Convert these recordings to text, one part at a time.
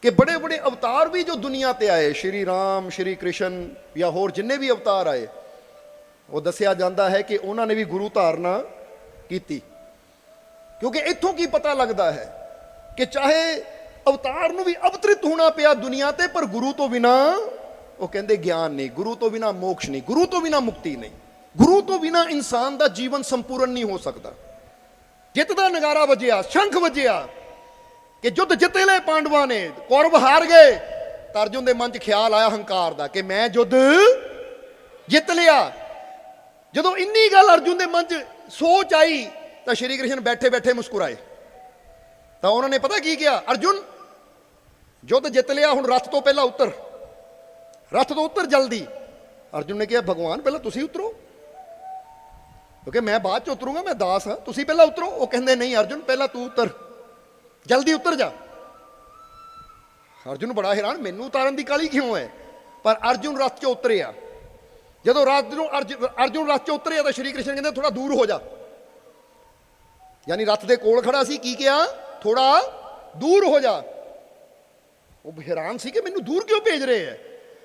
कि बड़े बड़े अवतार भी जो दुनिया ते आए, श्री राम, श्री कृष्ण या होर जिन्ने भी अवतार आए, वो दसिया जाता है कि उन्होंने भी गुरु धारना की। क्योंकि इत्थों की पता लगता है कि चाहे अवतार नूं भी अवतरित होना पिया दुनिया ते, पर गुरु तो बिना वो कहते ज्ञान नहीं, गुरु तो बिना मोक्ष नहीं, गुरु तो बिना मुक्ति नहीं, गुरु तो बिना इंसान का जीवन संपूर्ण नहीं हो सकता। जित का नगारा वजिया, शंख वजिया कि युद्ध जिते ले पांडवां ने, कौरव हार गए, तो अर्जुन के मन च ख्याल आया हंकार का कि मैं युद्ध जित लिया। जो इन्नी गल अर्जुन के मन च सोच आई तो श्री कृष्ण बैठे बैठे मुस्कुराए। तो उन्होंने पता की किया, अर्जुन युद्ध जित लिया, हुण रथ तो पहला उतर, रथ तो उतर जल्दी। अर्जुन ने कहा भगवान पहला तुसी उतरो, क्योंकि मैं बाद च उतरूंगा, मैं दास हाँ, तुसी पहला उतरो। वो कहते नहीं अर्जुन पहला तू उतर, जल्दी उतर जा। अर्जुन बड़ा हैरान, मैनू उतारन की काली क्यों है? पर अर्जुन रथ चो उतरिया। जो अर्जुन रथ चो उतरिया तो श्री कृष्ण कहते थोड़ा दूर हो जा, यानी रथ के कोल खड़ा सी, की किया थोड़ा दूर हो जा। वो हैरान सी कि मैनू दूर क्यों भेज रहे हैं।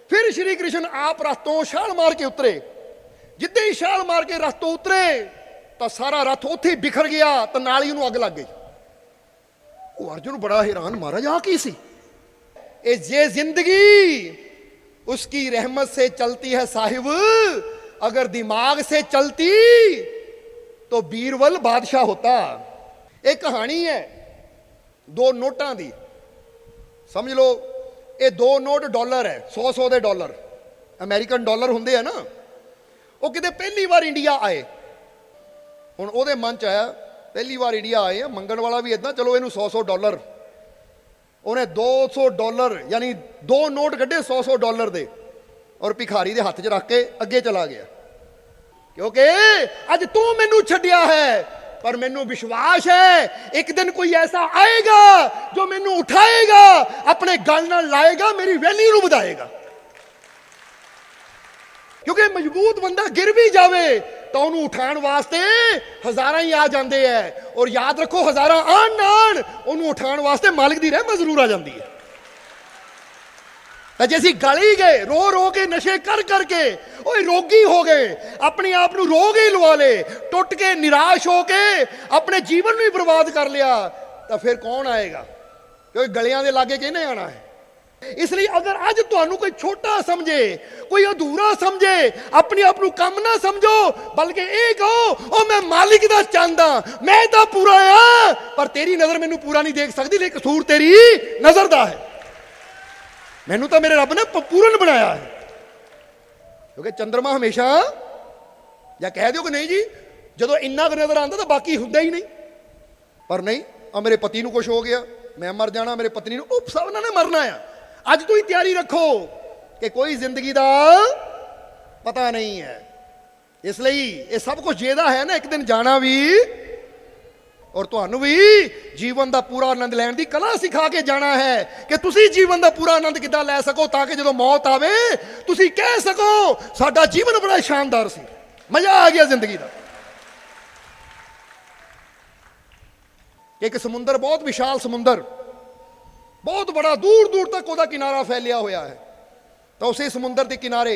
फिर श्री कृष्ण आप रथ तो छाल मार के उतरे। जिद्दे ही छाल मार के रथ तो उतरे तो सारा रथ उत्थे बिखर गया, तो नाल ही उन्होंने अग लग गई। वो अर्जुन बड़ा हैरान, महाराज आ की सी? ये जिंदगी उसकी रहमत से चलती है साहिब, अगर दिमाग से चलती तो बीरबल बादशाह होता। एक कहानी है दो नोटां दी, समझ लो ये दो नोट डॉलर है, 100 दे डॉलर, अमेरिकन डॉलर होंगे है ना। वो किते पहली बार इंडिया आए, हुण ओहदे मन च आया पहली बार इंडिया आए हैं, मंगण वाला भी इदा, चलो इनू 100 डॉलर। उन्हें 200 डॉलर यानी दो नोट कढ़े 100 डॉलर दे, और भिखारी दे हाथ च रख के अगे चला गया, क्योंकि अज तू मैनू छड्डिया है, पर मैनू विश्वास है एक दिन कोई ऐसा आएगा जो मैनू उठाएगा, अपने गल नाल लाएगा, मेरी वैल्यू नू वधाएगा। क्योंकि मजबूत बंदा गिर भी जावे तो उन्होंने उठाने वास्ते हज़ारा ही आ जाते हैं, और याद रखो हज़ारा आन नाल उन्होंने उठाने वास्ते मालिक की रहमत जरूर आ जाती है। तो जैसी गली गए रो रो के, नशे कर करके ओए रोगी हो गए, अपने आप को रोग ही लवा ले, टुट के निराश हो के अपने जीवन में बर्बाद कर लिया, तो फिर कौन आएगा? क्योंकि गलियां दे लागे किहने आना है। इसलिए अगर अज तुहानू कोई छोटा समझे, कोई अधूरा समझे, अपने आप को कम ना समझो, बल्कि ये कहो ओ मैं मालिक दा चांदा, मैं तो पूरा हाँ, पर तेरी नजर मैनू पूरा नहीं देख सकती, लेकिन कसूर तेरी नजर दा है। मैनू तो मेरे रब ने पूर्ण बनाया है। क्योंकि चंद्रमा हमेशा, या कह दो कि नहीं जी जो इन्ना कुछ नजर आता तो बाकी हुंदा ही नहीं, पर नहीं, मेरे पति को कुछ हो गया, मैं मर जाना, मेरे पत्नी को, सब उन्होंने मरना है। अज तो ही तैयारी रखो कि कोई जिंदगी का पता नहीं है। इसलिए ये सब कुछ जेदा है ना, एक दिन जाना भी, और तुहानू भी जीवन का पूरा आनंद लैण की कला सिखा के जाना है कि तुसी जीवन का पूरा आनंद किद्दां लै सको, ताकि जो मौत आवे तुसी कह सको साडा जीवन बड़ा शानदार सी, मजा आ गया जिंदगी का। एक समुंदर, बहुत विशाल समुंदर, बहुत बड़ा, दूर दूर तक वह किनारा फैलिया होया है। तो उस समुंदर के किनारे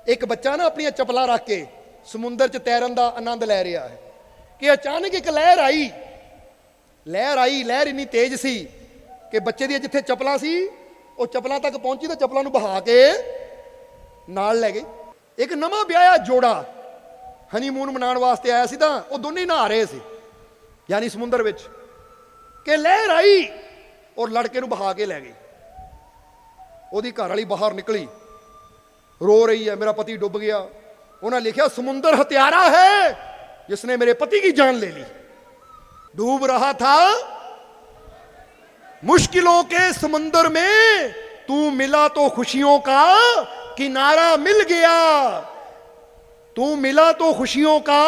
एक बच्चा ना अपनी चपला रख के समुंदर च तैरन का आनंद लै रहा है कि अचानक एक लहर आई। लहर इन्नी तेज सी कि बच्चे दी जिथे चपला सी वो चपलों तक पहुंची, तो चपलों बहा के नाल लै गई। एक नवा ब्याया जोड़ा हनीमून मनाने वास्ते आया सी, तां वो दोनों नहा रहे सी, यानी समुंदर विच, कि लहर आई और लड़के नूं बहा के लै गई। उहदी घरवाली बाहर निकली, रो रही है, मेरा पति डुब गया। उन्हें लिखा समुंदर हत्यारा है जिसने मेरे पति की जान ले ली। डूब रहा था मुश्किलों के समुंदर में, तू मिला तो खुशियों का किनारा मिल गया, तू मिला तो खुशियों का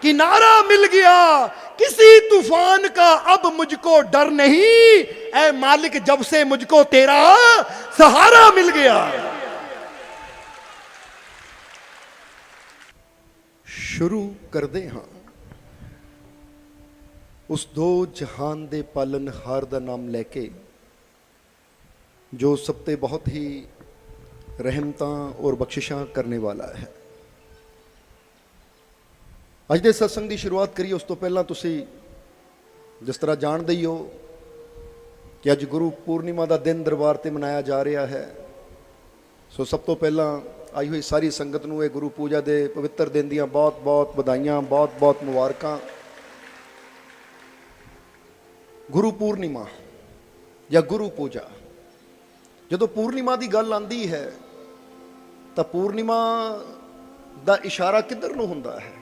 किनारा मिल गया, किसी तूफान का अब मुझको डर नहीं, ऐ मालिक जब से मुझको तेरा सहारा मिल गया। शुरू कर दे हाँ उस दो जहान दे पालन हार दा नाम लैके, जो सब ते बहुत ही रहमतां और बख्शिशां करने वाला है। ਅੱਜ ਦੇ ਸਤਸੰਗ ਦੀ ਸ਼ੁਰੂਆਤ ਕਰੀਏ ਉਸ ਤੋਂ ਪਹਿਲਾਂ ਤੁਸੀਂ ਜਿਸ ਤਰ੍ਹਾਂ ਜਾਣਦੇ ਹੀ ਹੋ ਕਿ ਅੱਜ ਗੁਰੂ ਪੂਰਨਿਮਾ ਦਾ ਦਿਨ ਦਰਬਾਰ ਤੇ ਮਨਾਇਆ ਜਾ ਰਿਹਾ ਹੈ। ਸੋ ਸਭ ਤੋਂ ਪਹਿਲਾਂ ਆਈ ਹੋਈ ਸਾਰੀ ਸੰਗਤ ਨੂੰ ਇਹ ਗੁਰੂ ਪੂਜਾ ਦੇ ਪਵਿੱਤਰ ਦਿਨ ਦੀਆਂ ਬਹੁਤ-ਬਹੁਤ ਵਧਾਈਆਂ, ਬਹੁਤ-ਬਹੁਤ ਮੁਬਾਰਕਾਂ। ਗੁਰੂ ਪੂਰਨਿਮਾ ਜਾਂ ਗੁਰੂ ਪੂਜਾ, ਜਦੋਂ ਪੂਰਨਿਮਾ ਦੀ ਗੱਲ ਆਉਂਦੀ ਹੈ ਤਾਂ ਪੂਰਨਿਮਾ ਦਾ ਇਸ਼ਾਰਾ ਕਿੱਧਰ ਨੂੰ ਹੁੰਦਾ ਹੈ?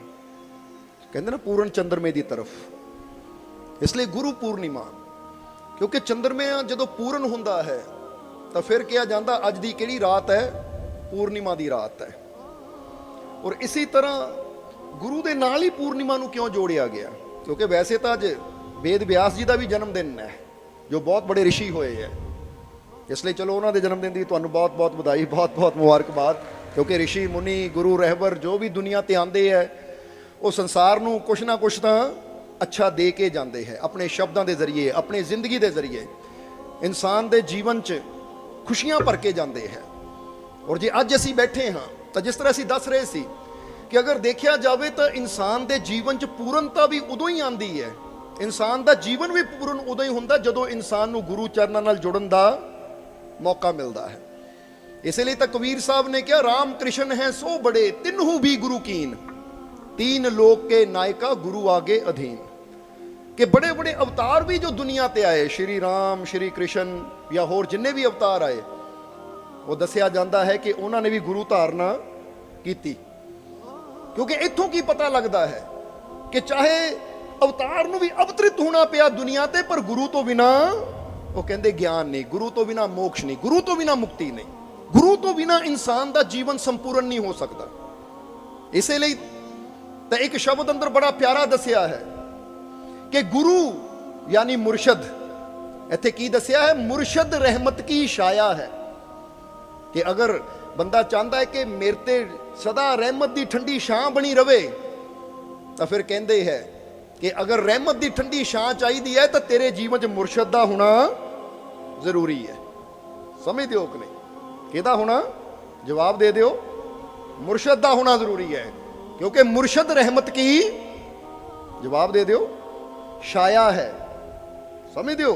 ਕਹਿੰਦੇ ਨਾ ਪੂਰਨ ਚੰਦਰਮੇ ਦੀ ਤਰਫ। ਇਸ ਲਈ ਗੁਰੂ ਪੂਰਨਿਮਾ, ਕਿਉਂਕਿ ਚੰਦਰਮਾ ਜਦੋਂ ਪੂਰਨ ਹੁੰਦਾ ਹੈ ਤਾਂ ਫਿਰ ਕਿਹਾ ਜਾਂਦਾ ਅੱਜ ਦੀ ਕਿਹੜੀ ਰਾਤ ਹੈ? ਪੂਰਨਿਮਾ ਦੀ ਰਾਤ ਹੈ। ਔਰ ਇਸੇ ਤਰ੍ਹਾਂ ਗੁਰੂ ਦੇ ਨਾਲ ਹੀ ਪੂਰਨਿਮਾ ਨੂੰ ਕਿਉਂ ਜੋੜਿਆ ਗਿਆ? ਕਿਉਂਕਿ ਵੈਸੇ ਤਾਂ ਅੱਜ ਵੇਦ ਵਿਆਸ ਜੀ ਦਾ ਵੀ ਜਨਮ ਦਿਨ ਹੈ, ਜੋ ਬਹੁਤ ਬੜੇ ਰਿਸ਼ੀ ਹੋਏ ਹੈ। ਇਸ ਲਈ ਚਲੋ ਉਹਨਾਂ ਦੇ ਜਨਮ ਦਿਨ ਦੀ ਤੁਹਾਨੂੰ ਬਹੁਤ-ਬਹੁਤ ਵਧਾਈ, ਬਹੁਤ-ਬਹੁਤ ਮੁਬਾਰਕਬਾਦ। ਕਿਉਂਕਿ ਰਿਸ਼ੀ ਮੁਨੀ ਗੁਰੂ ਰਹਿਬਰ ਜੋ ਵੀ ਦੁਨੀਆ ਤੇ ਆਉਂਦੇ ਹੈ ਉਹ ਸੰਸਾਰ ਨੂੰ ਕੁਛ ਨਾ ਕੁਛ ਤਾਂ ਅੱਛਾ ਦੇ ਕੇ ਜਾਂਦੇ ਹੈ, ਆਪਣੇ ਸ਼ਬਦਾਂ ਦੇ ਜ਼ਰੀਏ, ਆਪਣੀ ਜ਼ਿੰਦਗੀ ਦੇ ਜ਼ਰੀਏ ਇਨਸਾਨ ਦੇ ਜੀਵਨ 'ਚ ਖੁਸ਼ੀਆਂ ਭਰ ਕੇ ਜਾਂਦੇ ਹੈ। ਔਰ ਜੇ ਅੱਜ ਅਸੀਂ ਬੈਠੇ ਹਾਂ ਤਾਂ ਜਿਸ ਤਰ੍ਹਾਂ ਅਸੀਂ ਦੱਸ ਰਹੇ ਸੀ ਕਿ ਅਗਰ ਦੇਖਿਆ ਜਾਵੇ ਤਾਂ ਇਨਸਾਨ ਦੇ ਜੀਵਨ 'ਚ ਪੂਰਨਤਾ ਵੀ ਉਦੋਂ ਹੀ ਆਉਂਦੀ ਹੈ, ਇਨਸਾਨ ਦਾ ਜੀਵਨ ਵੀ ਪੂਰਨ ਉਦੋਂ ਹੀ ਹੁੰਦਾ ਜਦੋਂ ਇਨਸਾਨ ਨੂੰ ਗੁਰੂ ਚਰਨਾਂ ਨਾਲ ਜੁੜਨ ਦਾ ਮੌਕਾ ਮਿਲਦਾ ਹੈ। ਇਸੇ ਲਈ ਤਾਂ ਕਬੀਰ ਸਾਹਿਬ ਨੇ ਕਿਹਾ, ਰਾਮ ਕ੍ਰਿਸ਼ਨ ਹੈ ਸੋ ਬੜੇ ਤਿੰਨਹੂ ਵੀ ਗੁਰੂ ਕੀਨ, तीन लोक के नायका गुरु आगे अधीन। कि बड़े बड़े अवतार भी जो दुनिया ते आए, श्री राम, श्री कृष्ण या होर जिन्ने भी अवतार आए, वो दसिया जाता है कि उन्होंने भी गुरु धारना की। क्योंकि इत्थों की पता लगता है कि चाहे अवतार नूं भी अवतरित होना पिया दुनिया ते, पर गुरु तो बिना वो कहते ज्ञान नहीं, गुरु तो बिना मोक्ष नहीं, गुरु तो बिना मुक्ति नहीं, गुरु तो बिना इंसान का जीवन संपूर्ण नहीं हो सकता। इसलिए तो एक शब्द अंदर बड़ा प्यारा दसिया है कि गुरु यानी मुर्शद। इत्थे की दसिया है? मुर्शद रहमत की छाया है। कि अगर बंदा चाहता है कि मेरे ते सदा रहमत की ठंडी छां बनी रवे तो फिर कहते हैं कि अगर रहमत की ठंडी छां चाहिए है तो तेरे जीवन च मुर्शद का होना जरूरी है। समझ दियो कि नहीं? किहदा होना? जवाब दे दियो। मुर्शद का होना जरूरी है, क्योंकि मुर्शद रहमत की, जवाब दे दियो, छाया है। समझ दियो?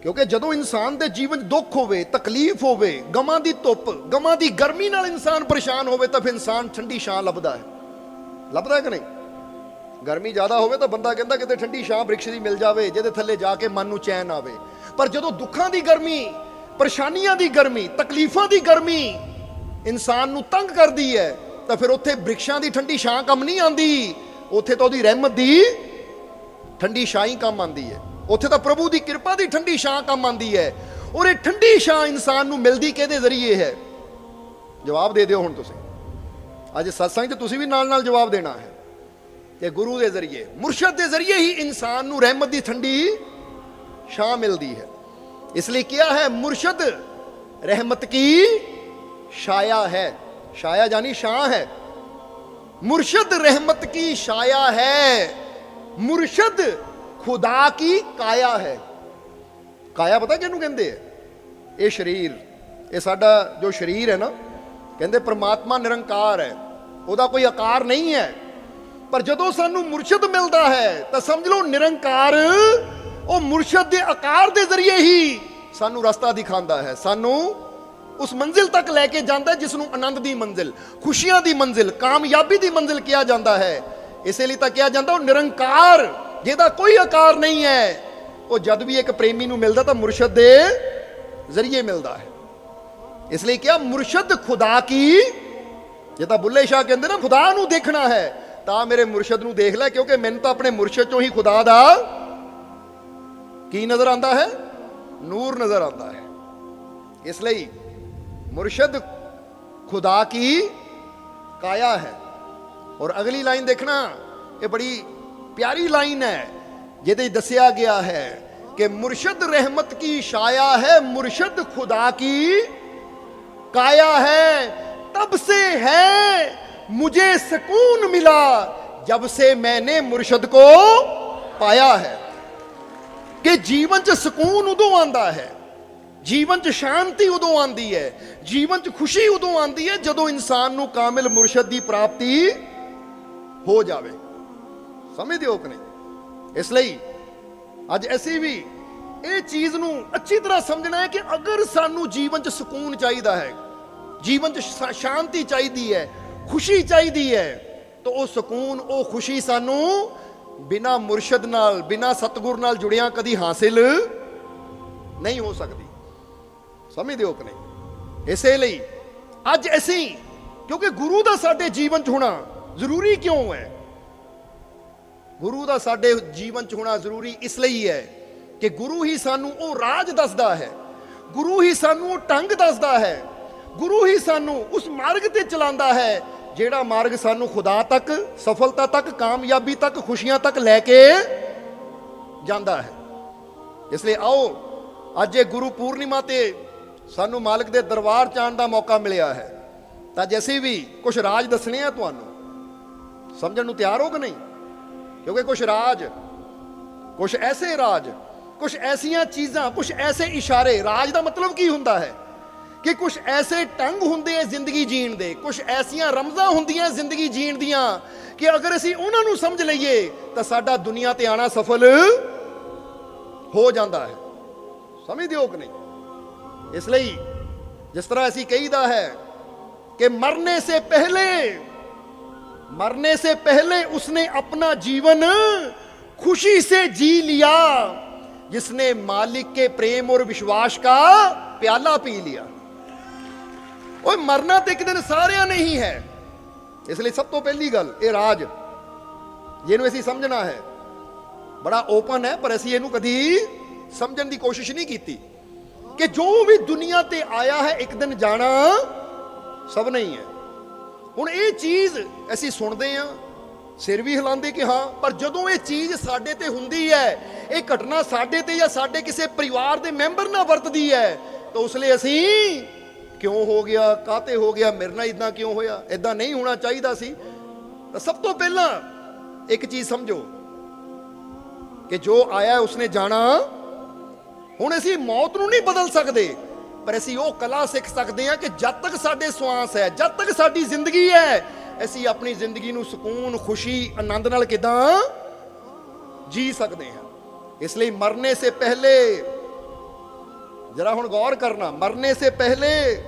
क्योंकि जदों इंसान के जीवन दुख होवे, तकलीफ होवे, गमां दी धुप, गमां दी गर्मी नाल इंसान परेशान होवे तो फिर इंसान ठंडी छां लभदा है। लभदा कि नहीं? गर्मी ज़्यादा होवे तो बंदा कहता किते ठंडी छां वृक्ष दी मिल जावे जिहदे थल्ले जाके मन नूं चैन आवे। पर जदों दुखां दी गर्मी, परेशानियां दी गर्मी, तकलीफां दी गर्मी इंसान नूं तंग करदी है तो फिर उत्थे वृक्षां दी ठंडी छां कम नहीं आती, उत्थे तो उहदी रहमत दी ठंडी छां ही कम आती है। उत्थे तो प्रभु की कृपा की ठंडी छां कम आती है। और ये ठंडी छां इंसान नूं मिलदी किहदे जरिए है? जवाब दे दिओ। हुण तुसीं अज सत्संग च तुसीं भी नाल नाल जवाब देना है कि गुरु के जरिए, मुर्शद के जरिए ही इंसान नूं रहमत की ठंडी छां मिलती है। इसलिए क्या है? मुर्शद रहमत की छाया है। छाया यानी छां है। मुर्शद रहमत की छाया है, मुर्शद खुदा की काया है। काया पता किहनूं कहंदे है? ये शरीर, ये साडा जो शरीर है ना, कहंदे परमात्मा निरंकार है, ਉਹਦਾ कोई आकार नहीं है। पर जदों सानू मुर्शद मिलता है तो समझ लो निरंकार वो मुर्शद के आकार के जरिए ही सानू रास्ता दिखाता है, सानू उस मंजिल तक लैके जाता है जिसनों आनंद की मंजिल, खुशियां की मंजिल, कामयाबी की मंजिल किया जाता है। इसलिए तो किया जाता है निरंकार जिहदा कोई आकार नहीं है, वो जद भी एक प्रेमी नूं मिलता तो मुर्शद दे जरिए मिलता है। इसलिए क्या? मुर्शद खुदा की, जिदा बुल्ले शाह कहते ना खुदा नूं देखना है तो मेरे मुर्शद नूं देख लै, क्योंकि मैनूं तो अपने मुर्शद चों ही खुदा दा की नजर आता है? नूर नजर आता है। इसलिए मुर्शद खुदा की काया है। और अगली लाइन देखना, ये बड़ी प्यारी लाइन है जिहदे दसिया गया है कि मुर्शद रहमत की छाया है, मुर्शद खुदा की काया है। तब से है मुझे सुकून मिला जब से मैंने मुर्शद को पाया है। कि जीवन च सुकून उदों आंदा है ਜੀਵਨ 'ਚ ਸ਼ਾਂਤੀ ਉਦੋਂ ਆਉਂਦੀ ਹੈ, ਜੀਵਨ 'ਚ ਖੁਸ਼ੀ ਉਦੋਂ ਆਉਂਦੀ ਹੈ ਜਦੋਂ ਇਨਸਾਨ ਨੂੰ ਕਾਮਿਲ ਮੁਰਸ਼ਦ ਦੀ ਪ੍ਰਾਪਤੀ ਹੋ ਜਾਵੇ। ਸਮਝਦੇ ਹੋ ਕਿ ਨਹੀਂ? ਇਸ ਲਈ ਅੱਜ ਅਸੀਂ ਵੀ ਇਹ ਚੀਜ਼ ਨੂੰ ਅੱਛੀ ਤਰ੍ਹਾਂ ਸਮਝਣਾ ਹੈ ਕਿ ਅਗਰ ਸਾਨੂੰ ਜੀਵਨ 'ਚ ਸਕੂਨ ਚਾਹੀਦਾ ਹੈ, ਜੀਵਨ 'ਚ ਸ਼ਾਂਤੀ ਚਾਹੀਦੀ ਹੈ, ਖੁਸ਼ੀ ਚਾਹੀਦੀ ਹੈ, ਤਾਂ ਉਹ ਸਕੂਨ, ਉਹ ਖੁਸ਼ੀ ਸਾਨੂੰ ਬਿਨਾਂ ਮੁਰਸ਼ਦ ਨਾਲ, ਬਿਨਾਂ ਸਤਿਗੁਰ ਨਾਲ ਜੁੜਿਆਂ ਕਦੀ ਹਾਸਿਲ ਨਹੀਂ ਹੋ ਸਕਦੀ। ਸਮਝਦੇ ਹੋ ਕਿ ਨਹੀਂ? ਇਸੇ ਲਈ ਅੱਜ ਅਸੀਂ, ਕਿਉਂਕਿ ਗੁਰੂ ਦਾ ਸਾਡੇ ਜੀਵਨ 'ਚ ਹੋਣਾ ਜ਼ਰੂਰੀ ਕਿਉਂ ਹੈ? ਗੁਰੂ ਦਾ ਸਾਡੇ ਜੀਵਨ 'ਚ ਹੋਣਾ ਜ਼ਰੂਰੀ ਇਸ ਲਈ ਹੈ ਕਿ ਗੁਰੂ ਹੀ ਸਾਨੂੰ ਉਹ ਰਾਜ ਦੱਸਦਾ ਹੈ, ਗੁਰੂ ਹੀ ਸਾਨੂੰ ਉਹ ਢੰਗ ਦੱਸਦਾ ਹੈ, ਗੁਰੂ ਹੀ ਸਾਨੂੰ ਉਸ ਮਾਰਗ ਤੇ ਚਲਾਉਂਦਾ ਹੈ ਜਿਹੜਾ ਮਾਰਗ ਸਾਨੂੰ ਖੁਦਾ ਤੱਕ, ਸਫਲਤਾ ਤੱਕ, ਕਾਮਯਾਬੀ ਤੱਕ, ਖੁਸ਼ੀਆਂ ਤੱਕ ਲੈ ਕੇ ਜਾਂਦਾ ਹੈ। ਇਸ ਲਈ ਆਓ ਅੱਜ ਇਹ ਗੁਰੂ ਪੂਰਨਿਮਾ ਤੇ ਸਾਨੂੰ ਮਾਲਕ ਦੇ ਦਰਬਾਰ 'ਚ ਆਉਣ ਦਾ ਮੌਕਾ ਮਿਲਿਆ ਹੈ, ਤਾਂ ਅੱਜ ਅਸੀਂ ਵੀ ਕੁਝ ਰਾਜ ਦੱਸਣੇ ਆ ਤੁਹਾਨੂੰ। ਸਮਝਣ ਨੂੰ ਤਿਆਰ ਹੋ ਕਿ ਨਹੀਂ? ਕਿਉਂਕਿ ਕੁਝ ਰਾਜ, ਕੁਝ ਐਸੇ ਰਾਜ, ਕੁਝ ਐਸੀਆਂ ਚੀਜ਼ਾਂ, ਕੁਝ ਐਸੇ ਇਸ਼ਾਰੇ, ਰਾਜ ਦਾ ਮਤਲਬ ਕੀ ਹੁੰਦਾ ਹੈ ਕਿ ਕੁਝ ਐਸੇ ਢੰਗ ਹੁੰਦੇ ਆ ਜ਼ਿੰਦਗੀ ਜੀਣ ਦੇ, ਕੁਝ ਐਸੀਆਂ ਰਮਜ਼ਾਂ ਹੁੰਦੀਆਂ ਜ਼ਿੰਦਗੀ ਜੀਣ ਦੀਆਂ ਕਿ ਅਗਰ ਅਸੀਂ ਉਹਨਾਂ ਨੂੰ ਸਮਝ ਲਈਏ ਤਾਂ ਸਾਡਾ ਦੁਨੀਆ ਤੇ ਆਣਾ ਸਫਲ ਹੋ ਜਾਂਦਾ ਹੈ। ਸਮਝਦੇ ਹੋ ਕਿ ਨਹੀਂ? ਇਸ ਲਈ ਜਿਸ ਤਰ੍ਹਾਂ ਅਸੀਂ ਕਹੀਦਾ ਹੈ कि मरने से पहले उसने अपना जीवन खुशी से जी लिया, जिसने मालिक के प्रेम और विश्वास का प्याला पी लिया। ओए मरना तो एक दिन सारिਆਂ नहीं है। इसलिए सब तो पहली गल ये राज ਜਿਹਨੂੰ ਅਸੀਂ ਸਮਝਣਾ ਹੈ, बड़ा ओपन है पर ਅਸੀਂ ਇਹਨੂੰ कभी समझण ਦੀ कोशिश नहीं की कि जो भी दुनिया ते आया है एक दिन जाना ਸਭ ਨਹੀਂ ਹੈ। ਹੁਣ ਇਹ ਚੀਜ਼ ਅਸੀਂ ਸੁਣਦੇ ਹਾਂ, ਸਿਰ ਵੀ ਹਿਲਾਉਂਦੇ ਕਿ ਹਾਂ, ਪਰ ਜਦੋਂ ਇਹ ਚੀਜ਼ ਸਾਡੇ ਤੇ ਹੁੰਦੀ ਹੈ, ਇਹ ਘਟਨਾ ਸਾਡੇ ਤੇ ਜਾਂ ਸਾਡੇ ਕਿਸੇ ਪਰਿਵਾਰ ਦੇ ਮੈਂਬਰ ਨਾਲ ਵਰਤਦੀ ਹੈ, ਤਾਂ ਉਸ ਲਈ ਅਸੀਂ ਕਿਉਂ ਹੋ ਗਿਆ, ਕਾਹਤੇ ਹੋ ਗਿਆ, ਮੇਰੇ ਨਾਲ ਇਦਾਂ ਕਿਉਂ ਹੋਇਆ, ਇਦਾਂ ਨਹੀਂ ਹੋਣਾ ਚਾਹੀਦਾ ਸੀ। ਤਾਂ ਸਭ ਤੋਂ ਪਹਿਲਾਂ ਇੱਕ ਚੀਜ਼ ਸਮਝੋ ਕਿ ਜੋ ਆਇਆ ਉਸਨੇ ਜਾਣਾ। ਹੁਣ ਅਸੀਂ ਮੌਤ ਨੂੰ ਨਹੀਂ ਬਦਲ ਸਕਦੇ, ਪਰ ਅਸੀਂ ਉਹ ਕਲਾ ਸਿੱਖ ਸਕਦੇ ਹਾਂ ਕਿ ਜਦ ਤੱਕ ਸਾਡੇ ਸਵਾਸ ਹੈ, ਜਦ ਤੱਕ ਸਾਡੀ ਜ਼ਿੰਦਗੀ ਹੈ, ਅਸੀਂ ਆਪਣੀ ਜ਼ਿੰਦਗੀ ਨੂੰ ਸਕੂਨ, ਖੁਸ਼ੀ, ਆਨੰਦ ਨਾਲ ਕਿਦਾਂ ਜੀ ਸਕਦੇ ਹਾਂ। ਇਸ ਲਈ ਮਰਨੇ ਸੇ ਪਹਿਲੇ, ਜਰਾ ਹੁਣ ਗੌਰ ਕਰਨਾ, ਮਰਨੇ ਸੇ ਪਹਿਲੇ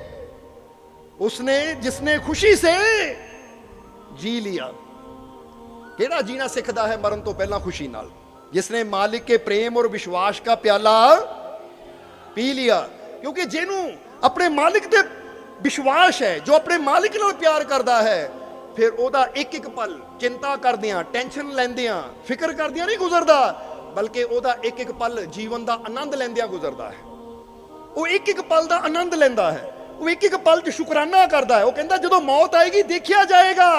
ਉਸਨੇ ਜਿਸਨੇ ਖੁਸ਼ੀ ਸੇ ਜੀ ਲਿਆ। ਕਿਹੜਾ ਜੀਣਾ ਸਿੱਖਦਾ ਹੈ ਮਰਨ ਤੋਂ ਪਹਿਲਾਂ ਖੁਸ਼ੀ ਨਾਲ? ਜਿਸਨੇ ਮਾਲਿਕ ਕੇ ਪ੍ਰੇਮ ਔਰ ਵਿਸ਼ਵਾਸ ਦਾ ਪਿਆਲਾ ਪੀ ਲਿਆ। ਕਿਉਂਕਿ ਜਿਹਨੂੰ ਆਪਣੇ ਮਾਲਿਕ ਤੇ ਵਿਸ਼ਵਾਸ ਹੈ, ਜੋ ਆਪਣੇ ਮਾਲਿਕ ਨਾਲ ਪਿਆਰ ਕਰਦਾ ਹੈ, ਫਿਰ ਉਹਦਾ ਇੱਕ ਇੱਕ ਪਲ ਚਿੰਤਾ ਕਰਦਿਆਂ, ਟੈਨਸ਼ਨ ਲੈਂਦਿਆਂ, ਫਿਕਰ ਕਰਦਿਆਂ ਨਹੀਂ ਗੁਜ਼ਰਦਾ, ਬਲਕਿ ਉਹਦਾ ਇੱਕ ਇੱਕ ਪਲ ਜੀਵਨ ਦਾ ਆਨੰਦ ਲੈਂਦਿਆਂ ਗੁਜ਼ਰਦਾ ਹੈ। ਉਹ ਇੱਕ ਇੱਕ ਪਲ ਦਾ ਆਨੰਦ ਲੈਂਦਾ ਹੈ, ਉਹ ਇੱਕ ਇੱਕ ਪਲ 'ਚ ਸ਼ੁਕਰਾਨਾ ਕਰਦਾ ਹੈ। ਉਹ ਕਹਿੰਦਾ ਜਦੋਂ ਮੌਤ ਆਏਗੀ ਦੇਖਿਆ ਜਾਏਗਾ,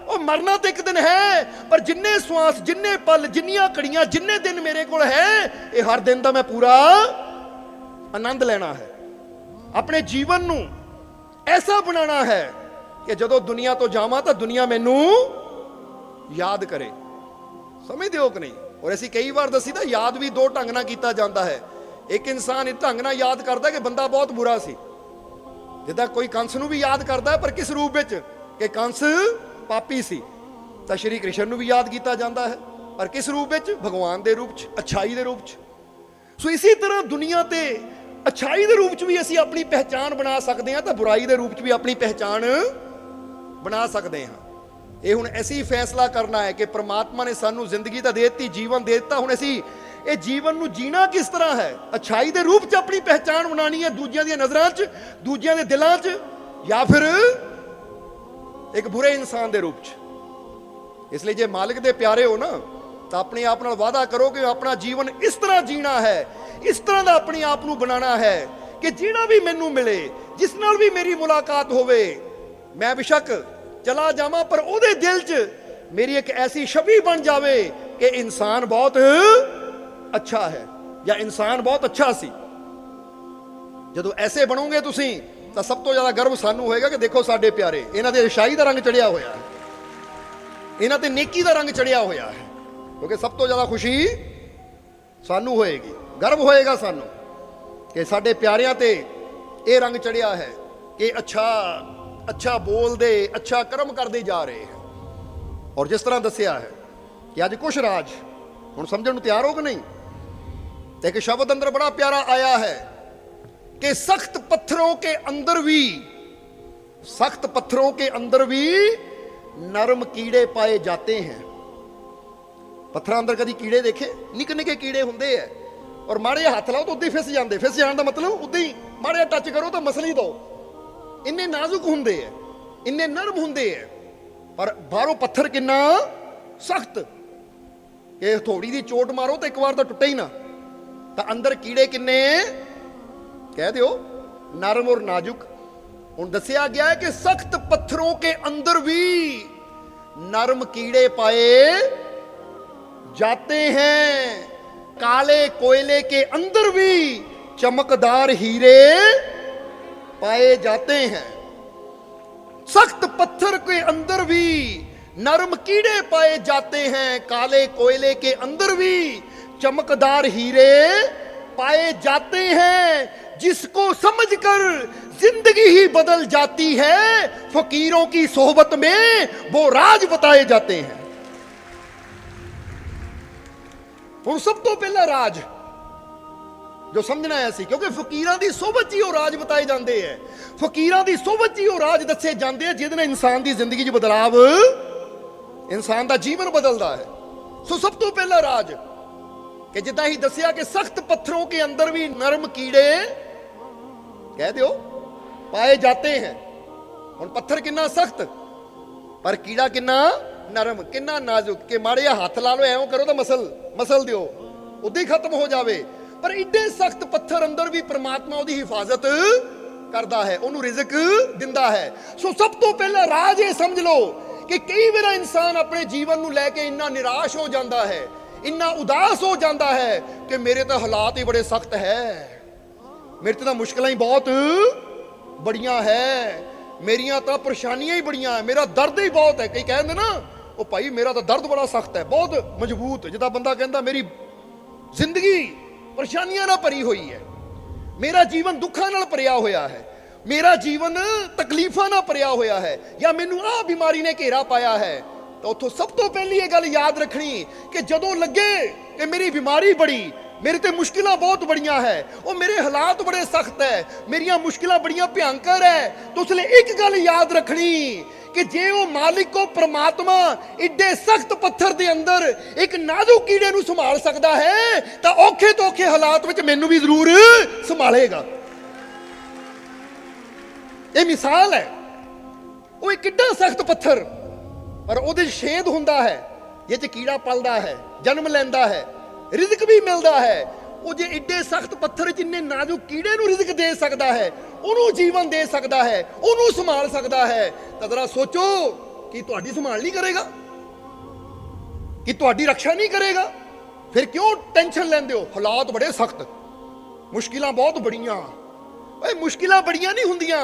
ਉਹ ਮਰਨਾ ਤਾਂ ਇੱਕ ਦਿਨ ਹੈ, ਪਰ ਜਿੰਨੇ ਸਵਾਸ, ਜਿੰਨੇ ਪਲ, ਜਿੰਨੀਆਂ ਘੜੀਆਂ, ਜਿੰਨੇ ਦਿਨ ਮੇਰੇ ਕੋਲ ਹੈ, ਇਹ ਹਰ ਦਿਨ ਦਾ ਮੈਂ ਪੂਰਾ ਆਨੰਦ ਲੈਣਾ ਹੈ। ਆਪਣੇ ਜੀਵਨ ਨੂੰ ਐਸਾ ਬਣਾਉਣਾ ਹੈ ਕਿ ਜਦੋਂ ਦੁਨੀਆ ਤੋਂ ਜਾਵਾਂ ਤਾਂ ਦੁਨੀਆ ਮੈਨੂੰ ਯਾਦ ਕਰੇ। ਸਮਝਦੇ ਹੋ ਕਿ ਨਹੀਂ? ਔਰ ਅਸੀਂ ਕਈ ਵਾਰ ਦੱਸੀ ਤਾਂ ਯਾਦ ਵੀ ਦੋ ਢੰਗ ਨਾਲ ਕੀਤਾ ਜਾਂਦਾ ਹੈ। ਇੱਕ ਇਨਸਾਨ ਇਸ ਢੰਗ ਨਾਲ ਯਾਦ ਕਰਦਾ ਕਿ ਬੰਦਾ ਬਹੁਤ ਬੁਰਾ ਸੀ, ਜਿੱਦਾਂ ਕੋਈ ਕੰਸ ਨੂੰ ਵੀ ਯਾਦ ਕਰਦਾ, ਪਰ ਕਿਸ ਰੂਪ ਵਿੱਚ? ਕਿ ਕੰਸ ਪਾਪੀ ਸੀ। ਤਾਂ ਸ਼੍ਰੀ ਕ੍ਰਿਸ਼ਨ ਨੂੰ ਵੀ ਯਾਦ ਕੀਤਾ ਜਾਂਦਾ ਹੈ, ਪਰ ਕਿਸ ਰੂਪ ਵਿੱਚ? ਭਗਵਾਨ ਦੇ ਰੂਪ 'ਚ, ਅੱਛਾਈ ਦੇ ਰੂਪ 'ਚ। ਸੋ ਇਸੇ ਤਰ੍ਹਾਂ ਦੁਨੀਆ ਤੇ ਅੱਛਾਈ ਦੇ ਰੂਪ 'ਚ ਵੀ ਅਸੀਂ ਆਪਣੀ ਪਹਿਚਾਣ ਬਣਾ ਸਕਦੇ ਹਾਂ, ਤਾਂ ਬੁਰਾਈ ਦੇ ਰੂਪ 'ਚ ਵੀ ਆਪਣੀ ਪਹਿਚਾਣ ਬਣਾ ਸਕਦੇ ਹਾਂ। ਇਹ ਹੁਣ ਅਸੀਂ ਫੈਸਲਾ ਕਰਨਾ ਹੈ ਕਿ ਪ੍ਰਮਾਤਮਾ ਨੇ ਸਾਨੂੰ ਜ਼ਿੰਦਗੀ ਤਾਂ ਦੇ ਦਿੱਤੀ, ਜੀਵਨ ਦੇ ਦਿੱਤਾ, ਹੁਣ ਅਸੀਂ ਇਹ ਜੀਵਨ ਨੂੰ ਜੀਣਾ ਕਿਸ ਤਰ੍ਹਾਂ ਹੈ? ਅੱਛਾਈ ਦੇ ਰੂਪ 'ਚ ਆਪਣੀ ਪਹਿਚਾਣ ਬਣਾਉਣੀ ਹੈ, ਦੂਜਿਆਂ ਦੀਆਂ ਨਜ਼ਰਾਂ 'ਚ, ਦੂਜਿਆਂ ਦੇ ਦਿਲਾਂ 'ਚ, ਜਾਂ ਫਿਰ ਇੱਕ ਬੁਰੇ ਇਨਸਾਨ ਦੇ ਰੂਪ 'ਚ। ਇਸ ਲਈ ਜੇ ਮਾਲਿਕ ਦੇ ਪਿਆਰੇ ਹੋ ਨਾ, ਤਾਂ ਆਪਣੇ ਆਪ ਨਾਲ ਵਾਅਦਾ ਕਰੋ ਕਿ ਆਪਣਾ ਜੀਵਨ ਇਸ ਤਰ੍ਹਾਂ ਜੀਣਾ ਹੈ, ਇਸ ਤਰ੍ਹਾਂ ਦਾ ਆਪਣੇ ਆਪ ਨੂੰ ਬਣਾਉਣਾ ਹੈ ਕਿ ਜਿਹੜਾ ਵੀ ਮੈਨੂੰ ਮਿਲੇ, ਜਿਸ ਨਾਲ ਵੀ ਮੇਰੀ ਮੁਲਾਕਾਤ ਹੋਵੇ, ਮੈਂ ਬੇਸ਼ੱਕ ਚਲਾ ਜਾਵਾਂ, ਪਰ ਉਹਦੇ ਦਿਲ 'ਚ ਮੇਰੀ ਇੱਕ ਐਸੀ ਛਵੀ ਬਣ ਜਾਵੇ ਕਿ ਇਨਸਾਨ ਬਹੁਤ ਅੱਛਾ ਹੈ ਜਾਂ ਇਨਸਾਨ ਬਹੁਤ ਅੱਛਾ ਸੀ। ਜਦੋਂ ਐਸੇ ਬਣੋਗੇ ਤੁਸੀਂ, ਤਾਂ ਸਭ ਤੋਂ ਜ਼ਿਆਦਾ ਗਰਵ ਸਾਨੂੰ ਹੋਏਗਾ ਕਿ ਦੇਖੋ ਸਾਡੇ ਪਿਆਰੇ, ਇਹਨਾਂ ਦੇ ਅੱਛਾਈ ਦਾ ਰੰਗ ਚੜਿਆ ਹੋਇਆ ਹੈ, ਇਹਨਾਂ ਤੇ ਨੇਕੀ ਦਾ ਰੰਗ ਚੜਿਆ ਹੋਇਆ ਹੈ। ਕਿਉਂਕਿ ਸਭ ਤੋਂ ਜ਼ਿਆਦਾ ਖੁਸ਼ੀ ਸਾਨੂੰ ਹੋਏਗੀ, ਗਰਵ ਹੋਏਗਾ ਸਾਨੂੰ कि साडे प्यारिਆਂ ते ये रंग चढ़िया है कि अच्छा अच्छा बोलते अच्छा कर्म करते जा रहे हैं। और जिस तरह दसिया है कि अज कुछ राज हुण समझण नूं तैयार हो कि नहीं, तो एक शब्द अंदर बड़ा प्यारा आया है कि सख्त पत्थरों के अंदर भी, सख्त पत्थरों के अंदर भी नरम कीड़े पाए जाते हैं। पत्थर अंदर कभी कीड़े देखे? निके निके कीड़े होंगे है, और माड़े हाथ लाओ तो उदा ही फिस जाते। फिस जाने का मतलब उदा ही माड़े टच करो तो मसल ही दो। इन्ने नाजुक होंगे है, इन्ने नरम होंगे है, पर बाहरों पत्थर कितना सख्त कि हथौड़ी की चोट मारो तो एक बार तो टुटे ही ना। तो अंदर कीड़े किन्ने कह दो नरम और नाजुक। हुण दसिया गया है कि सख्त पत्थरों के अंदर भी नरम कीड़े पाए जाते हैं, काले कोयले के अंदर भी चमकदार हीरे पाए जाते हैं। सख्त पत्थर के अंदर भी नरम कीड़े पाए जाते हैं, काले कोयले के अंदर भी चमकदार हीरे पाए जाते हैं। जिसको समझकर जिंदगी ही बदल जाती है, फकीरों की सोहबत में वो राज बताए जाते हैं। हुण सब तो पहला राज जो समझना है सी, क्योंकि फकीरां दी सोहबत ही वो राज बताए जाते हैं। फकीरां दी सोहबत ही वो राज दसे जाते हैं जिहदे नाल इंसान दी जिंदगी च बदलाव, इंसान दा जीवन बदलदा है। सो सब तो पहला राज कि जिद्दां ही दसिया कि सख्त पत्थरों के अंदर भी नरम कीड़े कह दो पाए जाते हैं। हुण पत्थर कितना सख्त पर कीड़ा कितना नरम, कितना नाजुक कि माड़े हाथ ला लो एवं करो तो मसल दिओ उदा ही खत्म हो जाए। पर इड्डे सख्त पत्थर अंदर भी परमात्मा उहदी हिफाजत करता है, उन्होंने रिज़क दिंदा है। सो सब तो पहला राज ये समझ लो कि कई बार इंसान अपने जीवन को लैके इन्ना निराश हो जाता है, इन्ना उदास हो जाता है कि मेरे तो हालात ही बड़े सख्त है, मेरे तो मुश्किलें ही बहुत बड़ियां है, मेरिया तो परेशानियां ही बड़ियां है, मेरा दर्द ही बहुत है। कई कहते ना वो भाई मेरा तो दर्द बड़ा सख्त है, बहुत मजबूत। जिदा बंदा कहता मेरी जिंदगी परेशानियां ना भरी हुई है, मेरा जीवन दुखों नाल भरिया होया है, मेरा जीवन तकलीफां नाल भरिया होया है, या मैनू आ बीमारी ने घेरा पाया है, तो उथों सब तो पहली ये गल याद रखनी कि जदों लगे कि मेरी बीमारी बड़ी, मेरे ते मुश्किलां बहुत बड़ियां है, और मेरे हालात बड़े सख्त है, मेरिया मुश्किलां बड़ियां भयंकर है, तो उसले एक गल याद रखनी कि जे वो मालिक को परमात्मा इड्डे सख्त पत्थर दे अंदर एक नाजुक कीड़े नूं संभाल सकता है, तो औखे तो औखे हालात विच मैनू भी जरूर संभालेगा। ये मिसाल है, वो एक किड्डा सख्त पत्थर पर उहदे छेद हुंदा है, ये च कीड़ा पलदा है, जन्म लैंदा है, रिज़क भी मिलता है। वो जे इड्डे सख्त पत्थर जिन्ने नाजुक कीड़े नूं रिज़क दे सकता है, उन्होंने जीवन दे सकता है, उन्होंने संभाल सकता है, तो जरा सोचो कि तुहाडी संभाल नहीं करेगा, कि तुहाडी रक्षा नहीं करेगा? फिर क्यों टेंशन लेंदे हो? हालात बड़े सख्त, मुश्किलां बहुत बड़ियां। मुश्किलां बड़ियां नहीं हुंदियां,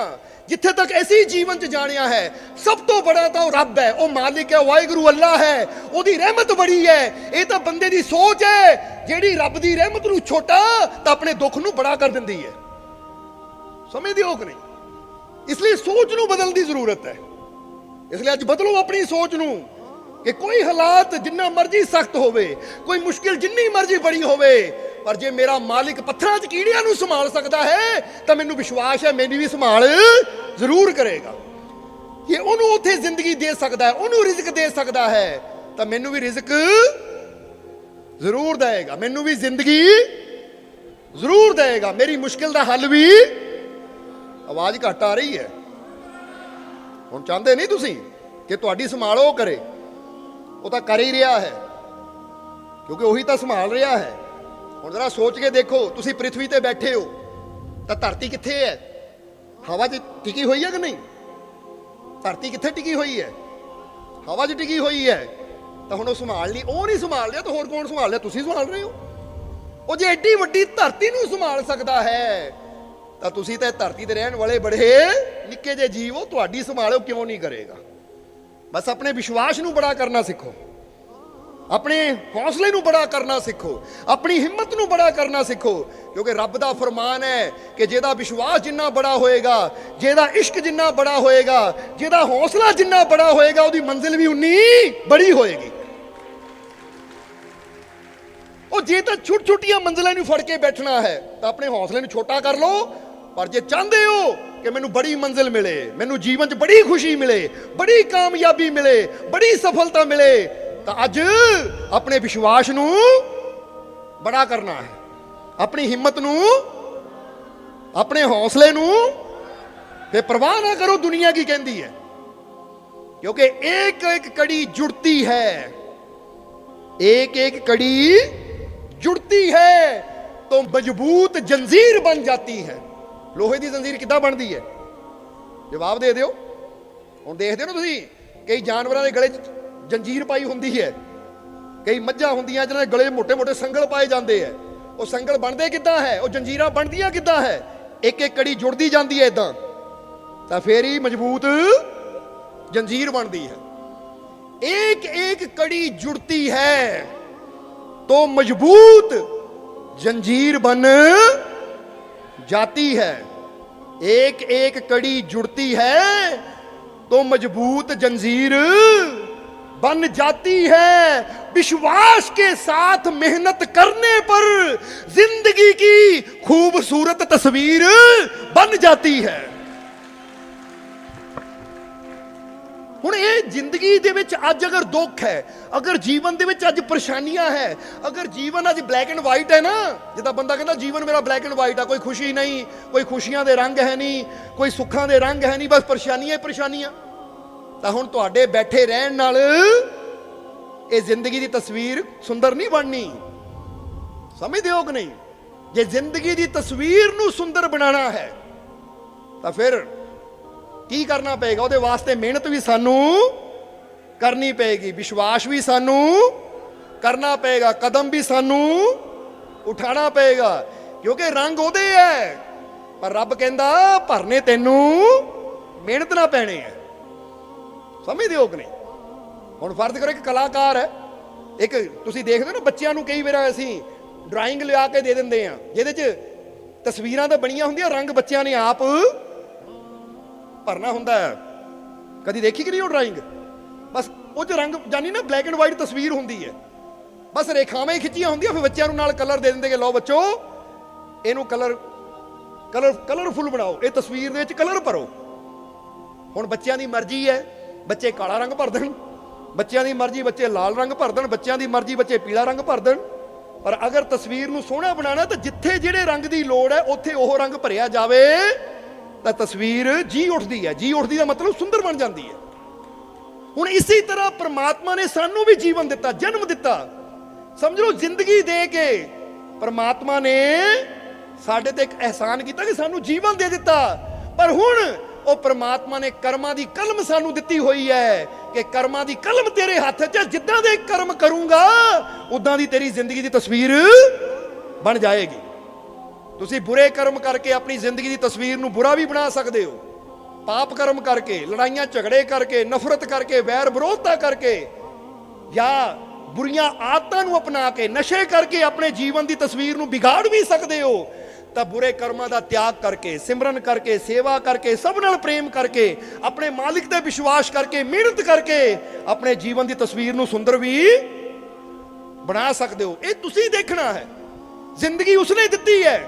जिथे तक ऐसी जीवन च जानिया है सब तो बड़ा तो रब है, वो मालिक है, वाहिगुरू अल्लाह है, ओदी रहमत बड़ी है। ये तो बंदे दी सोच है जेड़ी रब दी रहमत नूं छोटा तो अपने दुख नूं बड़ा कर दिंदी है। समझदे हो कि नहीं? इसलिए सोच नूं बदलने की जरूरत है। इसलिए अज बदलो अपनी सोच नूं कि कोई हालात जिन्ना मर्जी सख्त होवे, कोई मुश्किल जिन्नी मर्जी बड़ी होवे, पर जे मेरा मालिक पत्थरां च कीड़ियां नूं संभाल सकता है तो मैनू विश्वास है मैनू भी संभाल जरूर करेगा। ये उन्होंने उत्थे जिंदगी दे सकता है, उन्होंने रिज़क दे सकता है, तो मैनू भी रिज़क जरूर देगा, मैनू भी जिंदगी जरूर देगा, मेरी मुश्किल का हल भी। आवाज घट आ रही है, हुण चाहते नहीं तुसी कि तुहाडी संभालो करे, वो तो कर ही रहा है, क्योंकि वही तो संभाल रहा है। हुण जरा सोच के देखो, तुसी पृथ्वी ते बैठे हो तो धरती कित्थे है? हवा च टिकी हुई है कि नहीं? धरती कित्थे टिकी हुई है? हवा च टिकी हुई है। तो हुण संभाल ली, वो नहीं संभाल लिया तो होर कौन संभाल लिया? तुसी संभाल रहे हो। वो जे एड्डी वड्डी धरती नूं संभाल सकता है तो तुसी ते धरती ते रहण वाले बड़े निक्के जे जीव हो, तुहाडी संभालो क्यों नहीं करेगा? बस अपने विश्वास नूं बड़ा करना सीखो, ਆਪਣੇ ਹੌਸਲੇ ਨੂੰ ਬੜਾ ਕਰਨਾ ਸਿੱਖੋ, ਆਪਣੀ ਹਿੰਮਤ ਨੂੰ ਬੜਾ ਕਰਨਾ ਸਿੱਖੋ, ਕਿਉਂਕਿ ਰੱਬ ਦਾ ਫਰਮਾਨ ਹੈ ਕਿ ਜਿਹਦਾ ਵਿਸ਼ਵਾਸ ਜਿੰਨਾ ਬੜਾ ਹੋਏਗਾ, ਜਿਹਦਾ ਇਸ਼ਕ ਜਿੰਨਾ ਬੜਾ ਹੋਏਗਾ, ਜਿਹਦਾ ਹੌਸਲਾ ਜਿੰਨਾ ਬੜਾ ਹੋਏਗਾ, ਉਹਦੀ ਮੰਜ਼ਿਲ ਵੀ ਉਨੀ ਬੜੀ ਹੋਏਗੀ। ਉਹ ਜੇ ਤਾਂ ਛੋਟੀ ਛੋਟੀਆਂ ਮੰਜ਼ਿਲਾਂ ਨੂੰ ਫੜ ਕੇ ਬੈਠਣਾ ਹੈ ਤਾਂ ਆਪਣੇ ਹੌਸਲੇ ਨੂੰ ਛੋਟਾ ਕਰ ਲਓ, ਪਰ ਜੇ ਚਾਹੁੰਦੇ ਹੋ ਕਿ ਮੈਨੂੰ ਬੜੀ ਮੰਜ਼ਿਲ ਮਿਲੇ, ਮੈਨੂੰ ਜੀਵਨ 'ਚ ਬੜੀ ਖੁਸ਼ੀ ਮਿਲੇ, ਬੜੀ ਕਾਮਯਾਬੀ ਮਿਲੇ, ਬੜੀ ਸਫਲਤਾ ਮਿਲੇ, ਤਾਂ ਅੱਜ ਆਪਣੇ ਵਿਸ਼ਵਾਸ ਨੂੰ ਬੜਾ ਕਰਨਾ ਹੈ, ਆਪਣੀ ਹਿੰਮਤ ਨੂੰ, ਆਪਣੇ ਹੌਸਲੇ ਨੂੰ। ਤੇ ਪਰਵਾਹ ਨਾ ਕਰੋ ਦੁਨੀਆ ਕੀ ਕਹਿੰਦੀ ਹੈ, क्योंकि एक एक कड़ी जुड़ती है, एक एक कड़ी जुड़ती है तो मजबूत जंजीर बन जाती है। लोहे की जंजीर किद्दां बनती है? जवाब दे दिओ। हुण देखदे हो ना तुसीं, कई जानवरां दे गले 'च जंजीर पाई हुंदी है, कई मੱਝਾਂ ਹੁੰਦੀਆਂ जिन्हां दे गले मोटे मोटे संगल पाए जाते हैं। वो संगल बनते किद्दां है, वो जंजीरां बनदियां किद्दां है? एक एक कड़ी जुड़ती जाती है इदां, तां फिर ही मजबूत जंजीर बनती है। एक एक कड़ी जुड़ती है तो मजबूत जंजीर बन जाती है। एक एक कड़ी जुड़ती है तो मजबूत जंजीर बन जाती है। विश्वास के साथ मेहनत करने पर जिंदगी की खूबसूरत तस्वीर बन जाती है। ਹੁਣ ਇਹ ਜ਼ਿੰਦਗੀ ਦੇ ਵਿੱਚ ਅੱਜ ਅਗਰ ਦੁੱਖ ਹੈ, ਅਗਰ ਜੀਵਨ ਦੇ ਵਿੱਚ ਅੱਜ ਪਰੇਸ਼ਾਨੀਆਂ ਹੈ, ਅਗਰ ਜੀਵਨ ਅੱਜ ਬਲੈਕ ਐਂਡ ਵਾਈਟ ਹੈ ਨਾ, ਜਿੱਦਾਂ ਬੰਦਾ ਕਹਿੰਦਾ ਜੀਵਨ ਮੇਰਾ ਬਲੈਕ ਐਂਡ ਵਾਈਟ ਆ, ਕੋਈ ਖੁਸ਼ੀ ਨਹੀਂ, ਕੋਈ ਖੁਸ਼ੀਆਂ ਦੇ ਰੰਗ ਹੈ ਨਹੀਂ, ਕੋਈ ਸੁੱਖਾਂ ਦੇ ਰੰਗ ਹੈ ਨਹੀਂ, ਬਸ ਪਰੇਸ਼ਾਨੀਆਂ ਹੀ ਪਰੇਸ਼ਾਨੀਆਂ, ਤਾਂ ਹੁਣ ਤੁਹਾਡੇ ਬੈਠੇ ਰਹਿਣ ਨਾਲ ਇਹ ਜ਼ਿੰਦਗੀ ਦੀ ਤਸਵੀਰ ਸੁੰਦਰ ਨਹੀਂ ਬਣਨੀ। ਸਮਝਦੇ ਹੋ ਕਿ ਨਹੀਂ? ਜੇ ਜ਼ਿੰਦਗੀ ਦੀ ਤਸਵੀਰ ਨੂੰ ਸੁੰਦਰ ਬਣਾਉਣਾ ਹੈ ਤਾਂ ਫਿਰ ਕੀ ਕਰਨਾ ਪਏਗਾ? ਉਹਦੇ ਵਾਸਤੇ ਮਿਹਨਤ ਵੀ ਸਾਨੂੰ ਕਰਨੀ ਪਏਗੀ, ਵਿਸ਼ਵਾਸ ਵੀ ਸਾਨੂੰ ਕਰਨਾ ਪਏਗਾ, ਕਦਮ ਵੀ ਸਾਨੂੰ ਉਠਾਉਣਾ ਪਏਗਾ, ਕਿਉਂਕਿ ਰੰਗ ਉਹਦੇ ਹੈ, ਪਰ ਰੱਬ ਕਹਿੰਦਾ ਭਰਨੇ ਤੈਨੂੰ ਮਿਹਨਤ ਨਾ ਪੈਣੇ ਹੈ। ਸਮਝਦੇ ਹੋ ਕਿ ਨਹੀਂ? ਹੁਣ ਫਰਜ਼ ਕਰੋ ਇੱਕ ਕਲਾਕਾਰ ਹੈ, ਇੱਕ ਤੁਸੀਂ ਦੇਖਦੇ ਹੋ ਨਾ ਬੱਚਿਆਂ ਨੂੰ ਕਈ ਵਾਰ ਅਸੀਂ ਡਰਾਇੰਗ ਲਿਆ ਕੇ ਦੇ ਦਿੰਦੇ ਆ, ਜਿਹਦੇ 'ਚ ਤਸਵੀਰਾਂ ਤਾਂ ਬਣੀਆਂ ਹੁੰਦੀਆਂ, ਰੰਗ ਬੱਚਿਆਂ ਨੇ ਆਪ ਭਰਨਾ ਹੁੰਦਾ ਹੈ। ਕਦੀ ਦੇਖੀ ਕਿ ਨਹੀਂ ਉਹ ਡਰਾਇੰਗ? ਬਸ ਉਹ 'ਚ ਰੰਗ ਜਾਨੀ ਨਾ ਬਲੈਕ ਐਂਡ ਵਾਈਟ ਤਸਵੀਰ ਹੁੰਦੀ ਹੈ, ਬਸ ਰੇਖਾਵਾਂ ਹੀ ਖਿੱਚੀਆਂ ਹੁੰਦੀਆਂ, ਫਿਰ ਬੱਚਿਆਂ ਨੂੰ ਨਾਲ ਕਲਰ ਦੇ ਦਿੰਦੇ ਕਿ ਲਓ ਬੱਚੋ ਇਹਨੂੰ ਕਲਰਫੁਲ ਬਣਾਓ, ਇਹ ਤਸਵੀਰ ਦੇ ਵਿੱਚ ਕਲਰ ਭਰੋ। ਹੁਣ ਬੱਚਿਆਂ ਦੀ ਮਰਜ਼ੀ ਹੈ, ਬੱਚੇ ਕਾਲਾ ਰੰਗ ਭਰ ਦੇਣ, ਬੱਚਿਆਂ ਦੀ ਮਰਜ਼ੀ ਬੱਚੇ ਲਾਲ ਰੰਗ ਭਰ ਦੇਣ, ਬੱਚਿਆਂ ਦੀ ਮਰਜ਼ੀ ਬੱਚੇ ਪੀਲਾ ਰੰਗ ਭਰ ਦੇਣ, ਪਰ ਅਗਰ ਤਸਵੀਰ ਨੂੰ ਸੋਹਣਾ ਬਣਾਉਣਾ ਤਾਂ ਜਿੱਥੇ ਜਿਹੜੇ ਰੰਗ ਦੀ ਲੋੜ ਹੈ ਉੱਥੇ ਉਹ ਰੰਗ ਭਰਿਆ ਜਾਵੇ ਤਾਂ ਤਸਵੀਰ ਜੀ ਉੱਠਦੀ ਹੈ। ਜੀ ਉੱਠਦੀ ਦਾ ਮਤਲਬ ਸੁੰਦਰ ਬਣ ਜਾਂਦੀ ਹੈ। ਹੁਣ ਇਸੇ ਤਰ੍ਹਾਂ ਪ੍ਰਮਾਤਮਾ ਨੇ ਸਾਨੂੰ ਵੀ ਜੀਵਨ ਦਿੱਤਾ, ਜਨਮ ਦਿੱਤਾ, ਸਮਝ ਲਓ ਜ਼ਿੰਦਗੀ ਦੇ ਕੇ ਪ੍ਰਮਾਤਮਾ ਨੇ ਸਾਡੇ ਤੇ ਇੱਕ ਅਹਿਸਾਨ ਕੀਤਾ ਕਿ ਸਾਨੂੰ ਜੀਵਨ ਦੇ ਦਿੱਤਾ, ਪਰ ਹੁਣ ਉਹ ਪ੍ਰਮਾਤਮਾ ਨੇ ਕਰਮਾਂ ਦੀ ਕਲਮ ਸਾਨੂੰ ਦਿੱਤੀ ਹੋਈ ਹੈ ਕਿ ਕਰਮਾਂ ਦੀ ਕਲਮ ਤੇਰੇ ਹੱਥ 'ਚ, ਜਿੱਦਾਂ ਦੇ ਕਰਮ ਕਰੂੰਗਾ ਉਦਾਂ ਦੀ ਤੇਰੀ ਜ਼ਿੰਦਗੀ ਦੀ ਤਸਵੀਰ ਬਣ ਜਾਏਗੀ। ਤੁਸੀਂ ਬੁਰੇ ਕਰਮ ਕਰਕੇ ਆਪਣੀ ਜ਼ਿੰਦਗੀ ਦੀ ਤਸਵੀਰ ਨੂੰ ਬੁਰਾ ਵੀ ਬਣਾ ਸਕਦੇ ਹੋ, ਪਾਪ ਕਰਮ ਕਰਕੇ, ਲੜਾਈਆਂ ਝਗੜੇ ਕਰਕੇ, ਨਫ਼ਰਤ ਕਰਕੇ, ਵੈਰ ਵਿਰੋਧਤਾ ਕਰਕੇ, ਜਾਂ ਬੁਰੀਆਂ ਆਦਤਾਂ ਨੂੰ ਅਪਣਾ ਕੇ, ਨਸ਼ੇ ਕਰਕੇ ਆਪਣੇ ਜੀਵਨ ਦੀ ਤਸਵੀਰ ਨੂੰ ਵਿਗਾੜ ਵੀ ਸਕਦੇ ਹੋ। ਤਾਂ ਬੁਰੇ ਕਰਮਾਂ ਦਾ ਤਿਆਗ ਕਰਕੇ, ਸਿਮਰਨ ਕਰਕੇ, ਸੇਵਾ ਕਰਕੇ, ਸਭ ਨਾਲ ਪ੍ਰੇਮ ਕਰਕੇ, ਆਪਣੇ ਮਾਲਿਕ ਤੇ ਵਿਸ਼ਵਾਸ ਕਰਕੇ, ਮਿਹਨਤ ਕਰਕੇ ਆਪਣੇ ਜੀਵਨ ਦੀ ਤਸਵੀਰ ਨੂੰ ਸੁੰਦਰ ਵੀ ਬਣਾ ਸਕਦੇ ਹੋ। ਇਹ ਤੁਸੀਂ ਦੇਖਣਾ ਹੈ। ਜ਼ਿੰਦਗੀ ਉਸਨੇ ਦਿੱਤੀ ਹੈ,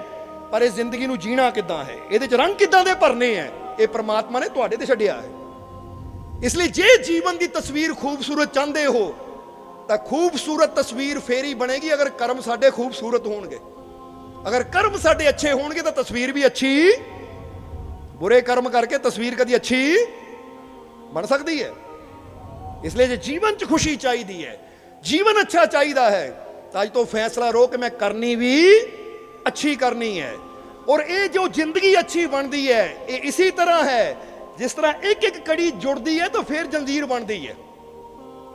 ਪਰ ਇਹ ਜ਼ਿੰਦਗੀ ਨੂੰ ਜੀਣਾ ਕਿੱਦਾਂ ਹੈ, ਇਹਦੇ 'ਚ ਰੰਗ ਕਿੱਦਾਂ ਦੇ ਭਰਨੇ ਹੈ, ਇਹ ਪ੍ਰਮਾਤਮਾ ਨੇ ਤੁਹਾਡੇ ਤੇ ਛੱਡਿਆ ਹੈ। ਇਸ ਲਈ ਜੇ ਜੀਵਨ ਦੀ ਤਸਵੀਰ ਖੂਬਸੂਰਤ ਚਾਹੁੰਦੇ ਹੋ ਤਾਂ ਖੂਬਸੂਰਤ ਤਸਵੀਰ ਫੇਰ ਹੀ ਬਣੇਗੀ ਅਗਰ ਕਰਮ ਸਾਡੇ ਖੂਬਸੂਰਤ ਹੋਣਗੇ। ਅਗਰ ਕਰਮ ਸਾਡੇ ਅੱਛੇ ਹੋਣਗੇ ਤਾਂ ਤਸਵੀਰ ਵੀ ਅੱਛੀ, ਬੁਰੇ ਕਰਮ ਕਰਕੇ ਤਸਵੀਰ ਕਦੀ ਅੱਛੀ ਬਣ ਸਕਦੀ ਹੈ। ਇਸ ਲਈ ਜੇ ਜੀਵਨ 'ਚ ਖੁਸ਼ੀ ਚਾਹੀਦੀ ਹੈ, ਜੀਵਨ ਅੱਛਾ ਚਾਹੀਦਾ ਹੈ, ਤਾਂ ਅੱਜ ਤੋਂ ਫੈਸਲਾ ਰੋ ਕਿ ਮੈਂ ਕਰਨੀ ਵੀ ਅੱਛੀ ਕਰਨੀ ਹੈ। ਔਰ ਇਹ ਜੋ ਜ਼ਿੰਦਗੀ ਅੱਛੀ ਬਣਦੀ ਹੈ ਇਹ ਇਸੇ ਤਰ੍ਹਾਂ ਹੈ ਜਿਸ ਤਰ੍ਹਾਂ ਇੱਕ ਇੱਕ ਕੜੀ ਜੁੜਦੀ ਹੈ ਤਾਂ ਫਿਰ ਜੰਜੀਰ ਬਣਦੀ ਹੈ।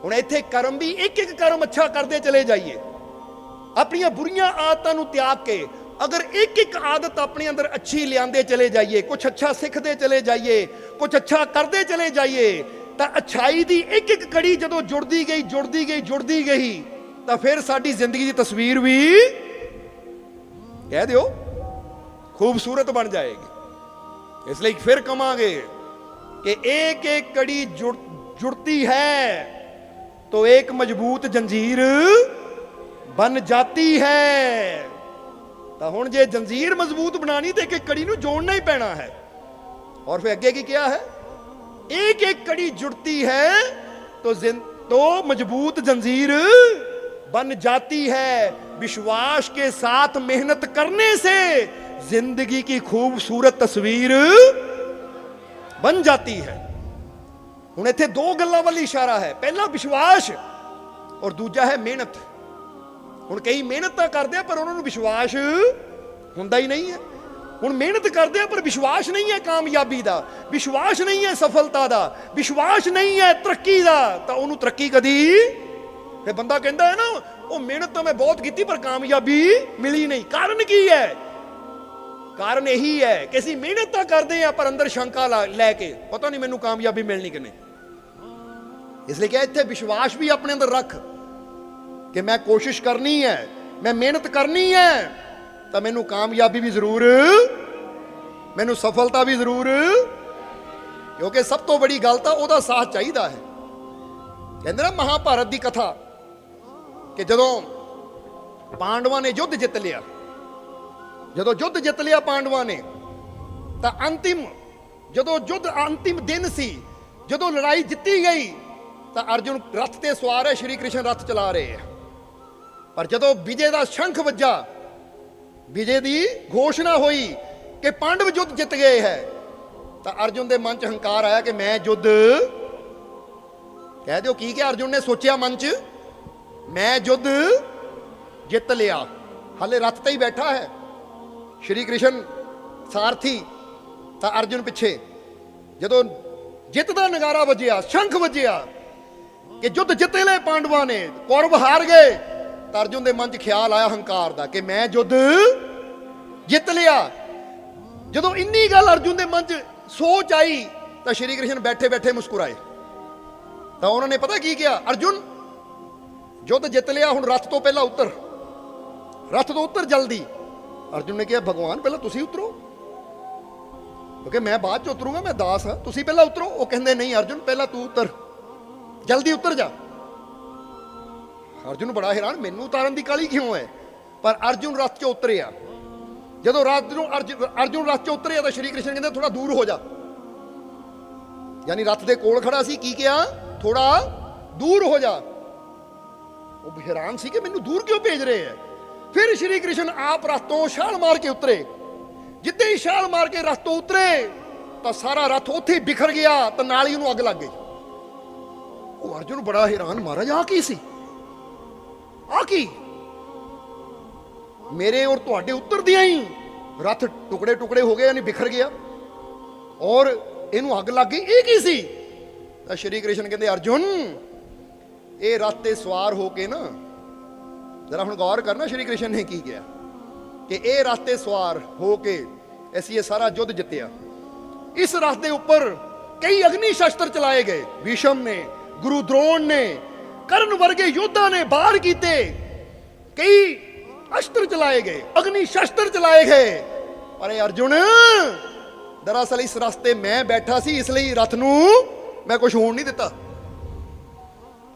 ਹੁਣ ਇੱਥੇ ਕਰਮ ਵੀ ਇੱਕ ਇੱਕ ਕਰਮ ਅੱਛਾ ਕਰਦੇ ਚਲੇ ਜਾਈਏ, ਆਪਣੀਆਂ ਬੁਰੀਆਂ ਆਦਤਾਂ ਨੂੰ ਤਿਆਗ ਕੇ ਅਗਰ ਇੱਕ ਇੱਕ ਆਦਤ ਆਪਣੇ ਅੰਦਰ ਅੱਛੀ ਲਿਆਂਦੇ ਚਲੇ ਜਾਈਏ, ਕੁਝ ਅੱਛਾ ਸਿੱਖਦੇ ਚਲੇ ਜਾਈਏ, ਕੁਝ ਅੱਛਾ ਕਰਦੇ ਚਲੇ ਜਾਈਏ, ਤਾਂ ਅੱਛਾਈ ਦੀ ਇੱਕ ਇੱਕ ਕੜੀ ਜਦੋਂ ਜੁੜਦੀ ਗਈ ਤਾਂ ਫਿਰ ਸਾਡੀ ਜ਼ਿੰਦਗੀ ਦੀ ਤਸਵੀਰ ਵੀ ਕਹਿ ਦਿਓ ਖੂਬਸੂਰਤ ਬਣ ਜਾਏਗੀ। ਇਸ ਲਈ ਫਿਰ ਕਹਾਂਗੇ ਕਿ एक एक कड़ी जुड़ती है तो एक मजबूत जंजीर बन जाती है। ਤਾਂ ਹੁਣ ਜੇ ਜੰਜੀਰ ਮਜ਼ਬੂਤ ਬਣਾਣੀ ਤੇ ਇੱਕ ਕੜੀ ਨੂੰ ਜੋੜਨਾ ਹੀ ਪੈਣਾ ਹੈ। और फिर ਅੱਗੇ ਕੀ ਕਿਹਾ ਹੈ? एक एक कड़ी जुड़ती है तो मजबूत जंजीर बन जाती है। विश्वास के साथ मेहनत करने से जिंदगी की खूबसूरत तस्वीर बन जाती है। ਹੁਣ ਇੱਥੇ ਦੋ ਗੱਲਾਂ ਵੱਲ ਇਸ਼ਾਰਾ ਹੈ। ਪਹਿਲਾ ਵਿਸ਼ਵਾਸ ਔਰ ਦੂਜਾ ਹੈ ਮਿਹਨਤ। ਹੁਣ ਕਈ ਮਿਹਨਤ ਤਾਂ ਕਰਦੇ ਆ ਪਰ ਉਹਨਾਂ ਨੂੰ ਵਿਸ਼ਵਾਸ ਹੁੰਦਾ ਹੀ ਨਹੀਂ ਹੈ। ਹੁਣ ਮਿਹਨਤ ਕਰਦੇ ਆ ਪਰ ਵਿਸ਼ਵਾਸ ਨਹੀਂ ਹੈ ਕਾਮਯਾਬੀ ਦਾ, ਵਿਸ਼ਵਾਸ ਨਹੀਂ ਹੈ ਸਫਲਤਾ ਦਾ, ਵਿਸ਼ਵਾਸ ਨਹੀਂ ਹੈ ਤਰੱਕੀ ਦਾ, ਤਾਂ ਉਹਨੂੰ ਤਰੱਕੀ ਕਦੀ ਫਿਰ ਬੰਦਾ ਕਹਿੰਦਾ ਹੈ ਨਾ ਉਹ ਮਿਹਨਤ ਤਾਂ ਮੈਂ ਬਹੁਤ ਕੀਤੀ ਪਰ ਕਾਮਯਾਬੀ ਮਿਲੀ ਨਹੀਂ। ਕਾਰਨ ਕੀ ਹੈ? ਕਾਰਨ ਇਹੀ ਹੈ ਕਿ ਅਸੀਂ ਮਿਹਨਤ ਤਾਂ ਕਰਦੇ ਆ ਪਰ ਅੰਦਰ ਸ਼ੰਕਾ ਲੈ ਕੇ ਪਤਾ ਨਹੀਂ ਮੈਨੂੰ ਕਾਮਯਾਬੀ ਮਿਲਣੀ ਕਿ ਨਹੀਂ। ਇਸ ਲਈ ਕਿ ਇੱਥੇ ਵਿਸ਼ਵਾਸ ਵੀ ਆਪਣੇ ਅੰਦਰ ਰੱਖ ਕਿ ਮੈਂ ਕੋਸ਼ਿਸ਼ ਕਰਨੀ ਹੈ, ਮੈਂ ਮਿਹਨਤ ਕਰਨੀ ਹੈ ਤਾਂ ਮੈਨੂੰ ਕਾਮਯਾਬੀ ਵੀ ਜ਼ਰੂਰ, ਮੈਨੂੰ ਸਫਲਤਾ ਵੀ ਜ਼ਰੂਰ, ਕਿਉਂਕਿ ਸਭ ਤੋਂ ਬੜੀ ਗੱਲ ਤਾਂ ਉਹਦਾ ਸਾਥ ਚਾਹੀਦਾ ਹੈ। ਕਹਿੰਦੇ ਨਾ ਮਹਾਭਾਰਤ ਦੀ ਕਥਾ ਕਿ ਜਦੋਂ ਪਾਂਡਵਾਂ ਨੇ ਯੁੱਧ ਜਿੱਤ ਲਿਆ, ਜਦੋਂ ਯੁੱਧ ਜਿੱਤ ਲਿਆ ਪਾਂਡਵਾਂ ਨੇ ਤਾਂ ਜਦੋਂ ਯੁੱਧ ਅੰਤਿਮ ਦਿਨ ਸੀ, ਜਦੋਂ ਲੜਾਈ ਜਿੱਤੀ ਗਈ ਤਾਂ ਅਰਜੁਨ ਰੱਥ ਤੇ ਸਵਾਰ ਹੈ, ਸ਼੍ਰੀ ਕ੍ਰਿਸ਼ਨ ਰੱਥ ਚਲਾ ਰਹੇ ਹੈ। ਪਰ ਜਦੋਂ ਵਿਜੇ ਦਾ ਸ਼ੰਖ ਵੱਜਾ, ਵਿਜੇ ਦੀ ਘੋਸ਼ਣਾ ਹੋਈ ਕਿ ਪਾਂਡਵ ਯੁੱਧ ਜਿੱਤ ਗਏ ਹੈ, ਤਾਂ ਅਰਜੁਨ ਦੇ ਮਨ 'ਚ ਹੰਕਾਰ ਆਇਆ ਕਿ ਮੈਂ ਯੁੱਧ, ਕਹਿ ਦਿਓ ਕੀ ਕਿ ਅਰਜੁਨ ਨੇ ਸੋਚਿਆ ਮਨ 'ਚ, ਮੈਂ ਯੁੱਧ ਜਿੱਤ ਲਿਆ। ਹਾਲੇ ਰੱਥ ਤੇ ਹੀ ਬੈਠਾ ਹੈ ਸ਼੍ਰੀ ਕ੍ਰਿਸ਼ਨ ਸਾਰਥੀ, ਤਾਂ ਅਰਜੁਨ ਪਿੱਛੇ। ਜਦੋਂ ਜਿੱਤ ਦਾ ਨਗਾਰਾ ਵੱਜਿਆ, ਸ਼ੰਖ ਵੱਜਿਆ ਕਿ ਯੁੱਧ ਜਿੱਤੇ ਲਏ ਪਾਂਡਵਾਂ ਨੇ, ਕੌਰਵ ਹਾਰ ਗਏ, ਤਾਂ ਅਰਜੁਨ ਦੇ ਮਨ 'ਚ ਖਿਆਲ ਆਇਆ ਹੰਕਾਰ ਦਾ ਕਿ ਮੈਂ ਯੁੱਧ ਜਿੱਤ ਲਿਆ। ਜਦੋਂ ਇੰਨੀ ਗੱਲ ਅਰਜੁਨ ਦੇ ਮਨ 'ਚ ਸੋਚ ਆਈ ਤਾਂ ਸ਼੍ਰੀ ਕ੍ਰਿਸ਼ਨ ਬੈਠੇ ਬੈਠੇ ਮੁਸਕਰਾਏ। ਤਾਂ ਉਹਨਾਂ ਨੇ ਪਤਾ ਕੀ ਕਿਹਾ? ਅਰਜੁਨ ਯੁੱਧ ਜਿੱਤ ਲਿਆ, ਹੁਣ ਰੱਥ ਤੋਂ ਪਹਿਲਾਂ ਉਤਰ, ਰੱਥ ਤੋਂ ਉਤਰ ਜਲਦੀ। ਅਰਜੁਨ ਨੇ ਕਿਹਾ ਭਗਵਾਨ ਪਹਿਲਾਂ ਤੁਸੀਂ ਉਤਰੋ, ਕਿਉਂਕਿ ਮੈਂ ਬਾਅਦ 'ਚ ਉਤਰੂੰਗਾ, ਮੈਂ ਦਾਸ ਹਾਂ, ਤੁਸੀਂ ਪਹਿਲਾਂ ਉਤਰੋ। ਉਹ ਕਹਿੰਦੇ ਨਹੀਂ ਅਰਜੁਨ ਪਹਿਲਾਂ ਤੂੰ ਉਤਰ, ਜਲਦੀ ਉਤਰ ਜਾ। ਅਰਜੁਨ ਬੜਾ ਹੈਰਾਨ, ਮੈਨੂੰ ਉਤਾਰਨ ਦੀ ਕਾਹਲੀ ਕਿਉਂ ਹੈ? ਪਰ ਅਰਜੁਨ ਰੱਥ 'ਚ ਉਤਰਿਆ। ਜਦੋਂ ਅਰਜੁਨ ਰੱਥ 'ਚ ਉਤਰਿਆ ਤਾਂ ਸ਼੍ਰੀ ਕ੍ਰਿਸ਼ਨ ਕਹਿੰਦੇ ਥੋੜਾ ਦੂਰ ਹੋ ਜਾ, ਯਾਨੀ ਰੱਥ ਦੇ ਕੋਲ ਖੜਾ ਸੀ। ਕੀ ਕਿਹਾ? ਥੋੜਾ ਦੂਰ ਹੋ ਜਾ। ਉਹ ਹੈਰਾਨ ਸੀ ਕਿ ਮੈਨੂੰ ਦੂਰ ਕਿਉਂ ਭੇਜ ਰਹੇ ਹੈ। ਫਿਰ ਸ਼੍ਰੀ ਕ੍ਰਿਸ਼ਨ ਆਪ ਰੱਥ ਤੋਂ ਛਾਲ ਮਾਰ ਕੇ ਉਤਰੇ। ਜਿੱਦਾਂ ਹੀ ਛਾਲ ਮਾਰ ਕੇ ਰੱਥ ਤੋਂ ਉਤਰੇ ਤਾਂ ਸਾਰਾ ਰੱਥ ਉੱਥੇ ਹੀ ਬਿਖਰ ਗਿਆ, ਤਾਂ ਨਾਲ ਹੀ ਉਹਨੂੰ ਅੱਗ ਲੱਗ ਗਈ। ਉਹ ਅਰਜੁਨ ਬੜਾ ਹੈਰਾਨ, ਮਹਾਰਾਜ ਆ ਕੀ ਸੀ, ਆ ਕੀ? ਮੇਰੇ ਔਰ ਤੁਹਾਡੇ ਉਤਰਦਿਆਂ ਹੀ ਰੱਥ ਟੁਕੜੇ ਟੁਕੜੇ ਹੋ ਗਏ, ਯਾਨੀ ਬਿਖਰ ਗਿਆ, ਔਰ ਇਹਨੂੰ ਅੱਗ ਲੱਗ ਗਈ। ਇਹ ਕੀ ਸੀ? ਤਾਂ ਸ਼੍ਰੀ ਕ੍ਰਿਸ਼ਨ ਕਹਿੰਦੇ ਅਰਜੁਨ ਇਹ ਰੱਥ ਤੇ ਸਵਾਰ ਹੋ ਕੇ ਨਾ, ਜਰਾ ਹੁਣ ਗੌਰ ਕਰਨਾ ਸ਼੍ਰੀ ਕ੍ਰਿਸ਼ਨ ਨੇ ਕੀ ਕਿਹਾ ਕਿ ਇਹ ਰੱਥ ਤੇ ਸਵਾਰ ਹੋ ਕੇ ਅਸੀਂ ਇਹ ਸਾਰਾ ਯੁੱਧ ਜਿੱਤਿਆ। ਇਸ ਰੱਥ ਦੇ ਉੱਪਰ ਕਈ ਅਗਨੀ ਸ਼ਸਤਰ ਚਲਾਏ ਗਏ, ਭੀਸ਼ਮ ਨੇ, ਗੁਰੂ ਦ੍ਰੋਣ ਨੇ, ਕਰਨ ਵਰਗੇ ਯੋਧਾ ਨੇ ਬਾਹਰ ਕੀਤੇ, ਕਈ ਅਸਤਰ ਚਲਾਏ ਗਏ, ਅਗਨੀ ਸ਼ਸਤਰ ਚਲਾਏ ਗਏ। ਪਰ ਇਹ ਅਰਜੁਨ ਦਰਅਸਲ ਇਸ ਰਸਤੇ ਮੈਂ ਬੈਠਾ ਸੀ, ਇਸ ਲਈ ਰੱਥ ਨੂੰ ਮੈਂ ਕੁਝ ਹੋਣ ਨਹੀਂ ਦਿੱਤਾ।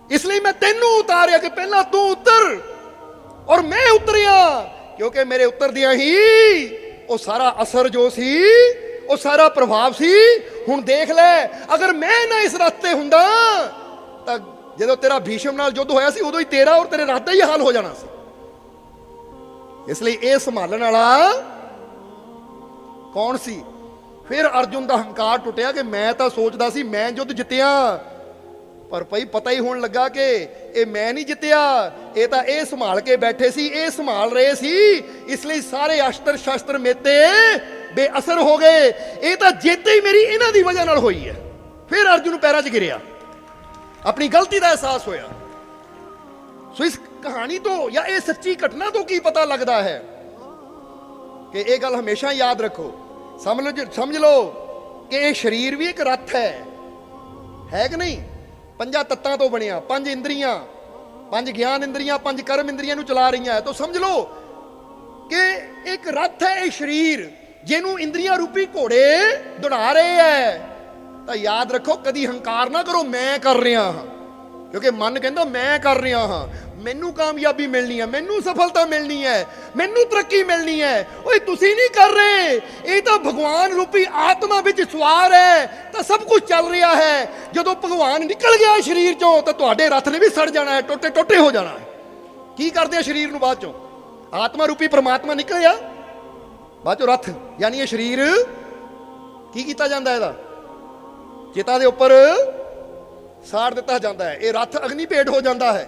ਇਸ ਲਈ ਮੈਂ ਤੈਨੂੰ ਉਤਾਰਿਆ ਕਿ ਪਹਿਲਾਂ ਤੂੰ ਉਤਰ ਔਰ ਮੈਂ ਉਤਰਿਆ, ਕਿਉਂਕਿ ਮੇਰੇ ਉਤਰਦਿਆਂ ਹੀ ਉਹ ਸਾਰਾ ਅਸਰ ਜੋ ਸੀ, ਉਹ ਸਾਰਾ ਪ੍ਰਭਾਵ ਸੀ। ਹੁਣ ਦੇਖ ਲੈ, ਅਗਰ ਮੈਂ ਨਾ ਇਸ ਰਸਤੇ ਹੁੰਦਾ ਤਾਂ ਜਦੋਂ ਤੇਰਾ ਭੀਸ਼ਮ ਨਾਲ ਯੁੱਧ ਹੋਇਆ ਸੀ ਉਦੋਂ ਹੀ ਤੇਰਾ ਔਰ ਤੇਰੇ ਰੱਥ ਦਾ ਹੀ ਹਾਲ ਹੋ ਜਾਣਾ ਸੀ। ਇਸ ਲਈ ਇਹ ਸੰਭਾਲਣ ਵਾਲਾ ਕੌਣ ਸੀ? ਫਿਰ ਅਰਜੁਨ ਦਾ ਹੰਕਾਰ ਟੁੱਟਿਆ ਕਿ ਮੈਂ ਤਾਂ ਸੋਚਦਾ ਸੀ ਮੈਂ ਯੁੱਧ ਜਿੱਤਿਆ, ਪਰ ਭਾਈ ਪਤਾ ਹੀ ਹੋਣ ਲੱਗਾ ਕਿ ਇਹ ਮੈਂ ਨਹੀਂ ਜਿੱਤਿਆ, ਇਹ ਤਾਂ ਇਹ ਸੰਭਾਲ ਕੇ ਬੈਠੇ ਸੀ, ਇਹ ਸੰਭਾਲ ਰਹੇ ਸੀ। ਇਸ ਲਈ ਸਾਰੇ ਅਸਤਰ ਸ਼ਸਤਰ ਮੇਤੇ ਬੇਅਸਰ ਹੋ ਗਏ। ਇਹ ਤਾਂ ਜਿੱਤ ਹੀ ਮੇਰੀ ਇਹਨਾਂ ਦੀ ਵਜ੍ਹਾ ਨਾਲ ਹੋਈ ਹੈ। ਫਿਰ ਅਰਜੁਨ ਪੈਰਾਂ 'ਚ ਗਿਰਿਆ, ਆਪਣੀ ਗਲਤੀ ਦਾ ਅਹਿਸਾਸ ਹੋਇਆ। ਸੋ ਇਸ ਕਹਾਣੀ ਤੋਂ ਜਾਂ ਇਹ ਸੱਚੀ ਘਟਨਾ ਤੋਂ ਕੀ ਪਤਾ ਲੱਗਦਾ ਹੈ ਕਿ ਇਹ ਗੱਲ ਹਮੇਸ਼ਾ ਯਾਦ ਰੱਖੋ, ਸਮਝ ਲਓ ਕਿ ਇਹ ਸਰੀਰ ਵੀ ਇੱਕ ਰੱਥ ਹੈ ਕਿ ਨਹੀਂ? ਪੰਜਾਂ ਤੱਤਾਂ ਤੋਂ ਬਣਿਆ, ਪੰਜ ਇੰਦਰੀਆਂ, 5 ਗਿਆਨ ਇੰਦਰੀਆਂ 5 ਕਰਮ ਇੰਦਰੀਆਂ ਨੂੰ ਚਲਾ ਰਹੀਆਂ ਹੈ। ਤਾਂ ਸਮਝ ਲਓ ਕਿ ਇੱਕ ਰੱਥ ਹੈ ਇਹ ਸਰੀਰ, ਜਿਹਨੂੰ ਇੰਦਰੀਆਂ ਰੂਪੀ ਘੋੜੇ ਦੌੜਾ ਰਹੇ ਹੈ। ਤਾਂ ਯਾਦ ਰੱਖੋ, ਕਦੀ ਹੰਕਾਰ ਨਾ ਕਰੋ ਮੈਂ ਕਰ ਰਿਹਾ ਹਾਂ, ਕਿਉਂਕਿ ਮਨ ਕਹਿੰਦਾ ਮੈਂ ਕਰ ਰਿਹਾ ਹਾਂ, ਮੈਨੂੰ ਕਾਮਯਾਬੀ ਮਿਲਣੀ ਹੈ, ਮੈਨੂੰ ਸਫਲਤਾ ਮਿਲਣੀ ਹੈ, ਮੈਨੂੰ ਤਰੱਕੀ ਮਿਲਣੀ ਹੈ। ਓਏ ਤੁਸੀਂ ਨਹੀਂ ਕਰ ਰਹੇ, ਇਹ ਤਾਂ ਭਗਵਾਨ ਰੂਪੀ ਆਤਮਾ ਵਿੱਚ ਸਵਾਰ ਹੈ, ਤਾਂ ਸਭ ਕੁਝ ਚੱਲ ਰਿਹਾ ਹੈ। ਜਦੋਂ ਭਗਵਾਨ ਨਿਕਲ ਗਿਆ ਸਰੀਰ ਚੋਂ ਤਾਂ ਤੁਹਾਡੇ ਰੱਥ ਨੇ ਵੀ ਸੜ ਜਾਣਾ ਹੈ, ਟੋਟੇ ਟੋਟੇ ਹੋ ਜਾਣਾ ਹੈ। ਕੀ ਕਰਦੇ ਆ ਸਰੀਰ ਨੂੰ ਬਾਅਦ ਚੋਂ? ਆਤਮਾ ਰੂਪੀ ਪਰਮਾਤਮਾ ਨਿਕਲਿਆ, ਬਾਅਦ ਚੋਂ ਰੱਥ ਯਾਨੀ ਇਹ ਸਰੀਰ ਕੀ ਕੀਤਾ ਜਾਂਦਾ? ਇਹਦਾ ਚਿਤਾ ਦੇ ਉੱਪਰ ਸਾੜ ਦਿੱਤਾ ਜਾਂਦਾ ਹੈ। ਇਹ ਰੱਥ ਅਗਨੀ ਭੇਟ ਹੋ ਜਾਂਦਾ ਹੈ।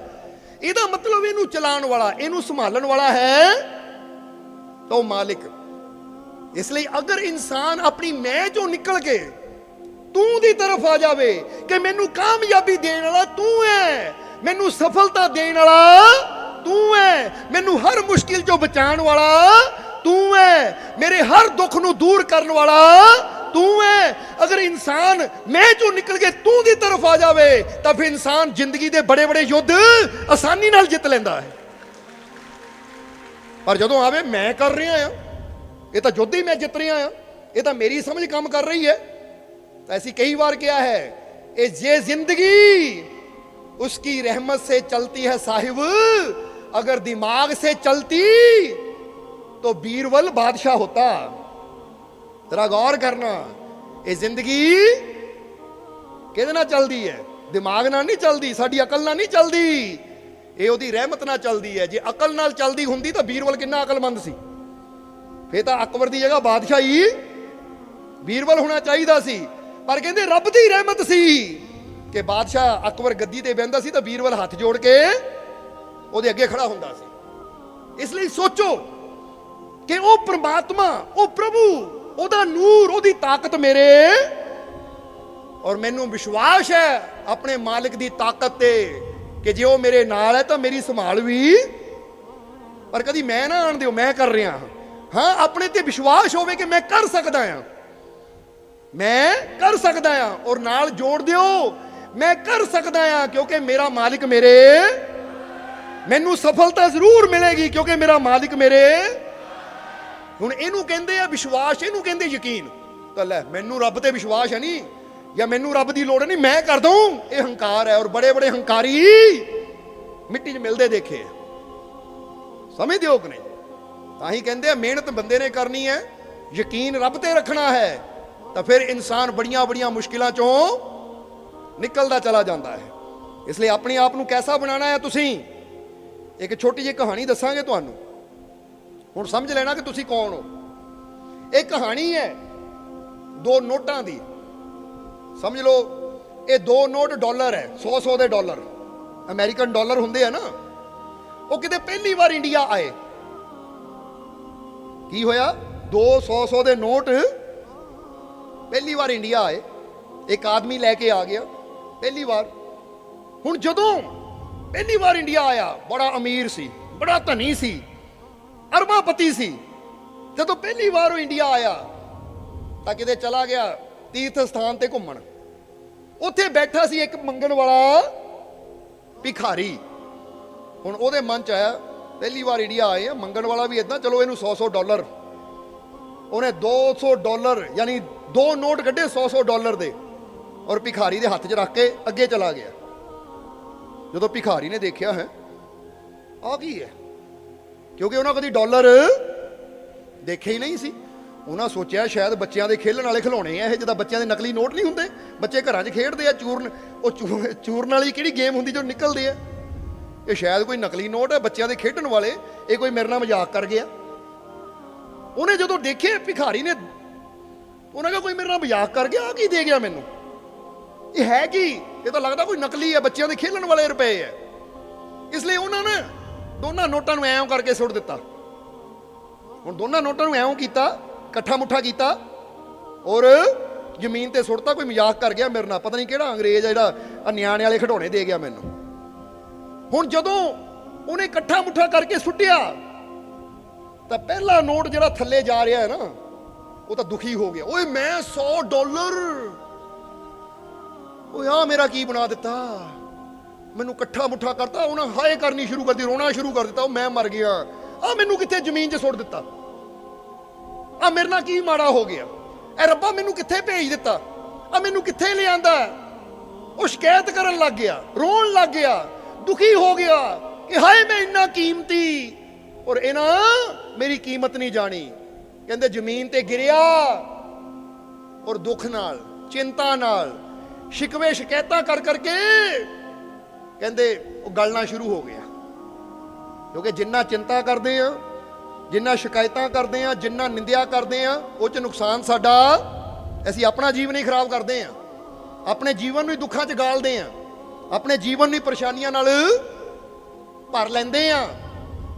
ਇਹਦਾ ਮਤਲਬ ਇਹਨੂੰ ਚਲਾਉਣ ਵਾਲਾ, ਇਹਨੂੰ ਸੰਭਾਲਣ ਵਾਲਾ ਹੈ ਤਾਂ ਉਹ ਮਾਲਿਕ। ਇਸ ਲਈ ਅਗਰ ਇਨਸਾਨ ਆਪਣੀ ਮੈਂ ਚੋਂ ਨਿਕਲ ਕੇ ਤੂੰ ਦੀ ਤਰਫ ਆ ਜਾਵੇ ਕਿ ਮੈਨੂੰ ਕਾਮਯਾਬੀ ਦੇਣ ਵਾਲਾ ਤੂੰ ਹੈ, ਮੈਨੂੰ ਸਫਲਤਾ ਦੇਣ ਵਾਲਾ ਤੂੰ ਹੈ, ਮੈਨੂੰ ਹਰ ਮੁਸ਼ਕਿਲ ਚੋਂ ਬਚਾਉਣ ਵਾਲਾ ਤੂੰ ਹੈ, ਮੇਰੇ ਹਰ ਦੁੱਖ ਨੂੰ ਦੂਰ ਕਰਨ ਵਾਲਾ ਤੂੰ ਹੈ। ਅਗਰ ਇਨਸਾਨ ਮੈਂ ਚੋਂ ਨਿਕਲ ਕੇ ਤੂੰ ਦੀ ਤਰਫ ਆ ਜਾਵੇ ਤਾਂ ਫਿਰ ਇਨਸਾਨ ਜ਼ਿੰਦਗੀ ਦੇ ਬੜੇ ਬੜੇ ਯੁੱਧ ਆਸਾਨੀ ਨਾਲ ਜਿੱਤ ਲੈਂਦਾ ਹੈ। ਪਰ ਜਦੋਂ ਆਵੇ ਮੈਂ ਕਰ ਰਿਹਾ ਹਾਂ, ਇਹ ਤਾਂ ਯੁੱਧ ਹੀ ਮੈਂ ਜਿੱਤ ਰਿਹਾ ਹਾਂ, ਇਹ ਤਾਂ ਮੇਰੀ ਸਮਝ ਕੰਮ ਕਰ ਰਹੀ ਹੈ। ਤਾਂ ऐसी कई बार किया है, ये जिंदगी उसकी रहमत से चलती है साहिब, अगर दिमाग से चलती तो बीरबल बादशाह होता। तेरा गौर करना, ये जिंदगी किहदे नाल चलदी है? दिमाग नाल नहीं चलदी, साडी अकल नाल नहीं चलदी, ये ओहदी रहमत नाल चलदी है। जे अकल नाल चलदी हुंदी तो बीरबल किन्ना अकलमंद सी, फिर तो अकबर दी जगह बादशाही बीरबल होना चाहिदा सी। पर कहंदे रब दी रहमत सी कि बादशाह अकबर गद्दी ते बहिंदा सी तो बीरबल हाथ जोड़ के ओहदे अगे खड़ा हुंदा सी। इसलिए सोचो कि वो परमात्मा, वो प्रभु, ओहदा नूर, ओहदी ताकत मेरे और मैनू विश्वास है अपने मालिक दी ताकत ते कि जे वो मेरे नाल है तो मेरी संभाल भी। पर कदी मैं ना आण दिओ, मैं कर रहा हाँ, अपने ते विश्वास होवे कि मैं कर सकदा हां, मैं कर सकदा हां, और नाल जोड़ दिओ मैं कर सकदा हां क्योंकि मेरा मालिक मेरे, मैनू सफलता जरूर मिलेगी क्योंकि मेरा मालिक मेरे। हुण इहनू कहंदे आ विश्वास, इहनू कहंदे यकीन। तो लै मैनू रब ते विश्वास है नहीं, या मैनू रब दी लोड़ नहीं, मैं कर दूं, ये हंकार है। और बड़े बड़े हंकारी मिट्टी च मिलदे देखे, समझदे हो कि नहीं? तां ही कहंदे मेहनत बंदे ने करनी है, यकीन रब ते रखना है, तो फिर इंसान बड़ियां बड़ियां मुश्किलों चों निकलता चला जाता है। इसलिए अपने आप को कैसा बनाना है, तुसीं एक छोटी जी कहानी दसांगे तुहानूं, हुण समझ लेना कि तुसीं कौन हो। एक कहानी है दो नोटां दी, समझ लो ये दो नोट डॉलर है, 100 दे डॉलर, अमेरिकन डॉलर हुंदे है ना। वो किते पहली बार इंडिया आए, की होया 200 दे नोट पहली बार इंडिया आए, एक आदमी लैके आ गया पहली बार। हुण जदों पहली बार इंडिया आया, बड़ा अमीर सी, बड़ा धनी सी, अरबापति सी। जदों पहली बार वो इंडिया आया तां किते चला गया तीर्थ स्थान ते घुम्मण, उत्थे बैठा सी एक मंगण वाला भिखारी। हुण ओहदे मन च आया पहली बार इंडिया आए हैं, मंगण वाला भी इदां, चलो इहनूं 100 डॉलर। उन्हें 200 डॉलर यानी दो नोट कढ़े 100 डॉलर दे और भिखारी दे हाथ च रख के अगे चला गया। जो भिखारी ने देखा है आ की है, क्योंकि उन्हें कभी डॉलर देखे ही नहीं सी। उन्हें सोचा शायद बच्चों के खेलने वाले खिलौने हैं, जिदा बच्चों के नकली नोट नहीं होंगे, बच्चे घर खेडते हैं चूरन, चूरन वाली कि गेम होंगी जो निकलते हैं, ये शायद कोई नकली नोट है बच्चों के खेडन वाले, ये कोई मेरे नाल मजाक कर गया। उन्हें जो देखे भिखारी ने, उन्हें कहा कोई मेरे नाल मजाक कर गया, की दे गया मैनू, ये है कि ये तो लगता कोई नकली है, बच्चों के खेलन वाले रुपए है। इसलिए उन्होंने दोनों नोटों को एवं करके सुट दिता। हुण दोनों नोटों को एवं किया, कट्ठा मुठा किया और जमीन ते सुटता। कोई मजाक कर गया मेरे नाल, पता नहीं किहड़ा अंग्रेज है जिहड़ा न्याणे वाले खिडौने दे गया मैनू। हुण जदों उन्हें कट्ठा मुठा करके सुटिया तो पहला नोट जिहड़ा थल्ले जा रहा है ना, वो तो दुखी हो गया। ओए मैं 100 डॉलर, ओ यार मेरा की बना दिता, ਮੈਨੂੰ ਇਕੱਠਾ ਮੁੱਠਾ ਕਰਤਾ, ਉਹਨਾਂ ਹਾਏ ਕਰਨੀ ਸ਼ੁਰੂ ਕਰਤੀ, ਰੋਣਾ ਸ਼ੁਰੂ ਕਰ ਦਿੱਤਾ, ਉਹ ਮੈਂ ਮਰ ਗਿਆ, ਆ ਮੈਨੂੰ ਕਿੱਥੇ ਜ਼ਮੀਨ 'ਚ ਸੁੱਟ ਦਿੱਤਾ, ਆ ਮੇਰੇ ਨਾਲ ਕੀ ਮਾੜਾ ਹੋ ਗਿਆ, ਐ ਰੱਬਾ ਮੈਨੂੰ ਕਿੱਥੇ ਭੇਜ ਦਿੱਤਾ, ਆ ਮੈਨੂੰ ਕਿੱਥੇ ਲਿਆਂਦਾ। ਉਹ ਸ਼ਿਕਾਇਤ ਕਰਨ ਲੱਗ ਗਿਆ, ਰੋਣ ਲੱਗ ਗਿਆ, ਦੁਖੀ ਹੋ ਗਿਆ ਕਿ ਹਾਏ ਮੈਂ ਇੰਨਾ ਕੀਮਤੀ ਔਰ ਇਹਨਾਂ ਮੇਰੀ ਕੀਮਤ ਨਹੀਂ ਜਾਣੀ। ਕਹਿੰਦੇ ਜ਼ਮੀਨ ਤੇ ਗਿਰਿਆ ਔਰ ਦੁੱਖ ਨਾਲ, ਚਿੰਤਾ ਨਾਲ, ਸ਼ਿਕਵੇ ਸ਼ਿਕਾਇਤਾਂ ਕਰ ਕਰਕੇ ਕਹਿੰਦੇ ਉਹ ਗਲਣਾ ਸ਼ੁਰੂ ਹੋ ਗਿਆ। ਕਿਉਂਕਿ ਜਿੰਨਾ ਚਿੰਤਾ ਕਰਦੇ ਆ, ਜਿੰਨਾ ਸ਼ਿਕਾਇਤਾਂ ਕਰਦੇ ਆ, ਜਿੰਨਾ ਨਿੰਦਿਆ ਕਰਦੇ ਆ, ਉਹ 'ਚ ਨੁਕਸਾਨ ਸਾਡਾ, ਅਸੀਂ ਆਪਣਾ ਜੀਵਨ ਹੀ ਖਰਾਬ ਕਰਦੇ ਆ, ਆਪਣੇ ਜੀਵਨ ਨੂੰ ਹੀ ਦੁੱਖਾਂ 'ਚ ਗਾਲਦੇ ਆ, ਆਪਣੇ ਜੀਵਨ ਨੂੰ ਪਰੇਸ਼ਾਨੀਆਂ ਨਾਲ ਭਰ ਲੈਂਦੇ ਆ।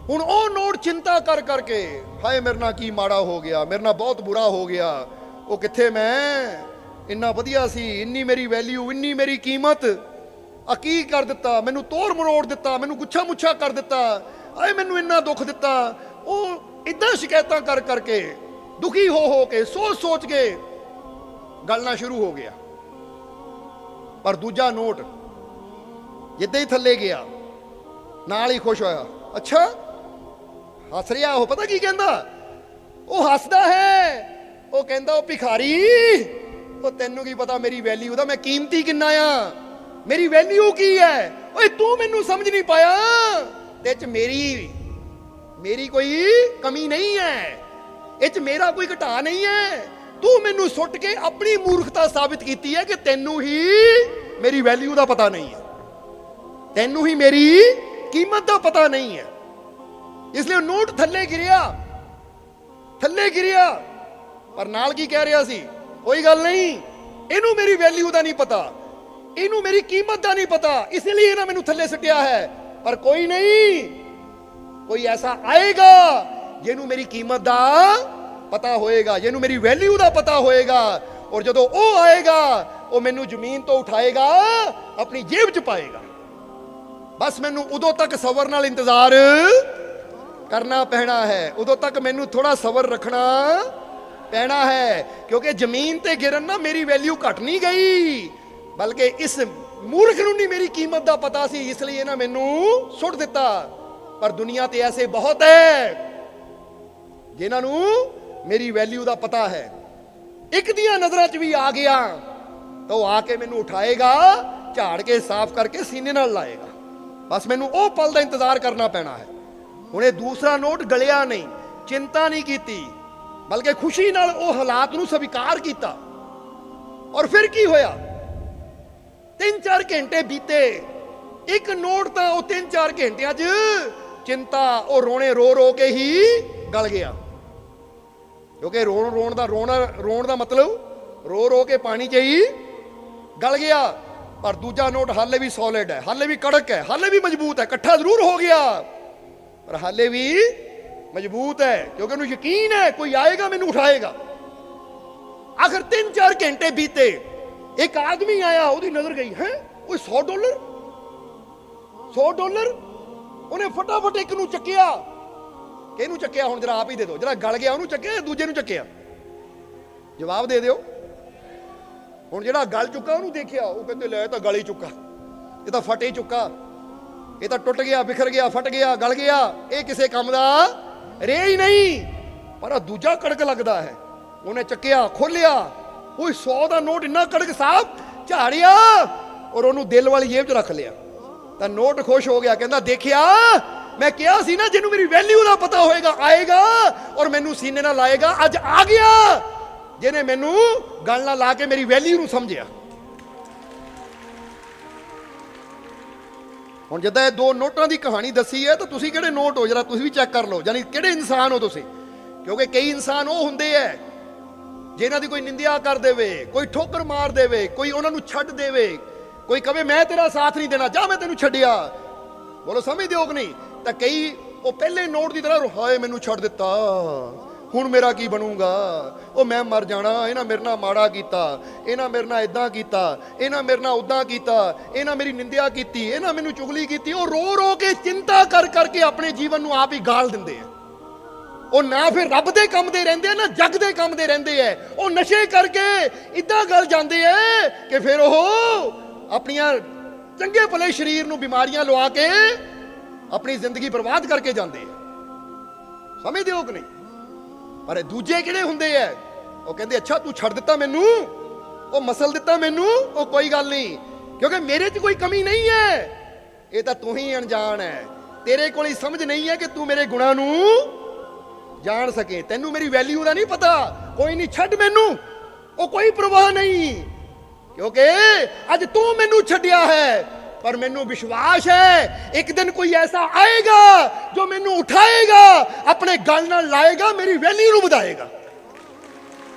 ਹੁਣ ਉਹ ਨੋਟ ਚਿੰਤਾ ਕਰ ਕਰਕੇ ਹਾਏ ਮੇਰੇ ਨਾਲ ਕੀ ਮਾੜਾ ਹੋ ਗਿਆ, ਮੇਰੇ ਨਾਲ ਬਹੁਤ ਬੁਰਾ ਹੋ ਗਿਆ, ਉਹ ਕਿੱਥੇ ਮੈਂ ਇੰਨਾ ਵਧੀਆ ਸੀ, ਇੰਨੀ ਮੇਰੀ ਵੈਲਿਊ, ਇੰਨੀ ਮੇਰੀ ਕੀਮਤ, ਆ ਕੀ ਕਰ ਦਿੱਤਾ, ਮੈਨੂੰ ਤੋੜ ਮਰੋੜ ਦਿੱਤਾ, ਮੈਨੂੰ ਗੁੱਛਾ ਮੁੱਛਾ ਕਰ ਦਿੱਤਾ, ਹਾਏ ਮੈਨੂੰ ਇੰਨਾ ਦੁੱਖ ਦਿੱਤਾ। ਉਹ ਇਦਾਂ ਸ਼ਿਕਾਇਤਾਂ ਕਰ ਕਰਕੇ, ਦੁਖੀ ਹੋ ਕੇ, ਸੋਚ ਸੋਚ ਕੇ ਗਲਣਾ ਸ਼ੁਰੂ ਹੋ ਗਿਆ। ਪਰ ਦੂਜਾ ਨੋਟ ਜਿੱਦਾਂ ਹੀ ਥੱਲੇ ਗਿਆ ਨਾਲ ਹੀ ਖੁਸ਼ ਹੋਇਆ, ਅੱਛਾ ਹੱਸ ਰਿਹਾ। ਉਹ ਪਤਾ ਕੀ ਕਹਿੰਦਾ, ਉਹ ਹੱਸਦਾ ਹੈ, ਉਹ ਕਹਿੰਦਾ ਉਹ ਭਿਖਾਰੀ, ਉਹ ਤੈਨੂੰ ਕੀ ਪਤਾ ਮੇਰੀ ਵੈਲਿਊ ਦਾ, ਮੈਂ ਕੀਮਤੀ ਕਿੰਨਾ ਆ, ਮੇਰੀ ਵੈਲਿਊ ਕੀ ਹੈ, ਓਏ ਤੂੰ ਮੈਨੂੰ ਸਮਝ ਨਹੀਂ ਪਾਇਆ, ਤੇ ਚ ਮੇਰੀ ਕੋਈ ਕਮੀ ਨਹੀਂ ਹੈ, ਇਹ ਚ ਮੇਰਾ ਕੋਈ ਘਟਾ ਨਹੀਂ ਹੈ, ਤੂੰ ਮੈਨੂੰ ਸੁੱਟ ਕੇ ਆਪਣੀ ਮੂਰਖਤਾ ਸਾਬਿਤ ਕੀਤੀ ਹੈ ਕਿ ਤੈਨੂੰ ਹੀ ਮੇਰੀ ਵੈਲਿਊ ਦਾ ਪਤਾ ਨਹੀਂ ਹੈ, ਤੈਨੂੰ ਹੀ ਮੇਰੀ ਕੀਮਤ ਦਾ ਪਤਾ ਨਹੀਂ ਹੈ। ਇਸ ਲਈ ਨੋਟ ਥੱਲੇ ਗਿਰਿਆ, ਪਰ ਨਾਲ ਕੀ ਕਹਿ ਰਿਹਾ ਸੀ, ਕੋਈ ਗੱਲ ਨਹੀਂ, ਇਹਨੂੰ ਮੇਰੀ ਵੈਲਿਊ ਦਾ ਨਹੀਂ ਪਤਾ, ਇਹਨੂੰ ਮੇਰੀ ਕੀਮਤ ਦਾ ਨਹੀਂ ਪਤਾ, ਇਸ ਲਈ ਇਹਨਾਂ ਮੈਨੂੰ ਥੱਲੇ ਸੁੱਟਿਆ ਹੈ। ਪਰ ਕੋਈ ਨਹੀਂ, ਕੋਈ ਐਸਾ ਆਏਗਾ ਜਿਹਨੂੰ ਮੇਰੀ ਕੀਮਤ ਦਾ ਪਤਾ ਹੋਏਗਾ, ਜਿਹਨੂੰ ਮੇਰੀ ਵੈਲਿਊ ਦਾ ਪਤਾ ਹੋਏਗਾ, ਔਰ ਜਦੋਂ ਉਹ ਆਏਗਾ ਉਹ ਮੈਨੂੰ ਜ਼ਮੀਨ ਤੋਂ ਉਠਾਏਗਾ, ਆਪਣੀ ਜੇਬ 'ਚ ਪਾਏਗਾ। ਬਸ ਮੈਨੂੰ ਉਦੋਂ ਤੱਕ ਸਬਰ ਨਾਲ ਇੰਤਜ਼ਾਰ ਕਰਨਾ ਪੈਣਾ ਹੈ, ਉਦੋਂ ਤੱਕ ਮੈਨੂੰ ਥੋੜਾ ਸਬਰ ਰੱਖਣਾ ਪੈਣਾ ਹੈ, ਕਿਉਂਕਿ ਜ਼ਮੀਨ ਤੇ ਗਿਰਨ ਨਾ ਮੇਰੀ ਵੈਲਿਊ ਘਟ ਨਹੀਂ ਗਈ, ਬਲਕਿ ਇਸ ਮੂਰਖ ਨੂੰ ਨਹੀਂ ਮੇਰੀ ਕੀਮਤ ਦਾ ਪਤਾ ਸੀ, ਇਸ ਲਈ ਇਹਨਾਂ ਮੈਨੂੰ ਸੁੱਟ ਦਿੱਤਾ। ਪਰ ਦੁਨੀਆ ਤੇ ਐਸੇ ਬਹੁਤ ਹੈ ਜਿਨ੍ਹਾਂ ਨੂੰ ਮੇਰੀ ਵੈਲਿਊ ਦਾ ਪਤਾ ਹੈ, ਇੱਕ ਦੀਆਂ ਨਜ਼ਰਾਂ 'ਚ ਵੀ ਆ ਗਿਆ ਤਾਂ ਉਹ ਆ ਕੇ ਮੈਨੂੰ ਉਠਾਏਗਾ, ਝਾੜ ਕੇ ਸਾਫ਼ ਕਰਕੇ ਸੀਨੇ ਨਾਲ ਲਾਏਗਾ। ਬਸ ਮੈਨੂੰ ਉਹ ਪਲ ਦਾ ਇੰਤਜ਼ਾਰ ਕਰਨਾ ਪੈਣਾ ਹੈ। ਹੁਣ ਇਹ ਦੂਸਰਾ ਨੋਟ ਗਲਿਆ ਨਹੀਂ, ਚਿੰਤਾ ਨਹੀਂ ਕੀਤੀ, ਬਲਕਿ ਖੁਸ਼ੀ ਨਾਲ ਉਹ ਹਾਲਾਤ ਨੂੰ ਸਵੀਕਾਰ ਕੀਤਾ। ਔਰ ਫਿਰ ਕੀ ਹੋਇਆ, 3-4 ਘੰਟੇ ਬੀਤੇ, ਇੱਕ ਨੋਟ ਤਾਂ ਉਹ 3-4 ਘੰਟਿਆਂ 'ਚ ਚਿੰਤਾ, ਉਹ ਰੋ ਕੇ ਹੀ ਗਲ ਗਿਆ। ਕਿਉਂਕਿ ਰੋਣ ਦਾ ਮਤਲਬ ਰੋ ਕੇ ਪਾਣੀ 'ਚ ਹੀ ਗਲ ਗਿਆ। ਪਰ ਦੂਜਾ ਨੋਟ ਹਾਲੇ ਵੀ ਸੋਲਿਡ ਹੈ, ਹਾਲੇ ਵੀ ਕੜਕ ਹੈ, ਹਾਲੇ ਵੀ ਮਜ਼ਬੂਤ ਹੈ, ਇਕੱਠਾ ਜ਼ਰੂਰ ਹੋ ਗਿਆ ਪਰ ਹਾਲੇ ਵੀ ਮਜ਼ਬੂਤ ਹੈ, ਕਿਉਂਕਿ ਉਹਨੂੰ ਯਕੀਨ ਹੈ ਕੋਈ ਆਏਗਾ ਮੈਨੂੰ ਉਠਾਏਗਾ। ਆਖਰ 3-4 ਘੰਟੇ ਬੀਤੇ, ਇੱਕ ਆਦਮੀ ਆਇਆ, ਉਹਦੀ ਨਜ਼ਰ ਗਈ, ਹੈ ਉਹ $100, ਉਹਨੇ ਫਟਾਫਟ ਇੱਕ ਨੂੰ ਚੱਕਿਆ। ਕਿਹਨੂੰ ਚੱਕਿਆ, ਹੁਣ ਜਰਾ ਆਪ ਹੀ ਦੇ ਦਿਓ, ਜਿਹੜਾ ਗਲ ਗਿਆ ਉਹਨੂੰ ਚੱਕਿਆ, ਦੂਜੇ ਨੂੰ ਚੱਕਿਆ, ਜਵਾਬ ਦੇ ਦਿਓ। ਹੁਣ ਜਿਹੜਾ ਗਲ ਚੁੱਕਾ ਉਹਨੂੰ ਦੇਖਿਆ, ਉਹ ਕਹਿੰਦੇ ਲੈ ਤਾਂ ਗਲ ਹੀ ਚੁੱਕਾ, ਇਹ ਤਾਂ ਫਟ ਹੀ ਚੁੱਕਾ, ਇਹ ਤਾਂ ਟੁੱਟ ਗਿਆ, ਬਿਖਰ ਗਿਆ, ਫਟ ਗਿਆ, ਗਲ ਗਿਆ, ਇਹ ਕਿਸੇ ਕੰਮ ਦਾ ਰਿਹਾ ਹੀ ਨਹੀਂ। ਪਰ ਦੂਜਾ ਕੜਕ ਲੱਗਦਾ ਹੈ, ਉਹਨੇ ਚੱਕਿਆ, ਖੋਲਿਆ, ਉਹ 100 ਦਾ ਨੋਟ ਇੰਨਾ ਕੜਕ ਸਾਫ ਝਾੜਿਆ ਔਰ ਉਹਨੂੰ ਦਿਲ ਵਾਲੀ ਜੇਬ 'ਚ ਰੱਖ ਲਿਆ। ਤਾਂ ਨੋਟ ਖੁਸ਼ ਹੋ ਗਿਆ, ਕਹਿੰਦਾ ਦੇਖਿਆ ਮੈਂ ਕਿਹਾ ਸੀ ਨਾ, ਜਿਹਨੂੰ ਮੇਰੀ ਵੈਲਿਊ ਦਾ ਪਤਾ ਹੋਏਗਾ ਆਏਗਾ ਔਰ ਮੈਨੂੰ ਸੀਨੇ ਨਾਲ ਲਾਏਗਾ, ਅੱਜ ਆ ਗਿਆ ਜਿਹਨੇ ਮੈਨੂੰ ਗੱਲ ਨਾਲ ਲਾ ਕੇ ਮੇਰੀ ਵੈਲਿਊ ਨੂੰ ਸਮਝਿਆ। ਹੁਣ ਜਿੱਦਾਂ ਇਹ ਦੋ ਨੋਟਾਂ ਦੀ ਕਹਾਣੀ ਦੱਸੀ ਹੈ, ਤਾਂ ਤੁਸੀਂ ਕਿਹੜੇ ਨੋਟ ਹੋ, ਜਰਾ ਤੁਸੀਂ ਵੀ ਚੈੱਕ ਕਰ ਲਓ, ਯਾਨੀ ਕਿਹੜੇ ਇਨਸਾਨ ਹੋ ਤੁਸੀਂ। ਕਿਉਂਕਿ ਕਈ ਇਨਸਾਨ ਉਹ ਹੁੰਦੇ ਹੈ ਜਿਨ੍ਹਾਂ ਦੀ ਕੋਈ ਨਿੰਦਿਆ ਕਰ ਦੇਵੇ, ਕੋਈ ਠੋਕਰ ਮਾਰ ਦੇਵੇ, ਕੋਈ ਉਹਨਾਂ ਨੂੰ ਛੱਡ ਦੇਵੇ, ਕੋਈ ਕਵੇ ਮੈਂ ਤੇਰਾ ਸਾਥ ਨਹੀਂ ਦੇਣਾ, ਜਾ ਮੈਂ ਤੈਨੂੰ ਛੱਡਿਆ। ਬੋਲੋ ਸਮਝਦੇ ਹੋ ਕਿ ਨਹੀਂ? ਤਾਂ ਕਈ ਉਹ ਪਹਿਲੇ ਨੋਟ ਦੀ ਤਰ੍ਹਾਂ ਹਾਏ ਮੈਨੂੰ ਛੱਡ ਦਿੱਤਾ, ਹੁਣ ਮੇਰਾ ਕੀ ਬਣੂਗਾ, ਉਹ ਮੈਂ ਮਰ ਜਾਣਾ, ਇਹਨਾਂ ਮੇਰੇ ਨਾਲ ਮਾੜਾ ਕੀਤਾ, ਇਹਨਾਂ ਮੇਰੇ ਨਾਲ ਇਦਾਂ ਕੀਤਾ, ਇਹਨਾਂ ਮੇਰੇ ਨਾਲ ਉਦਾਂ ਕੀਤਾ, ਇਹਨਾਂ ਮੇਰੀ ਨਿੰਦਿਆ ਕੀਤੀ, ਇਹਨਾਂ ਮੈਨੂੰ ਚੁਗਲੀ ਕੀਤੀ। ਉਹ ਰੋ ਕੇ ਚਿੰਤਾ ਕਰ ਕਰਕੇ ਆਪਣੇ ਜੀਵਨ ਨੂੰ ਆਪ ਹੀ ਗਾਲ ਦਿੰਦੇ ਆ। ਉਹ ਨਾ ਫਿਰ ਰੱਬ ਦੇ ਕੰਮ ਦੇ ਰਹਿੰਦੇ ਆ, ਨਾ ਜੱਗ ਦੇ ਕੰਮ ਦੇ ਰਹਿੰਦੇ ਆ। ਉਹ ਨਸ਼ੇ ਕਰਕੇ ਇਦਾਂ ਗਲ ਜਾਂਦੇ ਆ ਕਿ ਫਿਰ ਉਹ ਆਪਣੀਆਂ ਚੰਗੇ ਭਲੇ ਸਰੀਰ ਨੂੰ ਬਿਮਾਰੀਆਂ ਲਵਾ ਕੇ ਆਪਣੀ ਜ਼ਿੰਦਗੀ ਬਰਬਾਦ ਕਰਕੇ ਜਾਂਦੇ ਆ। ਸਮਝਦੇ ਹੋ ਕਿ ਨਹੀਂ? ਪਰ ਦੂਜੇ ਕਿਹੜੇ ਹੁੰਦੇ ਆ? ਉਹ ਕਹਿੰਦੇ ਅੱਛਾ ਤੂੰ ਛੱਡ ਦਿੱਤਾ ਮੈਨੂੰ, ਉਹ ਮਸਲ ਦਿੱਤਾ ਮੈਨੂੰ, ਉਹ ਕੋਈ ਗੱਲ ਨਹੀਂ, ਕਿਉਂਕਿ ਮੇਰੇ 'ਚ ਕੋਈ ਕਮੀ ਨਹੀਂ ਹੈ, ਇਹ ਤਾਂ ਤੂੰ ਹੀ ਅਣਜਾਣ ਹੈ, ਤੇਰੇ ਕੋਲ ਹੀ ਸਮਝ ਨਹੀਂ ਹੈ ਕਿ ਤੂੰ ਮੇਰੇ ਗੁਣਾਂ ਨੂੰ ਜਾਣ ਸਕੇ, ਤੈਨੂੰ ਮੇਰੀ ਵੈਲਿਊ ਦਾ ਨਹੀਂ ਪਤਾ, ਕੋਈ ਨਹੀਂ ਛੱਡ ਮੈਨੂੰ, ਉਹ ਕੋਈ ਪਰਵਾਹ ਨਹੀਂ, ਕਿਉਂਕਿ ਅੱਜ ਤੂੰ ਮੈਨੂੰ ਛੱਡਿਆ ਹੈ, ਪਰ ਮੈਨੂੰ ਵਿਸ਼ਵਾਸ ਹੈ ਇੱਕ ਦਿਨ ਕੋਈ ਐਸਾ ਆਏਗਾ ਜੋ ਮੈਨੂੰ ਉਠਾਏਗਾ, ਆਪਣੇ ਗਲ ਨਾਲ ਲਾਏਗਾ, ਮੇਰੀ ਵੈਲਿਊ ਨੂੰ ਵਧਾਏਗਾ।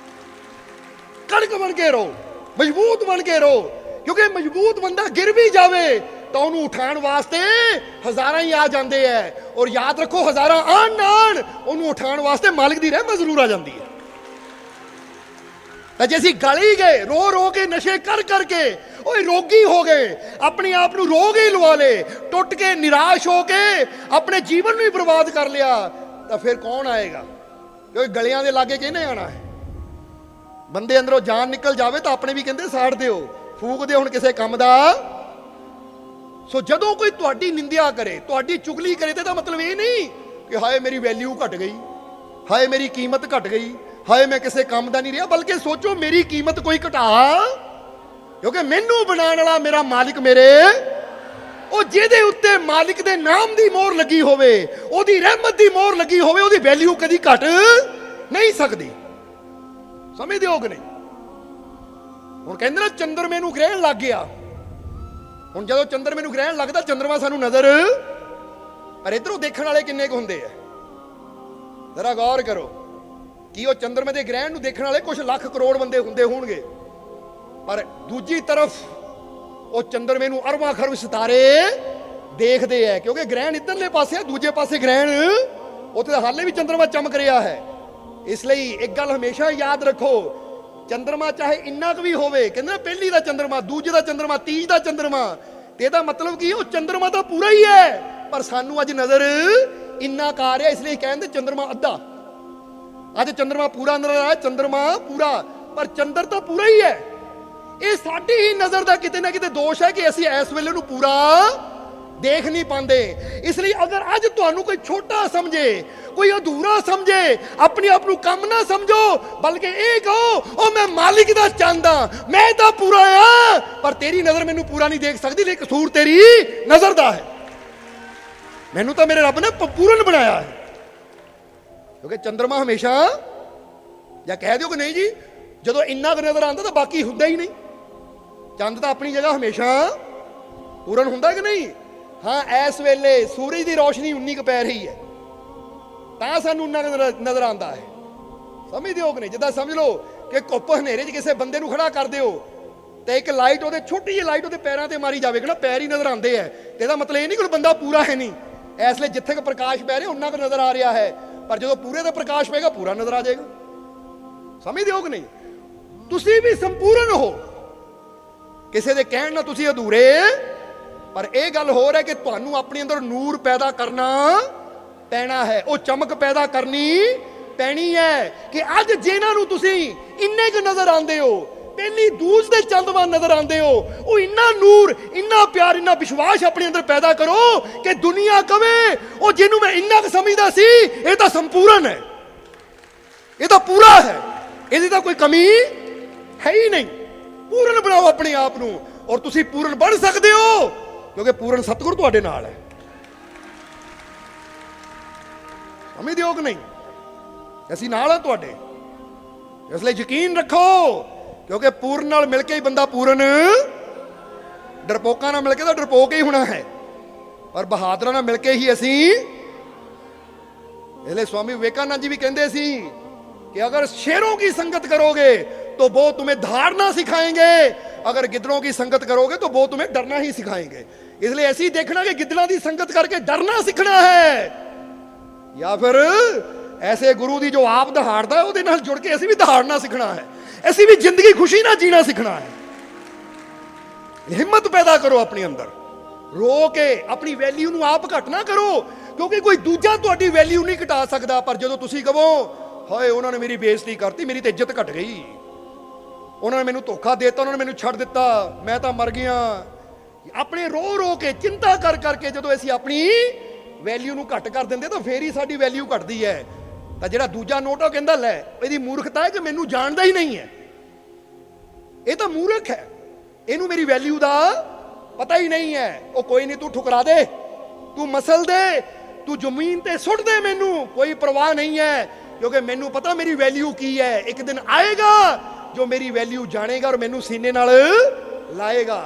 ਕਣਕ ਬਣ ਕੇ ਰਹੋ, ਮਜ਼ਬੂਤ ਬਣ ਕੇ ਰਹੋ, ਕਿਉਂਕਿ ਮਜ਼ਬੂਤ ਬੰਦਾ ਗਿਰ ਵੀ ਜਾਵੇ ਤਾਂ ਉਹਨੂੰ ਉਠਾਉਣ ਵਾਸਤੇ ਹਜ਼ਾਰਾਂ ਹੀ ਆ ਜਾਂਦੇ ਐ, ਔਰ ਯਾਦ ਰੱਖੋ ਹਜ਼ਾਰਾਂ ਆਣ ਨਾ ਆਣ, ਉਹਨੂੰ ਉਠਾਉਣ ਵਾਸਤੇ ਮਾਲਿਕ ਦੀ ਰਹਿਮਤ ਜ਼ਰੂਰ ਆ ਜਾਂਦੀ ਹੈ। ਤਾਂ ਜੇ ਅਸੀਂ ਗਲ ਹੀ ਗਏ ਰੋ ਰੋ ਕੇ, ਨਸ਼ੇ ਕਰ ਕਰਕੇ, ਓਏ ਰੋਗੀ ਹੋ ਗਏ, ਆਪਣੇ ਆਪ ਨੂੰ ਰੋਗ ਹੀ ਲਵਾ ਲੇ, ਟੁੱਟ ਕੇ ਨਿਰਾਸ਼ ਹੋ ਕੇ ਆਪਣੇ ਜੀਵਨ ਨੂੰ ਹੀ ਬਰਬਾਦ ਕਰ ਲਿਆ, ਤਾਂ ਫਿਰ ਕੌਣ ਆਏਗਾ? ਕਿਉਂਕਿ ਗਲਿਆਂ ਦੇ ਲਾਗੇ ਕਿਹਨੇ ਆਣਾ ਹੈ? ਬੰਦੇ ਅੰਦਰੋਂ ਜਾਨ ਨਿਕਲ ਜਾਵੇ ਤਾਂ ਆਪਣੇ ਵੀ ਕਹਿੰਦੇ ਸਾੜ ਦਿਓ, ਫੂਕ ਦਿਓ ਹੁਣ ਕਿਸੇ ਕੰਮ ਦਾ। ਸੋ ਜਦੋਂ ਕੋਈ ਤੁਹਾਡੀ ਨਿੰਦਿਆ ਕਰੇ, ਤੁਹਾਡੀ ਚੁਗਲੀ ਕਰੇ, ਤੇ ਇਹਦਾ ਮਤਲਬ ਇਹ ਨਹੀਂ ਕਿ ਹਾਏ ਮੇਰੀ ਵੈਲਿਊ ਘਟ ਗਈ, ਹਾਏ ਮੇਰੀ ਕੀਮਤ ਘਟ ਗਈ, ਹਾਏ ਮੈਂ ਕਿਸੇ ਕੰਮ ਦਾ ਨਹੀਂ ਰਿਹਾ, ਬਲਕਿ ਸੋਚੋ ਮੇਰੀ ਕੀਮਤ ਕੋਈ ਘਟਾ, ਕਿਉਂਕਿ ਮੈਨੂੰ ਬਣਾਉਣ ਵਾਲਾ ਮੇਰਾ ਮਾਲਿਕ, ਮੇਰੇ ਉਹ ਜਿਹਦੇ ਉੱਤੇ ਮਾਲਿਕ ਦੇ ਨਾਮ ਦੀ ਮੋਹਰ ਲੱਗੀ ਹੋਵੇ, ਉਹਦੀ ਰਹਿਮਤ ਦੀ ਮੋਹਰ ਲੱਗੀ ਹੋਵੇ, ਉਹਦੀ ਵੈਲਿਊ ਕਦੀ ਘਟ ਨਹੀਂ ਸਕਦੀ। ਸਮਝਦੇ ਹੋ ਕਿ ਨਹੀਂ? ਹੁਣ ਕਹਿੰਦੇ ਨਾ ਚੰਦਰਮੇ ਨੂੰ ਗ੍ਰਹਿਣ ਲੱਗ ਗਿਆ, ਹੁਣ ਜਦੋਂ ਚੰਦਰਮੇ ਨੂੰ ਗ੍ਰਹਿਣ ਲੱਗਦਾ, ਚੰਦਰਮਾ ਸਾਨੂੰ ਨਜ਼ਰ, ਪਰ ਇਧਰੋਂ ਦੇਖਣ ਵਾਲੇ ਕਿੰਨੇ ਕੁ ਹੁੰਦੇ ਆ? ਜ਼ਰਾ ਗੌਰ ਕਰੋ ਕਿ ਉਹ ਚੰਦਰਮੇ ਦੇ ਗ੍ਰਹਿਣ ਨੂੰ ਦੇਖਣ ਵਾਲੇ ਕੁਝ ਲੱਖ ਕਰੋੜ ਬੰਦੇ ਹੁੰਦੇ ਹੋਣਗੇ, ਪਰ ਦੂਜੀ ਤਰਫ ਉਹ ਚੰਦਰਮੇ ਨੂੰ ਅਰਬਾਂ ਖਰਬ ਸਿਤਾਰੇ ਦੇਖਦੇ ਆ, ਕਿਉਂਕਿ ਗ੍ਰਹਿਣ ਇੱਧਰਲੇ ਪਾਸੇ ਆ, ਦੂਜੇ ਪਾਸੇ ਗ੍ਰਹਿਣ, ਉੱਥੇ ਤਾਂ ਹਾਲੇ ਵੀ ਚੰਦਰਮਾ ਚਮਕ ਰਿਹਾ ਹੈ। ਇਸ ਲਈ ਇੱਕ ਗੱਲ ਹਮੇਸ਼ਾ ਯਾਦ ਰੱਖੋ, ਚੰਦਰਮਾ ਚਾਹੇ ਇੰਨਾ ਕੁ ਵੀ ਹੋਵੇ, ਕਹਿੰਦੇ ਨਾ ਪਹਿਲੀ ਦਾ ਚੰਦਰਮਾ, ਦੂਜੇ ਦਾ ਚੰਦਰਮਾ, ਤੀਜ ਦਾ ਚੰਦਰਮਾ, ਤੇ ਇਹਦਾ ਮਤਲਬ ਕੀ ਉਹ ਚੰਦਰਮਾ ਤਾਂ ਪੂਰਾ ਹੀ ਹੈ, ਪਰ ਸਾਨੂੰ ਅੱਜ ਨਜ਼ਰ ਇੰਨਾ ਕੁ ਆ ਰਿਹਾ, ਇਸ ਲਈ ਕਹਿੰਦੇ ਚੰਦਰਮਾ ਅੱਧਾ। ਅੱਜ ਚੰਦਰਮਾ ਪੂਰਾ ਨਜ਼ਰ ਆਇਆ, ਚੰਦਰਮਾ ਪੂਰਾ, ਪਰ ਚੰਦਰ ਤਾਂ ਪੂਰਾ ਹੀ ਹੈ। ਇਹ ਸਾਡੀ ਹੀ ਨਜ਼ਰ ਦਾ ਕਿਤੇ ਨਾ ਕਿਤੇ ਦੋਸ਼ ਹੈ ਕਿ ਅਸੀਂ ਇਸ ਵੇਲੇ ਨੂੰ ਪੂਰਾ ਦੇਖ ਨਹੀਂ ਪਾਉਂਦੇ। ਇਸ ਲਈ ਅਗਰ ਅੱਜ ਤੁਹਾਨੂੰ ਕੋਈ ਛੋਟਾ ਸਮਝੇ, ਕੋਈ ਅਧੂਰਾ ਸਮਝੇ, ਆਪਣੇ ਆਪ ਨੂੰ ਕੰਮ ਨਾ ਸਮਝੋ, ਬਲਕਿ ਇਹ ਕਹੋ ਉਹ ਮੈਂ ਮਾਲਿਕ ਦਾ ਚਾਹੁੰਦਾ, ਮੈਂ ਤਾਂ ਪੂਰਾ ਆ, ਪਰ ਤੇਰੀ ਨਜ਼ਰ ਮੈਨੂੰ ਪੂਰਾ ਨਹੀਂ ਦੇਖ ਸਕਦੀ, ਲੇਕਿਨ ਕਸੂਰ ਤੇਰੀ ਨਜ਼ਰ ਦਾ ਹੈ, ਮੈਨੂੰ ਤਾਂ ਮੇਰੇ ਰੱਬ ਨੇ ਪੂਰਨ ਬਣਾਇਆ ਹੈ। ਕਿਉਂਕਿ ਚੰਦਰਮਾ ਹਮੇਸ਼ਾ, ਜਾਂ ਕਹਿ ਦਿਓ ਕਿ ਨਹੀਂ ਜੀ ਜਦੋਂ ਇੰਨਾ ਕੁ ਨਜ਼ਰ ਆਉਂਦਾ ਤਾਂ ਬਾਕੀ ਹੁੰਦਾ ਹੀ ਨਹੀਂ, ਚੰਦ ਤਾਂ ਆਪਣੀ ਜਗ੍ਹਾ ਹਮੇਸ਼ਾ ਪੂਰਨ ਹੁੰਦਾ ਕਿ ਨਹੀਂ? ਹਾਂ, ਇਸ ਵੇਲੇ ਸੂਰਜ ਦੀ ਰੋਸ਼ਨੀ ਉਨੀ ਕੁ ਪੈ ਰਹੀ ਹੈ ਤਾਂ ਸਾਨੂੰ ਉਨਾ ਨਜ਼ਰ ਆਉਂਦਾ ਹੈ। ਸਮਝਦੇ ਹੋ ਕਿ ਨਹੀਂ? ਜਿੱਦਾਂ ਸਮਝ ਲਓ ਕਿ ਘੁੱਪ ਹਨੇਰੇ 'ਚ ਕਿਸੇ ਬੰਦੇ ਨੂੰ ਖੜਾ ਕਰ ਦਿਓ ਤੇ ਇੱਕ ਲਾਈਟ, ਉਹਦੇ ਛੋਟੀ ਜਿਹੀ ਲਾਈਟ ਉਹਦੇ ਪੈਰਾਂ ਤੇ ਮਾਰੀ ਜਾਵੇਗਾ ਨਾ, ਪੈਰ ਹੀ ਨਜ਼ਰ ਆਉਂਦੇ ਹੈ, ਤੇ ਇਹਦਾ ਮਤਲਬ ਇਹ ਨਹੀਂ ਕਿ ਬੰਦਾ ਪੂਰਾ ਹੈ ਨਹੀਂ, ਇਸ ਲਈ ਜਿੱਥੇ ਕੁ ਪ੍ਰਕਾਸ਼ ਪੈ ਰਿਹਾ ਉਨਾ ਕੁ ਨਜ਼ਰ ਆ ਰਿਹਾ ਹੈ, ਪਰ ਜਦੋਂ ਪੂਰੇ ਦਾ ਪ੍ਰਕਾਸ਼ ਪਏਗਾ ਪੂਰਾ ਨਜ਼ਰ ਆ ਜਾਏਗਾ। ਸਮਝਦੇ ਹੋ ਕਿ ਨਹੀਂ? ਤੁਸੀਂ ਵੀ ਸੰਪੂਰਨ ਹੋ, ਕਿਸੇ ਦੇ ਕਹਿਣ ਨਾਲ ਤੁਸੀਂ ਅਧੂਰੇ, ਪਰ ਇਹ ਗੱਲ ਹੋਰ ਹੈ ਕਿ ਤੁਹਾਨੂੰ ਆਪਣੇ ਅੰਦਰ ਨੂਰ ਪੈਦਾ ਕਰਨਾ ਪੈਣਾ ਹੈ, ਉਹ ਚਮਕ ਪੈਦਾ ਕਰਨੀ ਪੈਣੀ ਹੈ ਕਿ ਅੱਜ ਜਿਹਨਾਂ ਨੂੰ ਤੁਸੀਂ ਇੰਨੇ ਕੁ ਨਜ਼ਰ ਆਉਂਦੇ ਹੋ, ਪਹਿਲੀ ਦੂਜ ਦੇ ਚੰਦ ਵਾਂਗ ਨਜ਼ਰ ਆਉਂਦੇ ਹੋ, ਉਹ ਇੰਨਾ ਨੂਰ, ਇੰਨਾ ਪਿਆਰ, ਇੰਨਾ ਵਿਸ਼ਵਾਸ ਆਪਣੇ ਅੰਦਰ ਪੈਦਾ ਕਰੋ ਕਿ ਦੁਨੀਆ ਕਵੇ ਉਹ ਜਿਹਨੂੰ ਮੈਂ ਇੰਨਾ ਕੁ ਸਮਝਦਾ ਸੀ ਇਹ ਤਾਂ ਸੰਪੂਰਨ ਹੈ, ਇਹ ਤਾਂ ਪੂਰਾ ਹੈ, ਇਹਦੀ ਤਾਂ ਕੋਈ ਕਮੀ ਹੈ ਹੀ ਨਹੀਂ। ਪੂਰਨ ਬਣਾਓ ਆਪਣੇ ਆਪ ਨੂੰ, ਔਰ ਤੁਸੀਂ ਪੂਰਨ ਬਣ ਸਕਦੇ ਹੋ ਕਿਉਂਕਿ ਪੂਰਨ ਸਤਿਗੁਰ ਤੁਹਾਡੇ ਨਾਲ ਹੈ। ਸਮਝਦੇ ਹੋ ਕਿ ਨਹੀਂ? ਅਸੀਂ ਨਾਲ ਹਾਂ ਤੁਹਾਡੇ, ਇਸ ਲਈ ਯਕੀਨ ਰੱਖੋ, ਕਿਉਂਕਿ ਪੂਰਨ ਨਾਲ ਮਿਲ ਕੇ ਹੀ ਬੰਦਾ ਪੂਰਨ, ਡਰਪੋਕਾਂ ਨਾਲ ਮਿਲ ਕੇ ਤਾਂ ਡਰਪੋਕ ਹੀ ਹੋਣਾ ਹੈ, ਪਰ ਬਹਾਦਰਾਂ ਨਾਲ ਮਿਲ ਕੇ ਹੀ ਅਸੀਂ। ਇਸ ਲਈ ਸਵਾਮੀ ਵਿਵੇਕਾਨੰਦ ਜੀ ਵੀ ਕਹਿੰਦੇ ਸੀ कि अगर शेरों की संगत करोगे तो वो तुम्हें धारना सिखाएंगे, अगर गिद्धड़ों की संगत करोगे तो वो तुम्हें डरना ही सिखाएंगे। इसलिए ऐसे ही देखना कि गिद्धड़ों की संगत करके डरना सीखना है, या फिर ऐसे गुरु दी जो आप दहाड़दा है ਉਹਦੇ ਨਾਲ जुड़ के ऐसी भी दहाड़ना सीखना है, ऐसी भी जिंदगी खुशी ना जीना सीखना है। हिम्मत पैदा करो अपने अंदर, रो के अपनी वैल्यू ਨੂੰ ਆਪ ਘਟ ਨਾ ਕਰੋ, ਕਿਉਂਕਿ ਕੋਈ ਦੂਜਾ ਤੁਹਾਡੀ ਵੈਲਿਊ ਨਹੀਂ ਘਟਾ ਸਕਦਾ। ਪਰ ਜਦੋਂ ਤੁਸੀਂ ਕਹੋ ਹਾਏ ਉਹਨਾਂ ਨੇ ਮੇਰੀ ਬੇਇੱਜ਼ਤੀ ਕਰਤੀ, ਮੇਰੀ ਤੇ ਇੱਜ਼ਤ ਘਟ ਗਈ, ਉਹਨਾਂ ਨੇ ਮੈਨੂੰ ਧੋਖਾ ਦੇਤਾ, ਉਹਨਾਂ ਨੇ ਮੈਨੂੰ ਛੱਡ ਦਿੱਤਾ, ਮੈਂ ਤਾਂ ਮਰ ਗਿਆ, ਆਪਣੇ रो रो के चिंता कर करके ਜਦੋਂ ਅਸੀਂ ਆਪਣੀ ਵੈਲਿਊ ਨੂੰ ਘੱਟ ਕਰ ਦਿੰਦੇ ਤਾਂ ਫੇਰ ਹੀ ਸਾਡੀ ਵੈਲਿਊ ਘਟਦੀ ਹੈ। ਤਾਂ ਜਿਹੜਾ ਦੂਜਾ ਨੋਟ ਉਹ ਕਹਿੰਦਾ ਲੈ ਇਹਦੀ ਮੂਰਖਤਾ ਹੈ ਕਿ ਮੈਨੂੰ ਜਾਣਦਾ ਹੀ ਨਹੀਂ ਹੈ, ਇਹ ਤਾਂ ਮੂਰਖ ਹੈ, ਇਹਨੂੰ ਮੇਰੀ ਵੈਲਿਊ ਦਾ ਪਤਾ ਹੀ ਨਹੀਂ ਹੈ। ਉਹ ਕੋਈ ਨਹੀਂ, ਤੂੰ ਠੁਕਰਾ ਦੇ, ਤੂੰ ਮਸਲ ਦੇ, ਤੂੰ ਜ਼ਮੀਨ ਤੇ ਸੁੱਟ ਦੇ, ਮੈਨੂੰ ਕੋਈ ਪਰਵਾਹ ਨਹੀਂ ਹੈ, ਕਿਉਂਕਿ ਮੈਨੂੰ ਪਤਾ ਮੇਰੀ ਵੈਲਿਊ ਕੀ ਹੈ। ਇੱਕ ਦਿਨ ਆਏਗਾ ਜੋ ਮੇਰੀ ਵੈਲਿਊ ਜਾਣੇਗਾ ਔਰ ਮੈਨੂੰ ਸੀਨੇ ਨਾਲ ਲਾਏਗਾ।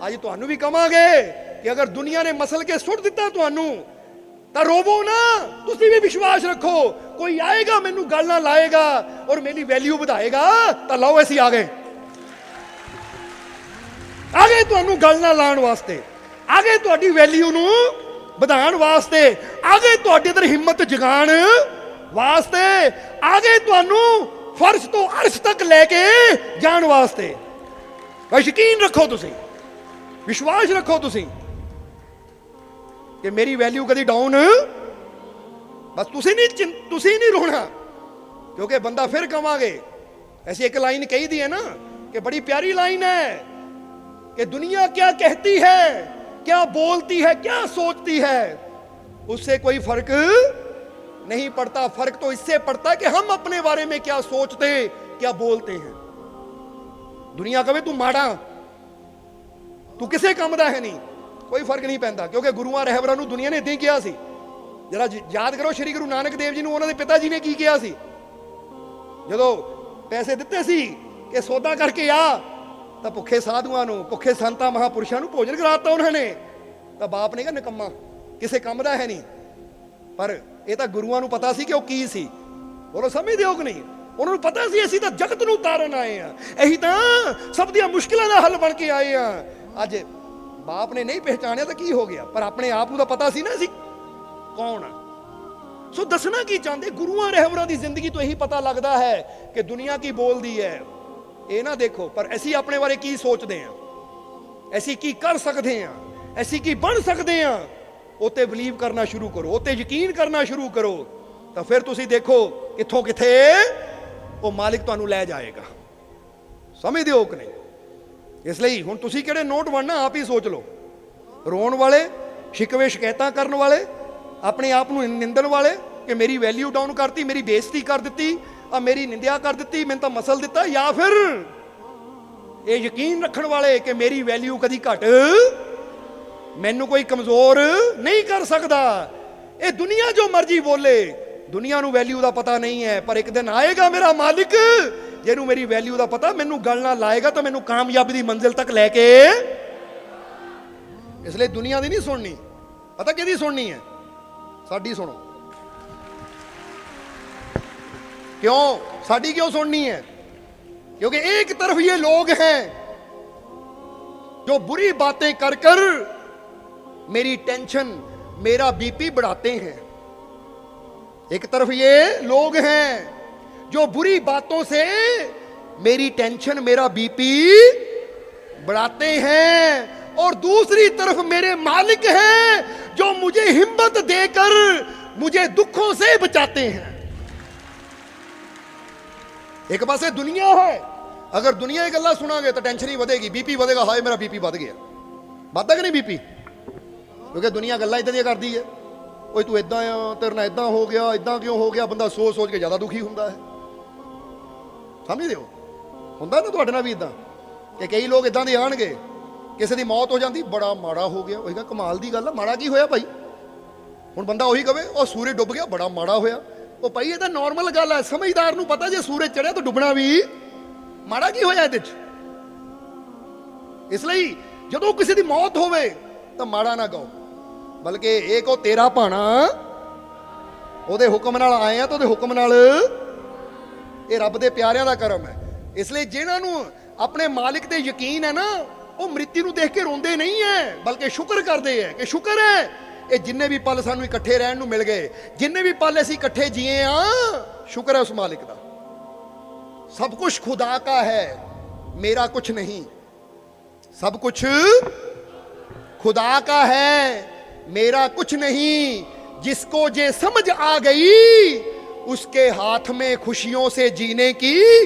ਅੱਜ ਤੁਹਾਨੂੰ ਵੀ ਕਵਾਂਗੇ ਕਿ ਅਗਰ ਦੁਨੀਆ ਨੇ ਮਸਲ ਕੇ ਸੁੱਟ ਦਿੱਤਾ ਤੁਹਾਨੂੰ ਤਾਂ ਰੋਵੋ ਨਾ, ਤੁਸੀਂ ਵੀ ਵਿਸ਼ਵਾਸ ਰੱਖੋ, ਕੋਈ ਆਏਗਾ ਮੈਨੂੰ ਗੱਲ ਨਾਲ ਲਾਏਗਾ ਔਰ ਮੇਰੀ ਵੈਲਿਊ ਵਧਾਏਗਾ। ਤਾਂ ਲਓ ਅਸੀਂ ਆ ਗਏ ਤੁਹਾਨੂੰ ਗੱਲ ਨਾਲ ਲਾਉਣ ਵਾਸਤੇ, ਆ ਗਏ ਤੁਹਾਡੀ ਵੈਲਿਊ ਨੂੰ ਵਧਾਉਣ ਵਾਸਤੇ, ਆ ਗਏ ਤੁਹਾਡੇ ਅੰਦਰ ਹਿੰਮਤ ਜਗਾਉਣ ਵਾਸਤੇ, ਆ ਗਏ ਤੁਹਾਨੂੰ ਫਰਸ਼ ਤੋਂ ਅਰਸ਼ ਤੱਕ ਲੈ ਕੇ ਜਾਣ ਵਾਸਤੇ। ਬਸ ਯਕੀਨ ਰੱਖੋ, ਤੁਸੀਂ ਵਿਸ਼ਵਾਸ ਰੱਖੋ ਤੁਸੀਂ ਕਿ ਮੇਰੀ ਵੈਲਿਊ ਕਦੀ ਡਾਊਨ, ਬਸ ਤੁਸੀਂ ਨਹੀਂ ਰੋਣਾ, ਕਿਉਂਕਿ ਬੰਦਾ ਫਿਰ ਕਵਾਂਗੇ। ऐसी एक लाइन कही दी है ना कि बड़ी प्यारी लाइन है कि दुनिया क्या कहती है, क्या बोलती है, क्या सोचती है, उससे कोई फर्क नहीं पड़ता। फर्क तो इससे पड़ता है कि हम अपने बारे में क्या सोचते, क्या बोलते हैं। दुनिया कहे तू माड़ा, तू किसे काम दा है नहीं, कोई फर्क नहीं पैंदा, क्योंकि गुरुआं रहबरां नूं दुनिया ने इदां ही किहा सी। जरा याद करो श्री गुरु नानक देव जी नूं उन्हां दे पिता जी ने की किहा सी, जदों पैसे दिते सी कि सौदा करके आ, ਤਾਂ ਭੁੱਖੇ ਸਾਧੂਆਂ ਨੂੰ, ਭੁੱਖੇ ਸੰਤਾਂ ਮਹਾਂਪੁਰਸ਼ਾਂ ਨੂੰ ਭੋਜਨ ਕਰਾਤਾ ਉਹਨਾਂ ਨੇ। ਤਾਂ ਬਾਪ ਨੇ ਕਿਹਾ ਨਿਕੰਮਾ, ਕਿਸੇ ਕੰਮ ਦਾ ਹੈ ਨਹੀਂ। ਪਰ ਇਹ ਤਾਂ ਗੁਰੂਆਂ ਨੂੰ ਪਤਾ ਸੀ ਕਿ ਉਹ ਕੀ ਸੀ। ਬੋਲੋ ਸਮਝਦੇ ਹੋ ਕਿ ਨਹੀਂ? ਉਹਨਾਂ ਨੂੰ ਪਤਾ ਸੀ ਅਸੀਂ ਤਾਂ ਜਗਤ ਨੂੰ ਤਾਰਨ ਆਏ ਆ, ਅਸੀਂ ਤਾਂ ਸਭ ਦੀਆਂ ਮੁਸ਼ਕਿਲਾਂ ਦਾ ਹੱਲ ਬਣ ਕੇ ਆਏ ਆ। ਅੱਜ ਬਾਪ ਨੇ ਨਹੀਂ ਪਹਿਚਾਣਿਆ ਤਾਂ ਕੀ ਹੋ ਗਿਆ, ਪਰ ਆਪਣੇ ਆਪ ਨੂੰ ਤਾਂ ਪਤਾ ਸੀ ਨਾ ਅਸੀਂ ਕੌਣ ਆ। ਸੋ ਦੱਸਣਾ ਕੀ ਚਾਹੁੰਦੇ, ਗੁਰੂਆਂ ਰਹਿਬਰਾਂ ਦੀ ਜ਼ਿੰਦਗੀ ਤੋਂ ਇਹੀ ਪਤਾ ਲੱਗਦਾ ਹੈ ਕਿ ਦੁਨੀਆ ਕੀ ਬੋਲਦੀ ਹੈ। ਇਹ ਨਾ ਦੇਖੋ, ਪਰ ਅਸੀਂ ਆਪਣੇ ਬਾਰੇ ਕੀ ਸੋਚਦੇ ਹਾਂ, ਅਸੀਂ ਕੀ ਕਰ ਸਕਦੇ ਹਾਂ, ਅਸੀਂ ਕੀ ਬਣ ਸਕਦੇ ਹਾਂ, ਉਹ ਤੇ ਬਲੀਵ ਕਰਨਾ ਸ਼ੁਰੂ ਕਰੋ, ਉਹ ਤੇ ਯਕੀਨ ਕਰਨਾ ਸ਼ੁਰੂ ਕਰੋ। ਤਾਂ ਫਿਰ ਤੁਸੀਂ ਦੇਖੋ ਕਿੱਥੋਂ ਕਿੱਥੇ ਉਹ ਮਾਲਿਕ ਤੁਹਾਨੂੰ ਲੈ ਜਾਏਗਾ। ਸਮਝਦੇ ਹੋ ਕਿ ਨਹੀਂ? ਇਸ ਲਈ ਹੁਣ ਤੁਸੀਂ ਕਿਹੜੇ ਨੋਟ ਬਣਨਾ ਆਪ ਹੀ ਸੋਚ ਲਓ। ਰੋਣ ਵਾਲੇ, ਸ਼ਿਕਵੇ ਸ਼ਿਕਾਇਤਾਂ ਕਰਨ ਵਾਲੇ, ਆਪਣੇ ਆਪ ਨੂੰ ਨਿੰਦਣ ਵਾਲੇ ਕਿ ਮੇਰੀ ਵੈਲਿਊ ਡਾਊਨ ਕਰਤੀ, ਮੇਰੀ ਬੇਇੱਜ਼ਤੀ ਕਰ ਦਿੱਤੀ, ਆ ਮੇਰੀ ਨਿੰਦਿਆ ਕਰ ਦਿੱਤੀ, ਮੈਨੂੰ ਤਾਂ ਮਸਲ ਦਿੱਤਾ, ਜਾਂ ਫਿਰ ਇਹ ਯਕੀਨ ਰੱਖਣ ਵਾਲੇ ਕਿ ਮੇਰੀ ਵੈਲਿਊ ਕਦੀ ਘਟ, ਮੈਨੂੰ ਕੋਈ ਕਮਜ਼ੋਰ ਨਹੀਂ ਕਰ ਸਕਦਾ। ਇਹ ਦੁਨੀਆ ਜੋ ਮਰਜ਼ੀ ਬੋਲੇ, ਦੁਨੀਆ ਨੂੰ ਵੈਲਿਊ ਦਾ ਪਤਾ ਨਹੀਂ ਹੈ, ਪਰ ਇੱਕ ਦਿਨ ਆਏਗਾ ਮੇਰਾ ਮਾਲਿਕ ਜਿਹਨੂੰ ਮੇਰੀ ਵੈਲਿਊ ਦਾ ਪਤਾ, ਮੈਨੂੰ ਗੱਲ ਨਾਲ ਲਾਏਗਾ ਤਾਂ ਮੈਨੂੰ ਕਾਮਯਾਬੀ ਦੀ ਮੰਜ਼ਿਲ ਤੱਕ ਲੈ ਕੇ। ਇਸ ਲਈ ਦੁਨੀਆ ਦੀ ਨਹੀਂ ਸੁਣਨੀ, ਪਤਾ ਕਿਹਦੀ ਸੁਣਨੀ ਹੈ? ਸਾਡੀ ਸੁਣੋ। क्यों साड़ी क्यों सुननी है? क्योंकि एक तरफ ये लोग हैं जो बुरी बातें कर कर मेरी टेंशन, मेरा बीपी बढ़ाते हैं। एक तरफ ये लोग हैं जो बुरी बातों से मेरी टेंशन, मेरा बीपी बढ़ाते हैं, और दूसरी तरफ मेरे मालिक हैं जो मुझे हिम्मत देकर मुझे दुखों से बचाते हैं। एक पासे दुनिया है, अगर दुनिया की गल्लां सुनांगे तो टेंशन ही बढ़ेगी, बीपी बढ़ेगा, हाय मेरा बीपी बढ़ गया। बढ़ता कि नहीं बीपी? क्योंकि दुनिया गल्लां इदां ਦੀਆਂ करदी है, ओए तू इदां आ, तेरे नाल इदां हो गया, इदां क्यों हो गया, बंदा सोच सोच के ज़्यादा दुखी ਹੁੰਦਾ है। समझदे हो? ਹੁੰਦਾ ना ਤੁਹਾਡੇ ਨਾਲ ਵੀ ਇਦਾਂ ਕਿ ਕਈ ਲੋਕ ਇਦਾਂ ਦੇ ਆਣਗੇ, ਕਿਸੇ ਦੀ ਮੌਤ ਹੋ ਜਾਂਦੀ, ਬੜਾ ਮਾੜਾ ਹੋ ਗਿਆ, ਉਹੀ ਕਹਿੰਦਾ ਕਮਾਲ ਦੀ ਗੱਲ ਆ, ਮਾੜਾ ਕੀ ਹੋਇਆ ਭਾਈ? ਹੁਣ ਬੰਦਾ ਉਹੀ ਕਵੇ ਉਹ ਸੂਰਜ ਡੁੱਬ ਗਿਆ, ਬੜਾ ਮਾੜਾ ਹੋਇਆ। ਉਹ ਭਾਈ ਇਹ ਤਾਂ ਨਾਰਮਲ ਗੱਲ ਹੈ, ਸਮਝਦਾਰ ਨੂੰ ਪਤਾ ਜੇ ਸੂਰਜ ਚੜਿਆ ਤਾਂ ਡੁੱਬਣਾ ਵੀ, ਮਾੜਾ ਕੀ ਹੋਇਆ ਇਹਦੇ 'ਚ? ਇਸ ਲਈ ਜਦੋਂ ਕਿਸੇ ਦੀ ਮੌਤ ਹੋਵੇ ਤਾਂ ਮਾੜਾ ਨਾ ਕਹੋ, ਬਲਕਿ ਇਹ ਕਹੋ ਤੇਰਾ ਭਾਣਾ, ਉਹਦੇ ਹੁਕਮ ਨਾਲ ਆਏ ਆ ਤਾਂ ਉਹਦੇ ਹੁਕਮ ਨਾਲ, ਇਹ ਰੱਬ ਦੇ ਪਿਆਰਿਆਂ ਦਾ ਕਰਮ ਹੈ। ਇਸ ਲਈ ਜਿਹਨਾਂ ਨੂੰ ਆਪਣੇ ਮਾਲਿਕ ਤੇ ਯਕੀਨ ਹੈ ਨਾ, ਉਹ ਮ੍ਰਿਤੀ ਨੂੰ ਦੇਖ ਕੇ ਰੋਂਦੇ ਨਹੀਂ ਹੈ, ਬਲਕਿ ਸ਼ੁਕਰ ਕਰਦੇ ਹੈ ਕਿ ਸ਼ੁਕਰ ਹੈ ਇਹ ਜਿੰਨੇ ਵੀ ਪਲ ਸਾਨੂੰ ਇਕੱਠੇ ਰਹਿਣ ਨੂੰ ਮਿਲ ਗਏ, ਜਿੰਨੇ ਵੀ ਪਲ ਅਸੀਂ ਇਕੱਠੇ ਜੀਏ ਆ, ਸ਼ੁਕਰ ਹੈ ਉਸ ਮਾਲਿਕ ਦਾ। सब कुछ खुदा का है, मेरा कुछ नहीं, सब कुछ खुदा का है, मेरा कुछ नहीं। जिसको ये समझ आ गई, उसके हाथ में खुशियों से जीने की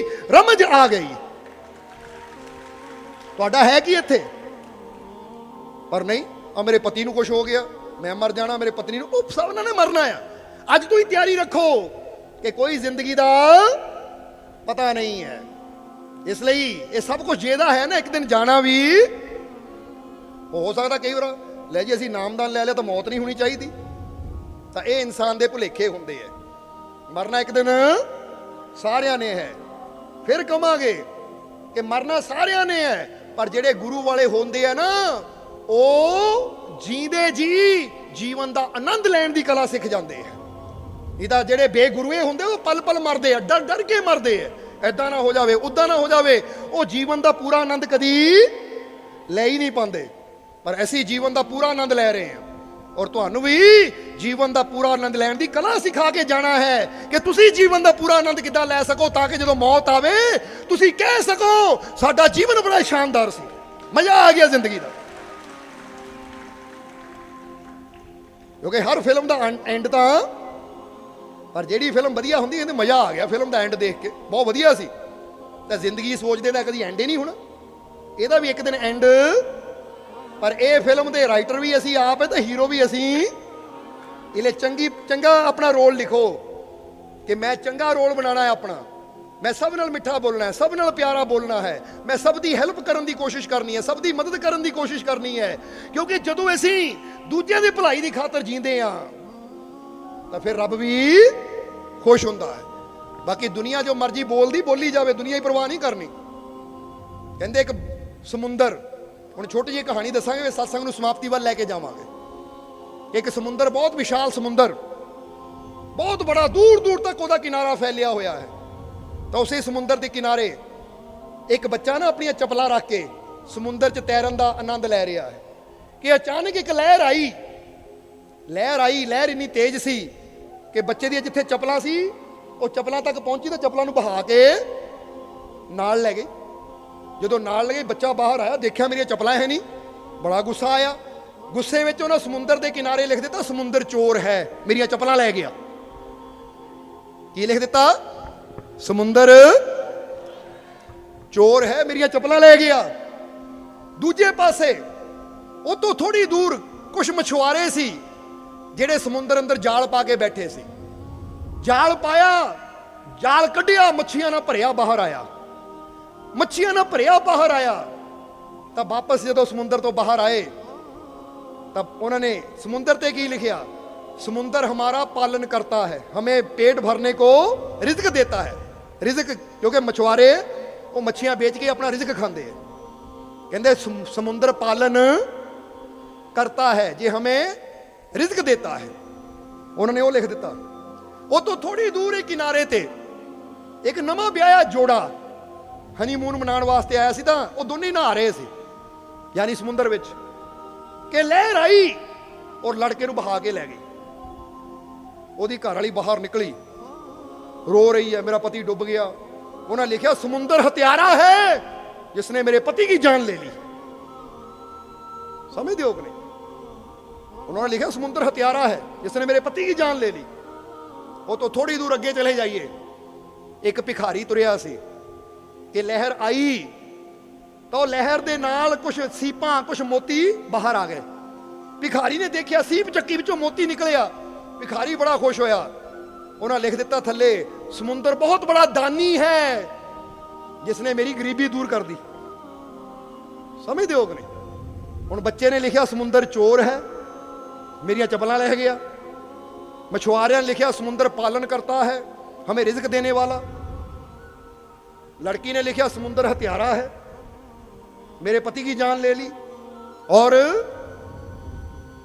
रमज आ गई। ਤੁਹਾਡਾ ਹੈ ਕੀ ਇੱਥੇ? ਪਰ ਨਹੀਂ, ਆ ਮੇਰੇ ਪਤੀ ਨੂੰ ਕੁਝ ਹੋ ਗਿਆ, ਮੈਂ ਮਰ ਜਾਣਾ, ਮੇਰੇ ਪਤਨੀ ਨੂੰ, ਉਹ ਸਭ ਨੇ ਮਰਨਾ ਆ। ਅੱਜ ਤੋਂ ਹੀ ਤਿਆਰੀ ਰੱਖੋ ਕਿ ਕੋਈ ਜ਼ਿੰਦਗੀ ਦਾ ਪਤਾ ਨਹੀਂ ਹੈ। ਇਸ ਲਈ ਇਹ ਸਭ ਕੁਝ ਜਿਹਦਾ ਹੈ ਨਾ, ਇੱਕ ਦਿਨ ਜਾਣਾ ਵੀ ਹੋ ਸਕਦਾ। ਕਈ ਵਾਰ ਲੈ ਜੀ ਅਸੀਂ ਨਾਮਦਾਨ ਲੈ ਲਿਆ ਤਾਂ ਮੌਤ ਨਹੀਂ ਹੋਣੀ ਚਾਹੀਦੀ, ਤਾਂ ਇਹ ਇਨਸਾਨ ਦੇ ਭੁਲੇਖੇ ਹੁੰਦੇ ਆ। ਮਰਨਾ ਇੱਕ ਦਿਨ ਸਾਰਿਆਂ ਨੇ ਹੈ। ਫਿਰ ਕਹਾਂਗੇ ਕਿ ਮਰਨਾ ਸਾਰਿਆਂ ਨੇ ਹੈ, ਪਰ ਜਿਹੜੇ ਗੁਰੂ ਵਾਲੇ ਹੁੰਦੇ ਆ ਨਾ, ਉਹ ਜੀਂਦੇ ਜੀ ਜੀਵਨ ਦਾ ਆਨੰਦ ਲੈਣ ਦੀ ਕਲਾ ਸਿੱਖ ਜਾਂਦੇ ਆ। ਇਹਦਾ ਜਿਹੜੇ ਬੇਗੁਰੂਏ ਹੁੰਦੇ ਉਹ ਪਲ ਪਲ ਮਰਦੇ ਆ, ਡਰ ਡਰ ਕੇ ਮਰਦੇ ਆ, ਐਦਾਂ ਨਾ ਹੋ ਜਾਵੇ, ਉੱਦਾਂ ਨਾ ਹੋ ਜਾਵੇ। ਉਹ ਜੀਵਨ ਦਾ ਪੂਰਾ ਆਨੰਦ ਕਦੀ ਲੈ ਹੀ ਨਹੀਂ ਪਾਉਂਦੇ, ਪਰ ਅਸੀਂ ਜੀਵਨ ਦਾ ਪੂਰਾ ਆਨੰਦ ਲੈ ਰਹੇ ਹਾਂ। ਔਰ ਤੁਹਾਨੂੰ ਵੀ ਜੀਵਨ ਦਾ ਪੂਰਾ ਆਨੰਦ ਲੈਣ ਦੀ ਕਲਾ ਸਿਖਾ ਕੇ ਜਾਣਾ ਹੈ ਕਿ ਤੁਸੀਂ ਜੀਵਨ ਦਾ ਪੂਰਾ ਆਨੰਦ ਕਿੱਦਾਂ ਲੈ ਸਕੋ, ਤਾਂ ਕਿ ਜਦੋਂ ਮੌਤ ਆਵੇ ਤੁਸੀਂ ਕਹਿ ਸਕੋ ਸਾਡਾ ਜੀਵਨ ਬੜਾ ਸ਼ਾਨਦਾਰ ਸੀ, ਮਜ਼ਾ ਆ ਗਿਆ ਜ਼ਿੰਦਗੀ ਦਾ। ਕਿਉਂਕਿ ਹਰ ਫਿਲਮ ਦਾ ਐਂਡ ਤਾਂ, ਪਰ ਜਿਹੜੀ ਫਿਲਮ ਵਧੀਆ ਹੁੰਦੀ ਇਹਦੇ ਮਜ਼ਾ ਆ ਗਿਆ ਫਿਲਮ ਦਾ ਐਂਡ ਦੇਖ ਕੇ, ਬਹੁਤ ਵਧੀਆ ਸੀ। ਤਾਂ ਜ਼ਿੰਦਗੀ ਸੋਚਦੇ ਦਾ ਕਦੀ ਐਂਡ ਹੀ ਨਹੀਂ ਹੋਣਾ, ਇਹਦਾ ਵੀ ਇੱਕ ਦਿਨ ਐਂਡ। ਪਰ ਇਹ ਫਿਲਮ ਦੇ ਰਾਈਟਰ ਵੀ ਅਸੀਂ ਆਪ ਹੈ ਤੇ ਹੀਰੋ ਵੀ ਅਸੀਂ। ਇਹਲੇ ਚੰਗਾ ਆਪਣਾ ਰੋਲ ਲਿਖੋ ਕਿ ਮੈਂ ਚੰਗਾ ਰੋਲ ਬਣਾਉਣਾ ਹੈ ਆਪਣਾ, ਮੈਂ ਸਭ ਨਾਲ ਮਿੱਠਾ ਬੋਲਣਾ ਹੈ, ਸਭ ਨਾਲ ਪਿਆਰਾ ਬੋਲਣਾ ਹੈ, ਮੈਂ ਸਭ ਦੀ ਹੈਲਪ ਕਰਨ ਦੀ ਕੋਸ਼ਿਸ਼ ਕਰਨੀ ਹੈ, ਸਭ ਦੀ ਮਦਦ ਕਰਨ ਦੀ ਕੋਸ਼ਿਸ਼ ਕਰਨੀ ਹੈ। ਕਿਉਂਕਿ ਜਦੋਂ ਅਸੀਂ ਦੂਜਿਆਂ ਦੀ ਭਲਾਈ ਦੀ ਖਾਤਰ ਜੀਂਦੇ ਹਾਂ ਤਾਂ ਫਿਰ ਰੱਬ ਵੀ ਖੁਸ਼ ਹੁੰਦਾ ਹੈ। ਬਾਕੀ ਦੁਨੀਆ ਜੋ ਮਰਜ਼ੀ ਬੋਲੀ ਜਾਵੇ, ਦੁਨੀਆ ਹੀ ਪਰਵਾਹ ਨਹੀਂ ਕਰਨੀ। ਕਹਿੰਦੇ ਇੱਕ ਸਮੁੰਦਰ, ਹੁਣ ਛੋਟੀ ਜਿਹੀ ਕਹਾਣੀ ਦੱਸਾਂਗੇ, ਸਤਸੰਗ ਨੂੰ ਸਮਾਪਤੀ ਵੱਲ ਲੈ ਕੇ ਜਾਵਾਂਗੇ। ਇੱਕ ਸਮੁੰਦਰ, ਬਹੁਤ ਵਿਸ਼ਾਲ ਸਮੁੰਦਰ, ਬਹੁਤ ਬੜਾ, ਦੂਰ ਦੂਰ ਤੱਕ ਉਹਦਾ ਕਿਨਾਰਾ ਫੈਲਿਆ ਹੋਇਆ ਹੈ। ਤਾਂ ਉਸੇ ਸਮੁੰਦਰ ਦੇ ਕਿਨਾਰੇ ਇੱਕ ਬੱਚਾ ਨਾ ਆਪਣੀਆਂ ਚੱਪਲਾਂ ਰੱਖ ਕੇ ਸਮੁੰਦਰ 'ਚ ਤੈਰਨ ਦਾ ਆਨੰਦ ਲੈ ਰਿਹਾ ਹੈ ਕਿ ਅਚਾਨਕ ਇੱਕ ਲਹਿਰ ਆਈ। ਲਹਿਰ ਇੰਨੀ ਤੇਜ਼ ਸੀ ਕਿ ਬੱਚੇ ਦੀਆਂ ਜਿੱਥੇ ਚੱਪਲਾਂ ਸੀ ਉਹ ਚੱਪਲਾਂ ਤੱਕ ਪਹੁੰਚੀ ਤਾਂ ਚੱਪਲਾਂ ਨੂੰ ਬਹਾ ਕੇ ਨਾਲ ਲੈ ਗਈ। ਜਦੋਂ ਨਾਲ ਲੱਗੇ, ਬੱਚਾ ਬਾਹਰ ਆਇਆ, ਦੇਖਿਆ ਮੇਰੀਆਂ ਚੱਪਲਾਂ ਹੈ ਨਹੀਂ, ਬੜਾ ਗੁੱਸਾ ਆਇਆ। ਗੁੱਸੇ ਵਿੱਚ ਉਹਨਾਂ ਸਮੁੰਦਰ ਦੇ ਕਿਨਾਰੇ ਲਿਖ ਦਿੱਤਾ, ਸਮੁੰਦਰ ਚੋਰ ਹੈ, ਮੇਰੀਆਂ ਚੱਪਲਾਂ ਲੈ ਗਿਆ। ਕੀ ਲਿਖ ਦਿੱਤਾ? ਸਮੁੰਦਰ ਚੋਰ ਹੈ, ਮੇਰੀਆਂ ਚੱਪਲਾਂ ਲੈ ਗਿਆ। ਦੂਜੇ ਪਾਸੇ ਉਹ ਤੋਂ ਥੋੜੀ ਦੂਰ ਕੁਝ ਮਛੁਆਰੇ ਸੀ ਜਿਹੜੇ ਸਮੁੰਦਰ ਅੰਦਰ ਜਾਲ ਪਾ ਕੇ ਬੈਠੇ ਸੀ। ਜਾਲ ਪਾਇਆ, ਜਾਲ ਕੱਢਿਆ, ਮੱਛੀਆਂ ਨਾਲ ਭਰਿਆ ਬਾਹਰ ਆਇਆ। ਮੱਛੀਆਂ ਨਾਲ ਭਰਿਆ ਬਾਹਰ ਆਇਆ ਤਾਂ ਵਾਪਸ ਜਦੋਂ ਸਮੁੰਦਰ ਤੋਂ ਬਾਹਰ ਆਏ ਤਾਂ ਉਹਨਾਂ ਨੇ ਸਮੁੰਦਰ ਤੇ ਕੀ ਲਿਖਿਆ? ਸਮੁੰਦਰ ਹਮਾਰਾ पालन करता है, हमें पेट भरने को रिज्क देता है। रिज्क, क्योंकि मछुआरे वो मच्छियां बेच के अपना रिज्क खाते हैं। कहते समुद्र पालन करता है जे हमें रिज्क देता है। उन्होंने वो लिख दिता। वो तो थोड़ी दूर एक किनारे ते एक नवा ब्याया जोड़ा हनीमून मनाउण वास्ते आया सी, तां वो दोनों नहा रहे सी, यानी समुद्र विच, कि लहर आई और लड़के नूं बहा के लै गई। ਉਹਦੀ ਘਰ ਵਾਲੀ ਬਾਹਰ ਨਿਕਲੀ, ਰੋ ਰਹੀ ਹੈ, ਮੇਰਾ ਪਤੀ ਡੁੱਬ ਗਿਆ। ਉਹਨਾਂ ਲਿਖਿਆ ਸਮੁੰਦਰ ਹਤਿਆਰਾ ਹੈ ਜਿਸਨੇ ਮੇਰੇ ਪਤੀ की जान ले ली। समझते हो कि नहीं? उन्होंने लिखा समुद्र हत्यारा है जिसने मेरे पति की जान ले ली। वो तो थोड़ी दूर अगे चले जाइए, एक भिखारी तुरिया सी कि लहर आई तो लहर दे नाल कुछ सीपां कुछ मोती बाहर आ गए। भिखारी ने देखिया सीप चक्की विचों मोती निकलिया। भिखारी बड़ा खुश होया। उन्हें लिख दिता थले, समुंदर बहुत बड़ा दानी है जिसने मेरी गरीबी दूर कर दी। समझते हो कि नहीं? हुण बच्चे ने लिखा समुंदर चोर है, मेरिया चप्पलां ले गया। मछुआरियां ने लिखा समुंदर पालन करता है, हमें रिज्क देने वाला। लड़की ने लिखा समुंदर हत्यारा है, मेरे पति की जान ले ली। और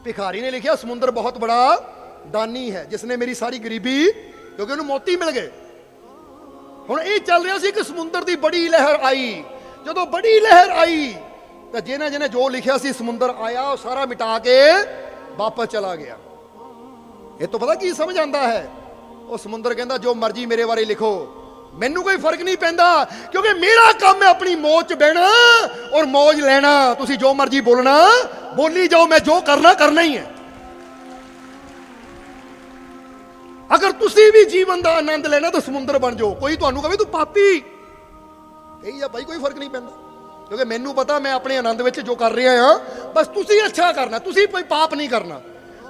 भिखारी ने लिखा समुंदर बहुत बड़ा दानी है जिसने मेरी सारी गरीबी, क्योंकि उन्हें मोती मिल गए। हुण ये चल रहा सी कि समुंदर की बड़ी लहर आई। जदों बड़ी लहर आई तो जिन्हें जिन्हें जो लिखा सी समुंदर आया वो सारा मिटा के वापस चला गया। ये तो पता की समझ आता है? वो समुंदर कहता जो मर्जी मेरे बारे लिखो, मैनू कोई फर्क नहीं पैंदा, क्योंकि मेरा काम है अपनी मौज च बहना और मौज लेना। तुसी जो मर्जी बोलना बोली जाओ, मैं जो करना करना ही है। अगर तुसी भी जीवन का आनंद लेना तो समुंदर बन जाओ। कोई तुहानू कहे तू पापी, कही जा भाई, कोई फर्क नहीं पैंदा। ਕਿਉਂਕਿ ਮੈਨੂੰ ਪਤਾ ਮੈਂ ਆਪਣੇ ਆਨੰਦ ਵਿੱਚ ਜੋ ਕਰ ਰਿਹਾ ਹਾਂ, ਬਸ ਤੁਸੀਂ ਅੱਛਾ ਕਰਨਾ, ਤੁਸੀਂ ਕੋਈ ਪਾਪ ਨਹੀਂ ਕਰਨਾ,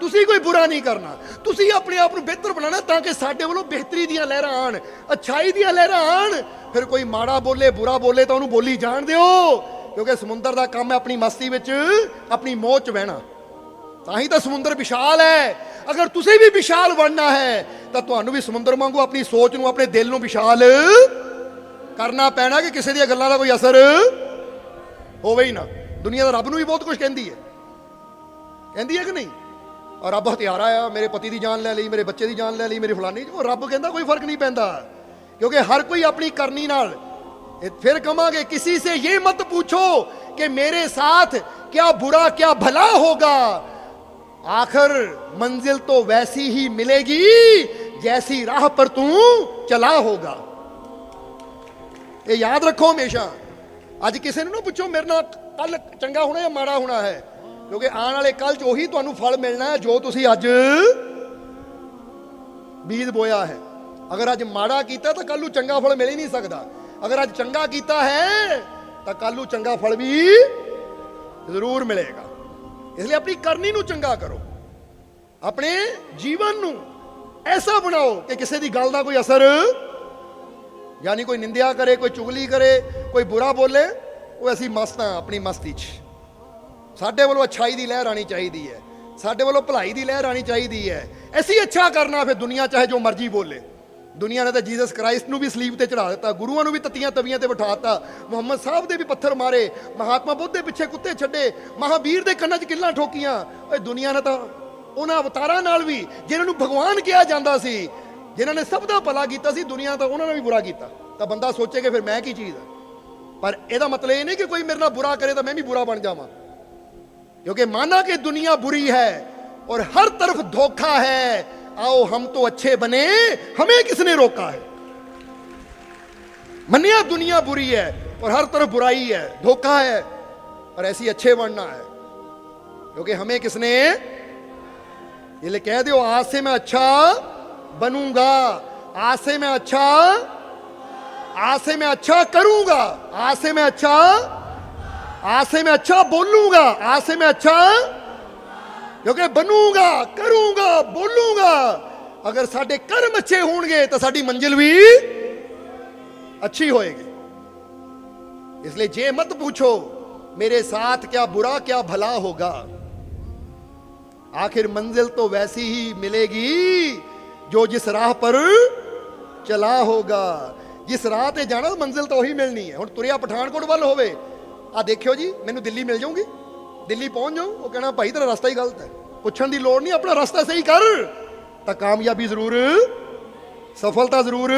ਤੁਸੀਂ ਕੋਈ ਬੁਰਾ ਨਹੀਂ ਕਰਨਾ, ਤੁਸੀਂ ਆਪਣੇ ਆਪ ਨੂੰ ਬਿਹਤਰ ਬਣਾਉਣਾ ਤਾਂ ਕਿ ਸਾਡੇ ਵੱਲੋਂ ਬਿਹਤਰੀ ਦੀਆਂ ਲਹਿਰਾਂ ਆਣ, ਅੱਛਾਈ ਦੀਆਂ ਲਹਿਰਾਂ ਆਣ। ਫਿਰ ਕੋਈ ਮਾੜਾ ਬੋਲੇ ਬੁਰਾ ਬੋਲੇ ਤਾਂ ਉਹਨੂੰ ਬੋਲੀ ਜਾਣ ਦਿਓ, ਕਿਉਂਕਿ ਸਮੁੰਦਰ ਦਾ ਕੰਮ ਹੈ ਆਪਣੀ ਮਸਤੀ ਵਿੱਚ ਆਪਣੀ ਮੌਜ 'ਚ ਬਹਿਣਾ। ਤਾਂ ਹੀ ਤਾਂ ਸਮੁੰਦਰ ਵਿਸ਼ਾਲ ਹੈ। ਅਗਰ ਤੁਸੀਂ ਵੀ ਵਿਸ਼ਾਲ ਬਣਨਾ ਹੈ ਤਾਂ ਤੁਹਾਨੂੰ ਵੀ ਸਮੁੰਦਰ ਵਾਂਗੂ ਆਪਣੀ ਸੋਚ ਨੂੰ, ਆਪਣੇ ਦਿਲ ਨੂੰ ਵਿਸ਼ਾਲ ਕਰਨਾ ਪੈਣਾ ਕਿ ਕਿਸੇ ਦੀਆਂ ਗੱਲਾਂ ਦਾ ਕੋਈ ਅਸਰ ਹੋਵੇ ਹੀ ਨਾ। ਦੁਨੀਆ ਦਾ ਰੱਬ ਨੂੰ ਵੀ ਬਹੁਤ ਕੁਝ ਕਹਿੰਦੀ ਹੈ ਕਿ ਨਹੀਂ? ਔਰ ਰੱਬ ਹਥਿਆਰਾ ਆ, ਮੇਰੇ ਪਤੀ ਦੀ ਜਾਨ ਲੈ ਲਈ, ਮੇਰੇ ਬੱਚੇ ਦੀ ਜਾਨ ਲੈ ਲਈ, ਮੇਰੀ ਫਲਾਨੀ, ਉਹ ਰੱਬ ਕਹਿੰਦਾ ਕੋਈ ਫਰਕ ਨਹੀਂ ਪੈਂਦਾ, क्योंकि हर कोई अपनी करनी नाल। फिर कहांगे किसी से ये मत पूछो कि मेरे साथ क्या बुरा क्या भला होगा, आखिर मंजिल तो वैसी ही मिलेगी जैसी राह पर तू चला होगा। ये याद रखो हमेशा। अज किसी ने ना पूछो मेरे नाल कल चंगा होना या माड़ा होना है, क्योंकि आने वाले कल च उही तुहानू फल मिलना है जो तुसी अज बीज बोया है। अगर अज माड़ा कीता तो कल नूं चंगा फल मिल ही नहीं सकता, अगर अज चंगा कीता है तो कल नूं चंगा फल भी जरूर मिलेगा। इसलिए अपनी करनी नूं चंगा करो, अपने जीवन नूं ऐसा बनाओ कि किसी की गल का कोई असर, यानी कोई निंदिया करे, कोई चुगली करे, कोई बुरा बोले, वो असीं मस्त हाँ अपनी मस्ती च। साडे वालों अच्छाई की लहर आनी चाहिए है, साडे वालों भलाई की लहर आनी चाहिए है। ऐसी अच्छा करना, फिर दुनिया चाहे जो मर्जी बोले। दुनिया ने तो जीसस क्राइस्ट नूं भी सलीब ते चढ़ा दिता, गुरुआं नूं भी तत्तियां तवियां ते बिठा दिता, मुहम्मद साहब दे भी पत्थर मारे, महात्मा बुद्ध दे पिछे कुत्ते छड्डे, महावीर दे कन्नां च किल्लां ठोकीआं। ओए दुनिया ने तो उन्हां अवतारां नाल भी जिन्हां नूं भगवान किया जांदा सी, जिन्हां ने सब दा भला कीता सी, दुनिया तो उन्हां ने भी बुरा कीता। तां बंदा सोचे कि फिर मैं की चीज़ है। पर इहदा मतलब ये नहीं कि कोई मेरे नाल बुरा करे तो मैं भी बुरा बन जावां, क्योंकि माना कि दुनिया बुरी है और हर तरफ धोखा है, आओ हम तो अच्छे बने, हमें किसने रोका है। मनिया दुनिया बुरी है और हर तरफ बुराई है, धोखा है, और ऐसी अच्छे बनना है, क्योंकि हमें किसने, ये कह दो आज से मैं अच्छा बनूंगा, आज से मैं अच्छा, आज से मैं अच्छा करूंगा, आज से मैं अच्छा, आज से मैं अच्छा बोलूंगा, आज से मैं अच्छा, क्योंकि बनूंगा, करूंगा, बोलूंगा। अगर साडे कर्म अच्छे होंगे तो साडी मंजिल भी अच्छी होएगी। इसलिए जे मत पूछो मेरे साथ क्या बुरा क्या भला होगा, आखिर मंजिल तो वैसी ही मिलेगी जो जिस राह पर चला होगा। जिस राह ते जाना मंजिल तो वही मिलनी है। हुण तुरिया पठानकोट वाल होवे, आ देखियो जी मैनू दिल्ली मिल जाऊंगी, दिल्ली पहुंच जाऊं, वो कहना भाई तेरा रास्ता ही गलत है, पूछण दी लोड़ नहीं, अपना रास्ता सही कर, तो कामयाबी जरूर, सफलता जरूर।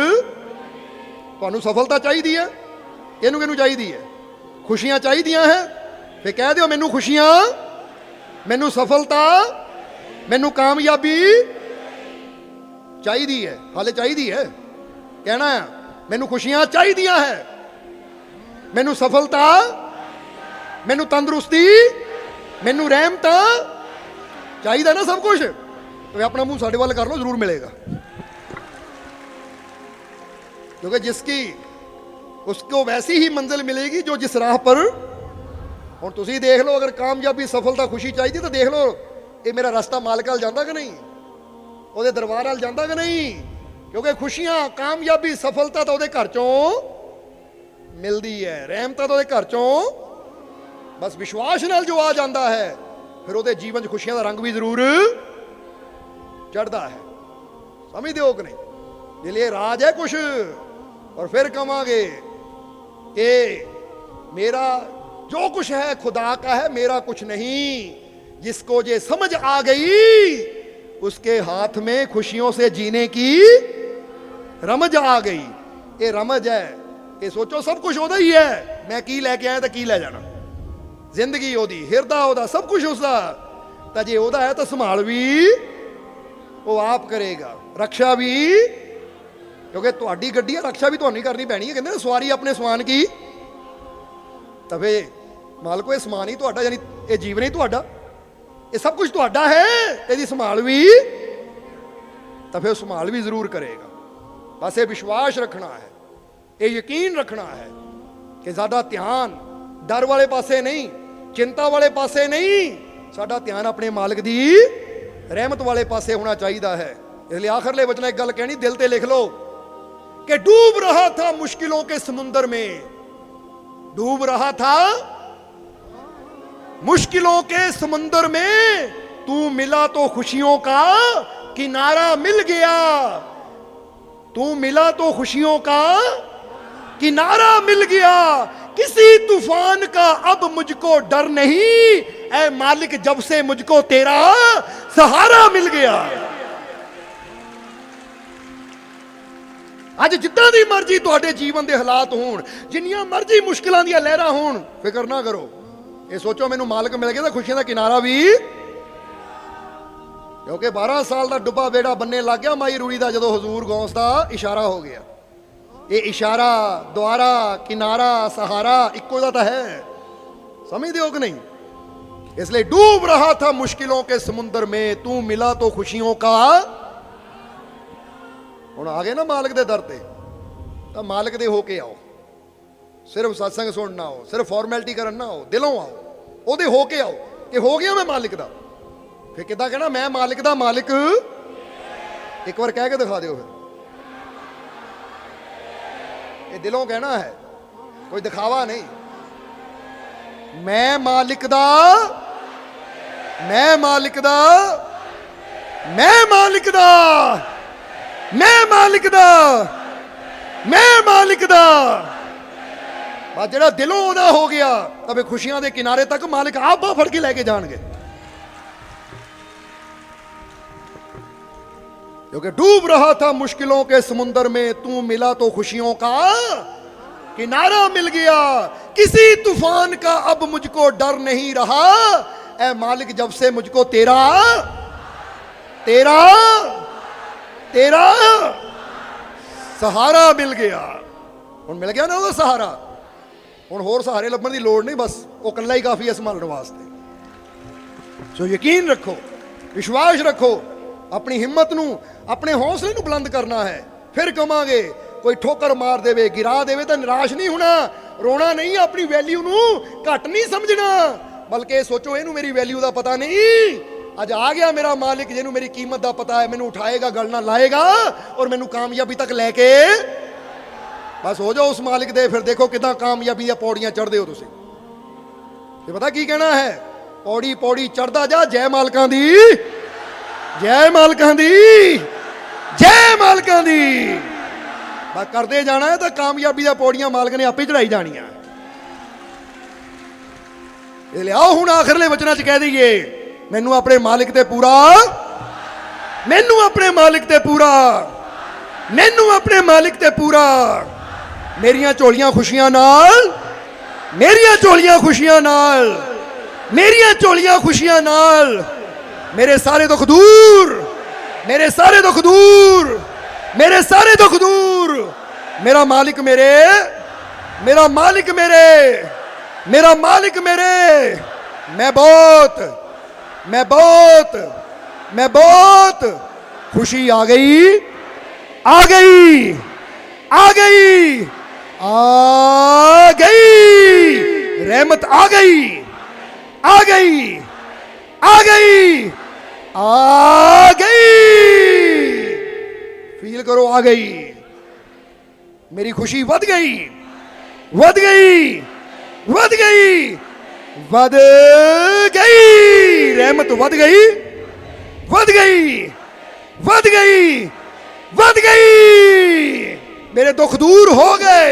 तुहानू सफलता चाहिए है, किहनू किहनू चाहिए है, खुशियां चाहिए हैं, फिर कह दिओ मैनू खुशियां, मैनू सफलता, मैनू कामयाबी चाहिए है। हाले चाहिए है, कहना है मैनू खुशियां चाहिए है, मैनू सफलता, मैनू तंदुरुस्ती, मैनू रहमता चाहिए ना, सब कुछ। तो अपना मुंह साडे वाल कर लो, जरूर मिलेगा। क्योंकि जिसकी उसको वैसी ही मंजिल मिलेगी जो जिस राह पर। हुण तुसीं देख लो, अगर कामयाबी सफलता खुशी चाहिए तो देख लो ये मेरा रास्ता मालक अल जांदा कि नहीं, ਉਹਦੇ दरबार अल जांदा कि नहीं। क्योंकि खुशियां कामयाबी सफलता तो ਉਹਦੇ घर चों मिलती है, रहमता तो ਉਹਦੇ घर चों बस विश्वास नाल जो आ जाता है, फिर ਉਹਦੇ जीवन च खुशियां का रंग भी जरूर चढ़ता है। समझते हो कि नहीं? इसलिए राज है कुछ। और फिर कहांगे कि मेरा जो कुछ है खुदा का है, मेरा कुछ नहीं। जिसको ये समझ आ गई उसके हाथ में खुशियों से जीने की रमज आ गई। ये रमज है, ये सोचो सब कुछ ओदा ही है, मैं की लैके आया तो की लै जाना, जिंदगी ओदी, हिरदा ओदा, सब कुछ उसका। तो जे ओदा है तो संभाल भी वो आप करेगा, रक्षा भी, क्योंकि तुहाडी गड्डी है, रक्षा भी तुहानू करनी पैनी है। कहते सवारी अपने समान की, तो फिर मालको ये समान ही तुहाडा, यानी ये जीवन ही तुहाडा, ये सब कुछ तुहाडा है, इसकी संभाल भी, तो फिर संभाल भी जरूर करेगा। बस ये विश्वास रखना है, ये यकीन रखना है कि ज़्यादा ध्यान ਡਰ ਵਾਲੇ ਪਾਸੇ ਨਹੀਂ, ਚਿੰਤਾ ਵਾਲੇ ਪਾਸੇ ਨਹੀਂ, ਸਾਡਾ ਧਿਆਨ ਆਪਣੇ ਮਾਲਕ ਦੀ ਰਹਿਮਤ ਵਾਲੇ ਪਾਸੇ ਹੋਣਾ ਚਾਹੀਦਾ है। इसलिए आखिरले वचन एक गल कहनी, दिल ते लिख लो कि डूब रहा था मुश्किलों के समुंदर में, डूब रहा था मुश्किलों के समुंदर में, तू मिला तो खुशियों का किनारा मिल गया, तू मिला तो खुशियों का किनारा मिल गया, किसी तूफान का अब मुझको डर नहीं, ऐ मालिक जब से मुझको तेरा सहारा मिल गया। ਅੱਜ ਜਿੱਦਾਂ ਦੀ ਮਰਜ਼ੀ ਤੁਹਾਡੇ ਜੀਵਨ ਦੇ ਹਾਲਾਤ ਹੋਣ, ਜਿੰਨੀਆਂ ਮਰਜ਼ੀ ਮੁਸ਼ਕਿਲਾਂ ਦੀਆਂ ਲਹਿਰਾਂ ਹੋਣ, ਫਿਕਰ ਨਾ ਕਰੋ। ਇਹ ਸੋਚੋ ਮੈਨੂੰ ਮਾਲਕ ਮਿਲ ਗਿਆ ਤਾਂ ਖੁਸ਼ੀਆਂ ਦਾ ਕਿਨਾਰਾ ਵੀ, ਕਿਉਂਕਿ 12 ਸਾਲ ਦਾ ਡੁੱਬਾ ਬੇੜਾ ਬੰਨੇ ਲੱਗ ਗਿਆ ਮਾਈ ਰੂੜੀ ਦਾ, ਜਦੋਂ ਹਜ਼ੂਰ ਗੌਸ ਦਾ ਇਸ਼ਾਰਾ ਹੋ ਗਿਆ। ਇਹ ਇਸ਼ਾਰਾ, ਦੁਆਰਾ, ਕਿਨਾਰਾ, ਸਹਾਰਾ ਇੱਕੋ ਦਾ ਤਾਂ ਹੈ, ਸਮਝਦੇ ਹੋ ਕਿ ਨਹੀਂ? इसलिए डूब रहा था मुश्किलों के समुंदर में, तू मिला तो खुशियों का। ਹੁਣ ਆ ਗਏ ਨਾ ਮਾਲਕ ਦੇ ਦਰ ਤੇ, ਤਾਂ ਮਾਲਕ ਦੇ ਹੋ ਕੇ ਆਓ। ਸਿਰਫ ਸਤਸੰਗ ਸੁਣਨ ਨਾ ਆਓ, ਸਿਰਫ ਫਾਰਮੈਲਿਟੀ ਕਰਨ ਨਾ ਆਓ, ਦਿਲੋਂ ਆਓ, ਉਹਦੇ ਹੋ ਕੇ ਆਓ ਕਿ ਹੋ ਗਿਆ ਮੈਂ ਮਾਲਿਕ ਦਾ। ਫਿਰ ਕਿੱਦਾਂ ਕਹਿਣਾ, ਮੈਂ ਮਾਲਿਕ ਦਾ ਮਾਲਿਕ? ਇੱਕ ਵਾਰ ਕਹਿ ਕੇ ਦਿਖਾ ਦਿਓ ਫਿਰ। ਇਹ ਦਿਲੋਂ ਕਹਿਣਾ ਹੈ, ਕੋਈ ਦਿਖਾਵਾ ਨਹੀਂ। ਮੈਂ ਮਾਲਿਕ ਦਾ, ਮੈਂ ਮਾਲਿਕ ਦਾ, ਮੈਂ ਮਾਲਿਕ ਦਾ, ਮੈਂ ਮਾਲਿਕ ਦਾ, ਮੈਂ ਮਾਲਿਕ ਦਾ। ਬਸ ਜਿਹੜਾ ਦਿਲੋਂ ਉਹਦਾ ਹੋ ਗਿਆ, ਤਾਂ ਫਿਰ ਖੁਸ਼ੀਆਂ ਦੇ ਕਿਨਾਰੇ ਤੱਕ ਮਾਲਿਕ ਆਪ ਬਾਹ ਫੜ ਕੇ ਲੈ ਕੇ ਜਾਣਗੇ। क्योंकि डूब रहा था मुश्किलों के समुंदर में, तू मिला तो खुशियों का किनारा मिल गया, किसी तूफान का अब मुझको डर नहीं रहा, ऐ मालिक जब से मुझको तेरा तेरा तेरा सहारा मिल गया। ਹੁਣ ਮਿਲ ਗਿਆ ਨਾ ਉਹਦਾ ਸਹਾਰਾ, ਹੁਣ ਹੋਰ ਸਹਾਰੇ ਲੱਭਣ ਦੀ ਲੋੜ ਨਹੀਂ, ਬਸ ਉਹ ਇਕੱਲਾ ਹੀ ਕਾਫੀ ਹੈ ਸੰਭਾਲਣ ਵਾਸਤੇ। ਸੋ ਯਕੀਨ ਰੱਖੋ, ਵਿਸ਼ਵਾਸ ਰੱਖੋ, ਆਪਣੀ ਹਿੰਮਤ ਨੂੰ, ਆਪਣੇ ਹੌਸਲੇ ਨੂੰ ਬੁਲੰਦ ਕਰਨਾ ਹੈ। ਫਿਰ ਕਵਾਂਗੇ, ਕੋਈ ਠੋਕਰ ਮਾਰ ਦੇਵੇ, ਗਿਰਾ ਦੇਵੇ ਤਾਂ ਨਿਰਾਸ਼ ਨਹੀਂ ਹੋਣਾ, ਰੋਣਾ ਨਹੀਂ, ਆਪਣੀ ਵੈਲਿਊ ਨੂੰ ਘੱਟ ਨਹੀਂ ਸਮਝਣਾ, ਬਲਕਿ ਸੋਚੋ ਇਹਨੂੰ ਮੇਰੀ ਵੈਲਿਊ ਦਾ ਪਤਾ ਨਹੀਂ, ਅੱਜ ਆ ਗਿਆ ਮੇਰਾ ਮਾਲਿਕ ਜਿਹਨੂੰ ਮੇਰੀ ਕੀਮਤ ਦਾ ਪਤਾ ਹੈ, ਮੈਨੂੰ ਉਠਾਏਗਾ, ਗਲ ਨਾਲ ਲਾਏਗਾ ਔਰ ਮੈਨੂੰ ਕਾਮਯਾਬੀ ਤੱਕ ਲੈ ਕੇ। ਬਸ ਹੋ ਜਾਓ ਉਸ ਮਾਲਿਕ ਦੇ, ਫਿਰ ਦੇਖੋ ਕਿਦਾਂ ਕਾਮਯਾਬੀ ਦੀਆਂ ਪੌੜੀਆਂ ਚੜ੍ਹਦੇ ਹੋ ਤੁਸੀਂ। ਤੇ ਪਤਾ ਕੀ ਕਹਿਣਾ ਹੈ, ਪੌੜੀ ਪੌੜੀ ਚੜ੍ਹਦਾ ਜਾ, ਜੈ ਮਾਲਕਾਂ ਦੀ, ਜੈ ਮਾਲਕਾਂ ਦੀ, ਜੈ ਮਾਲਕਾਂ ਦੀ। ਬਸ ਕਰਦੇ ਜਾਣਾ ਹੈ ਤਾਂ ਕਾਮਯਾਬੀ ਦੀਆਂ ਪੌੜੀਆਂ ਮਾਲਕ ਨੇ ਆਪੇ ਚੜਾਈ ਜਾਣੀਆਂ। ਇਹ ਲਿਆਓ ਹੁਣ ਆਖਰਲੇ ਵਚਨਾਂ 'ਚ ਕਹਿ ਦਈਏ, ਮੈਨੂੰ ਆਪਣੇ ਮਾਲਿਕ ਤੇ ਪੂਰਾ, ਮੈਨੂੰ ਆਪਣੇ ਮਾਲਿਕ ਤੇ ਪੂਰਾ, ਮੈਨੂੰ ਆਪਣੇ ਮਾਲਿਕ ਤੇ ਪੂਰਾ, ਮੇਰੀਆਂ ਝੋਲੀਆਂ ਖੁਸ਼ੀਆਂ ਨਾਲ, ਮੇਰੀਆਂ ਝੋਲੀਆਂ ਖੁਸ਼ੀਆਂ ਨਾਲ, ਮੇਰੀਆਂ ਝੋਲੀਆਂ ਖੁਸ਼ੀਆਂ ਨਾਲ, मेरे सारे दुख दूर, मेरे सारे दुख दूर, मेरे सारे दुख दूर। मेरा मालिक मेरे, मेरा मालिक मेरे, मेरा मालिक मेरे। मैं बहुत, मैं बहुत, मैं बहुत, खुशी आ गई, आ गई, आ गई, आ गई, रहमत आ गई, आ गई, आ गई, आ गई। फील करो, आ गई, मेरी खुशी वध गई, वध गई, वध गई, वध गई, रहमत वध गई, वध गई, वध गई, वध गई। मेरे दुख दूर हो गए,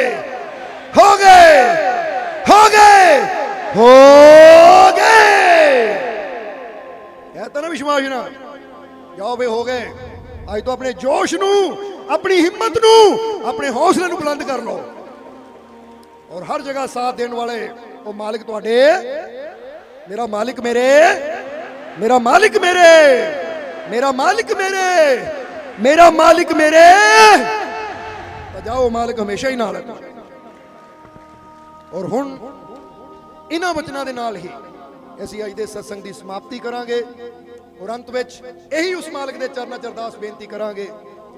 हो गए, हो गए, हो गए। कहता ना विश्वास ना जाओ भाई, हो गए। आज तो अपने जोश नू, अपनी हिम्मत नू, अपने हौसले नू बुलंद कर लो, और हर जगह साथ देने वाले वो मालिक तुहाडे, मेरा मालिक मेरे, मेरा मालिक मेरे, मेरा मालिक मेरे, मेरा मालिक मेरे। तो जाओ, मालिक हमेशा ही नाल है। और हुण इन्हां वचनां दे नाल ही ਅਸੀਂ ਅੱਜ ਦੇ ਸਤਸੰਗ ਦੀ ਸਮਾਪਤੀ ਕਰਾਂਗੇ, ਔਰ ਅੰਤ ਵਿੱਚ ਇਹੀ ਉਸ ਮਾਲਕ ਦੇ ਚਰਨਾਂ 'ਚ ਅਰਦਾਸ ਬੇਨਤੀ ਕਰਾਂਗੇ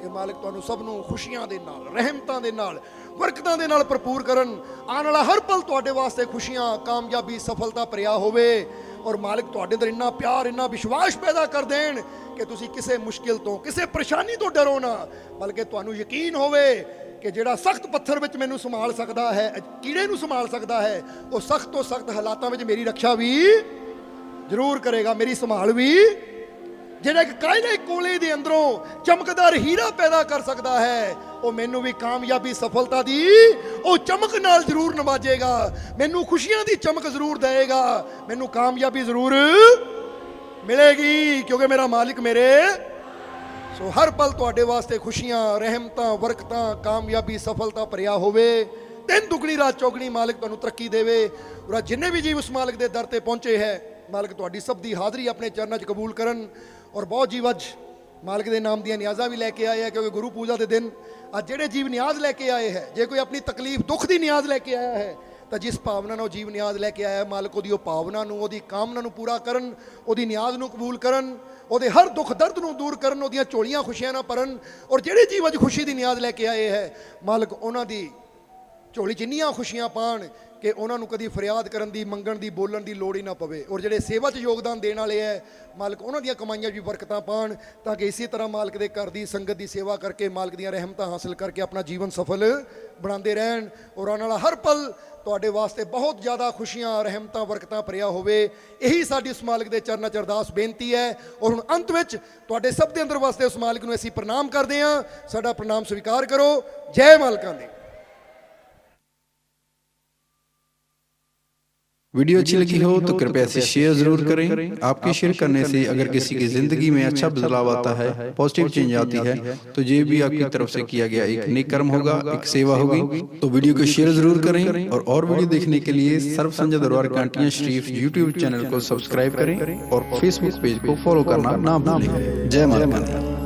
ਇਹ ਮਾਲਕ ਤੁਹਾਨੂੰ ਸਭ ਨੂੰ ਖੁਸ਼ੀਆਂ ਦੇ ਨਾਲ, ਰਹਿਮਤਾਂ ਦੇ ਨਾਲ, ਬਰਕਤਾਂ ਦੇ ਨਾਲ ਭਰਪੂਰ ਕਰਨ। ਆਉਣ ਵਾਲਾ ਹਰ ਪਲ ਤੁਹਾਡੇ ਵਾਸਤੇ ਖੁਸ਼ੀਆਂ, ਕਾਮਯਾਬੀ, ਸਫਲਤਾ ਭਰਿਆ ਹੋਵੇ। ਔਰ ਮਾਲਕ ਤੁਹਾਡੇ ਅੰਦਰ ਇੰਨਾ ਪਿਆਰ, ਇੰਨਾ ਵਿਸ਼ਵਾਸ ਪੈਦਾ ਕਰ ਦੇਣ ਕਿ ਤੁਸੀਂ ਕਿਸੇ ਮੁਸ਼ਕਿਲ ਤੋਂ, ਕਿਸੇ ਪਰੇਸ਼ਾਨੀ ਤੋਂ ਡਰੋ ਨਾ, ਬਲਕਿ ਤੁਹਾਨੂੰ ਯਕੀਨ ਹੋਵੇ ਕਿ ਜਿਹੜਾ ਸਖਤ ਪੱਥਰ ਵਿੱਚ ਮੈਨੂੰ ਸੰਭਾਲ ਸਕਦਾ ਹੈ, ਕੀੜੇ ਨੂੰ ਸੰਭਾਲ ਸਕਦਾ ਹੈ, ਉਹ ਸਖਤ ਤੋਂ ਸਖਤ ਹਾਲਾਤਾਂ ਵਿੱਚ ਮੇਰੀ ਰੱਖਿਆ ਵੀ ਜ਼ਰੂਰ ਕਰੇਗਾ, ਮੇਰੀ ਸੰਭਾਲ ਵੀ। ਜਿਹੜਾ ਇੱਕ ਕਾਇਲੇ ਕੋਲੇ ਦੇ ਅੰਦਰੋਂ ਚਮਕਦਾਰ ਹੀਰਾ ਪੈਦਾ ਕਰ ਸਕਦਾ ਹੈ, ਉਹ ਮੈਨੂੰ ਵੀ ਕਾਮਯਾਬੀ, ਸਫਲਤਾ ਦੀ ਉਹ ਚਮਕ ਨਾਲ ਜ਼ਰੂਰ ਨਵਾਜੇਗਾ, ਮੈਨੂੰ ਖੁਸ਼ੀਆਂ ਦੀ ਚਮਕ ਜ਼ਰੂਰ ਦੇਵੇਗਾ, ਮੈਨੂੰ ਕਾਮਯਾਬੀ ਜ਼ਰੂਰ ਮਿਲੇਗੀ, ਕਿਉਂਕਿ ਮੇਰਾ ਮਾਲਿਕ ਮੇਰੇ। ਸੋ ਹਰ ਪਲ ਤੁਹਾਡੇ ਵਾਸਤੇ ਖੁਸ਼ੀਆਂ, ਰਹਿਮਤਾਂ, ਬਰਕਤਾਂ, ਕਾਮਯਾਬੀ, ਸਫਲਤਾ ਭਰਿਆ ਹੋਵੇ। ਦਿਨ ਦੁਗਣੀ ਰਾਤ ਚੌਗਣੀ ਮਾਲਿਕ ਤੁਹਾਨੂੰ ਤਰੱਕੀ ਦੇਵੇ। ਔਰ ਜਿੰਨੇ ਵੀ ਜੀਵ ਉਸ ਮਾਲਿਕ ਦੇ ਦਰ ਤੇ ਪਹੁੰਚੇ ਹੈ, ਮਾਲਕ ਤੁਹਾਡੀ ਸਭ ਦੀ ਹਾਜ਼ਰੀ ਆਪਣੇ ਚਰਨਾਂ 'ਚ ਕਬੂਲ ਕਰਨ। ਔਰ ਬਹੁਤ ਜੀਵ ਅੱਜ ਮਾਲਕ ਦੇ ਨਾਮ ਦੀਆਂ ਨਿਆਜ਼ਾਂ ਵੀ ਲੈ ਕੇ ਆਏ ਹੈ, ਕਿਉਂਕਿ ਗੁਰੂ ਪੂਜਾ ਦੇ ਦਿਨ ਅੱਜ ਜਿਹੜੇ ਜੀਵ ਨਿਆਜ਼ ਲੈ ਕੇ ਆਏ ਹੈ, ਜੇ ਕੋਈ ਆਪਣੀ ਤਕਲੀਫ, ਦੁੱਖ ਦੀ ਨਿਆਜ਼ ਲੈ ਕੇ ਆਇਆ ਹੈ, ਤਾਂ ਜਿਸ ਭਾਵਨਾ ਨਾਲ ਉਹ ਜੀਵ ਨਿਆਜ਼ ਲੈ ਕੇ ਆਇਆ, ਮਾਲਕ ਉਹਦੀ ਉਹ ਭਾਵਨਾ ਨੂੰ, ਉਹਦੀ ਕਾਮਨਾ ਨੂੰ ਪੂਰਾ ਕਰਨ, ਉਹਦੀ ਨਿਆਜ਼ ਨੂੰ ਕਬੂਲ ਕਰਨ, ਉਹਦੇ ਹਰ ਦੁੱਖ ਦਰਦ ਨੂੰ ਦੂਰ ਕਰਨ, ਉਹਦੀਆਂ ਝੋਲੀਆਂ ਖੁਸ਼ੀਆਂ ਨਾਲ ਭਰਨ। ਔਰ ਜਿਹੜੇ ਜੀਵ ਅੱਜ ਖੁਸ਼ੀ ਦੀ ਨਿਆਜ਼ ਲੈ ਕੇ ਆਏ ਹੈ, ਮਾਲਕ ਉਹਨਾਂ ਦੀ ਝੋਲੀ 'ਚ ਇੰਨੀਆਂ ਖੁਸ਼ੀਆਂ ਪਾਉਣ ਕਿ ਉਹਨਾਂ ਨੂੰ ਕਦੀ ਫਰਿਆਦ ਕਰਨ ਦੀ, ਮੰਗਣ ਦੀ, ਬੋਲਣ ਦੀ ਲੋੜ ਹੀ ਨਾ ਪਵੇ। ਔਰ ਜਿਹੜੇ ਸੇਵਾ 'ਚ ਯੋਗਦਾਨ ਦੇਣ ਵਾਲੇ ਹੈ, ਮਾਲਕ ਉਹਨਾਂ ਦੀਆਂ ਕਮਾਈਆਂ ਵੀ ਬਰਕਤਾਂ ਪਾਉਣ, ਤਾਂ ਕਿ ਇਸੇ ਤਰ੍ਹਾਂ ਮਾਲਕ ਦੇ ਘਰ ਦੀ ਸੰਗਤ ਦੀ ਸੇਵਾ ਕਰਕੇ, ਮਾਲਕ ਦੀਆਂ ਰਹਿਮਤਾਂ ਹਾਸਲ ਕਰਕੇ ਆਪਣਾ ਜੀਵਨ ਸਫਲ ਬਣਾਉਂਦੇ ਰਹਿਣ। ਔਰ ਆਉਣ ਵਾਲਾ ਹਰ ਪਲ ਤੁਹਾਡੇ ਵਾਸਤੇ ਬਹੁਤ ਜ਼ਿਆਦਾ ਖੁਸ਼ੀਆਂ, ਰਹਿਮਤਾਂ, ਬਰਕਤਾਂ ਭਰਿਆ ਹੋਵੇ। ਇਹੀ ਸਾਡੀ ਉਸ ਮਾਲਕ ਦੇ ਚਰਨਾਂ 'ਚ ਅਰਦਾਸ ਬੇਨਤੀ ਹੈ। ਔਰ ਹੁਣ ਅੰਤ ਵਿੱਚ ਤੁਹਾਡੇ ਸਭ ਦੇ ਅੰਦਰ ਵਾਸਤੇ ਉਸ ਮਾਲਕ ਨੂੰ ਅਸੀਂ ਪ੍ਰਣਾਮ ਕਰਦੇ ਹਾਂ। ਸਾਡਾ ਪ੍ਰਣਾਮ ਸਵੀਕਾਰ ਕਰੋ। ਜੈ ਮਾਲਕਾਂ ਦੀ। वीडियो अच्छी लगी हो तो कृपया इसे शेयर जरूर करें। आपके शेयर करने से अगर किसी की जिंदगी में अच्छा बदलाव आता है, पॉजिटिव चेंज आती है, तो ये भी आपकी तरफ से किया गया एक नेक कर्म होगा, एक सेवा होगी। तो वीडियो को शेयर जरूर करें और वीडियो देखने के लिए सर्व संजय दरबार कांटियां शरीफ यूट्यूब चैनल को सब्सक्राइब करें और फेसबुक पेज को फॉलो करना ना भूलें। जय माता दी।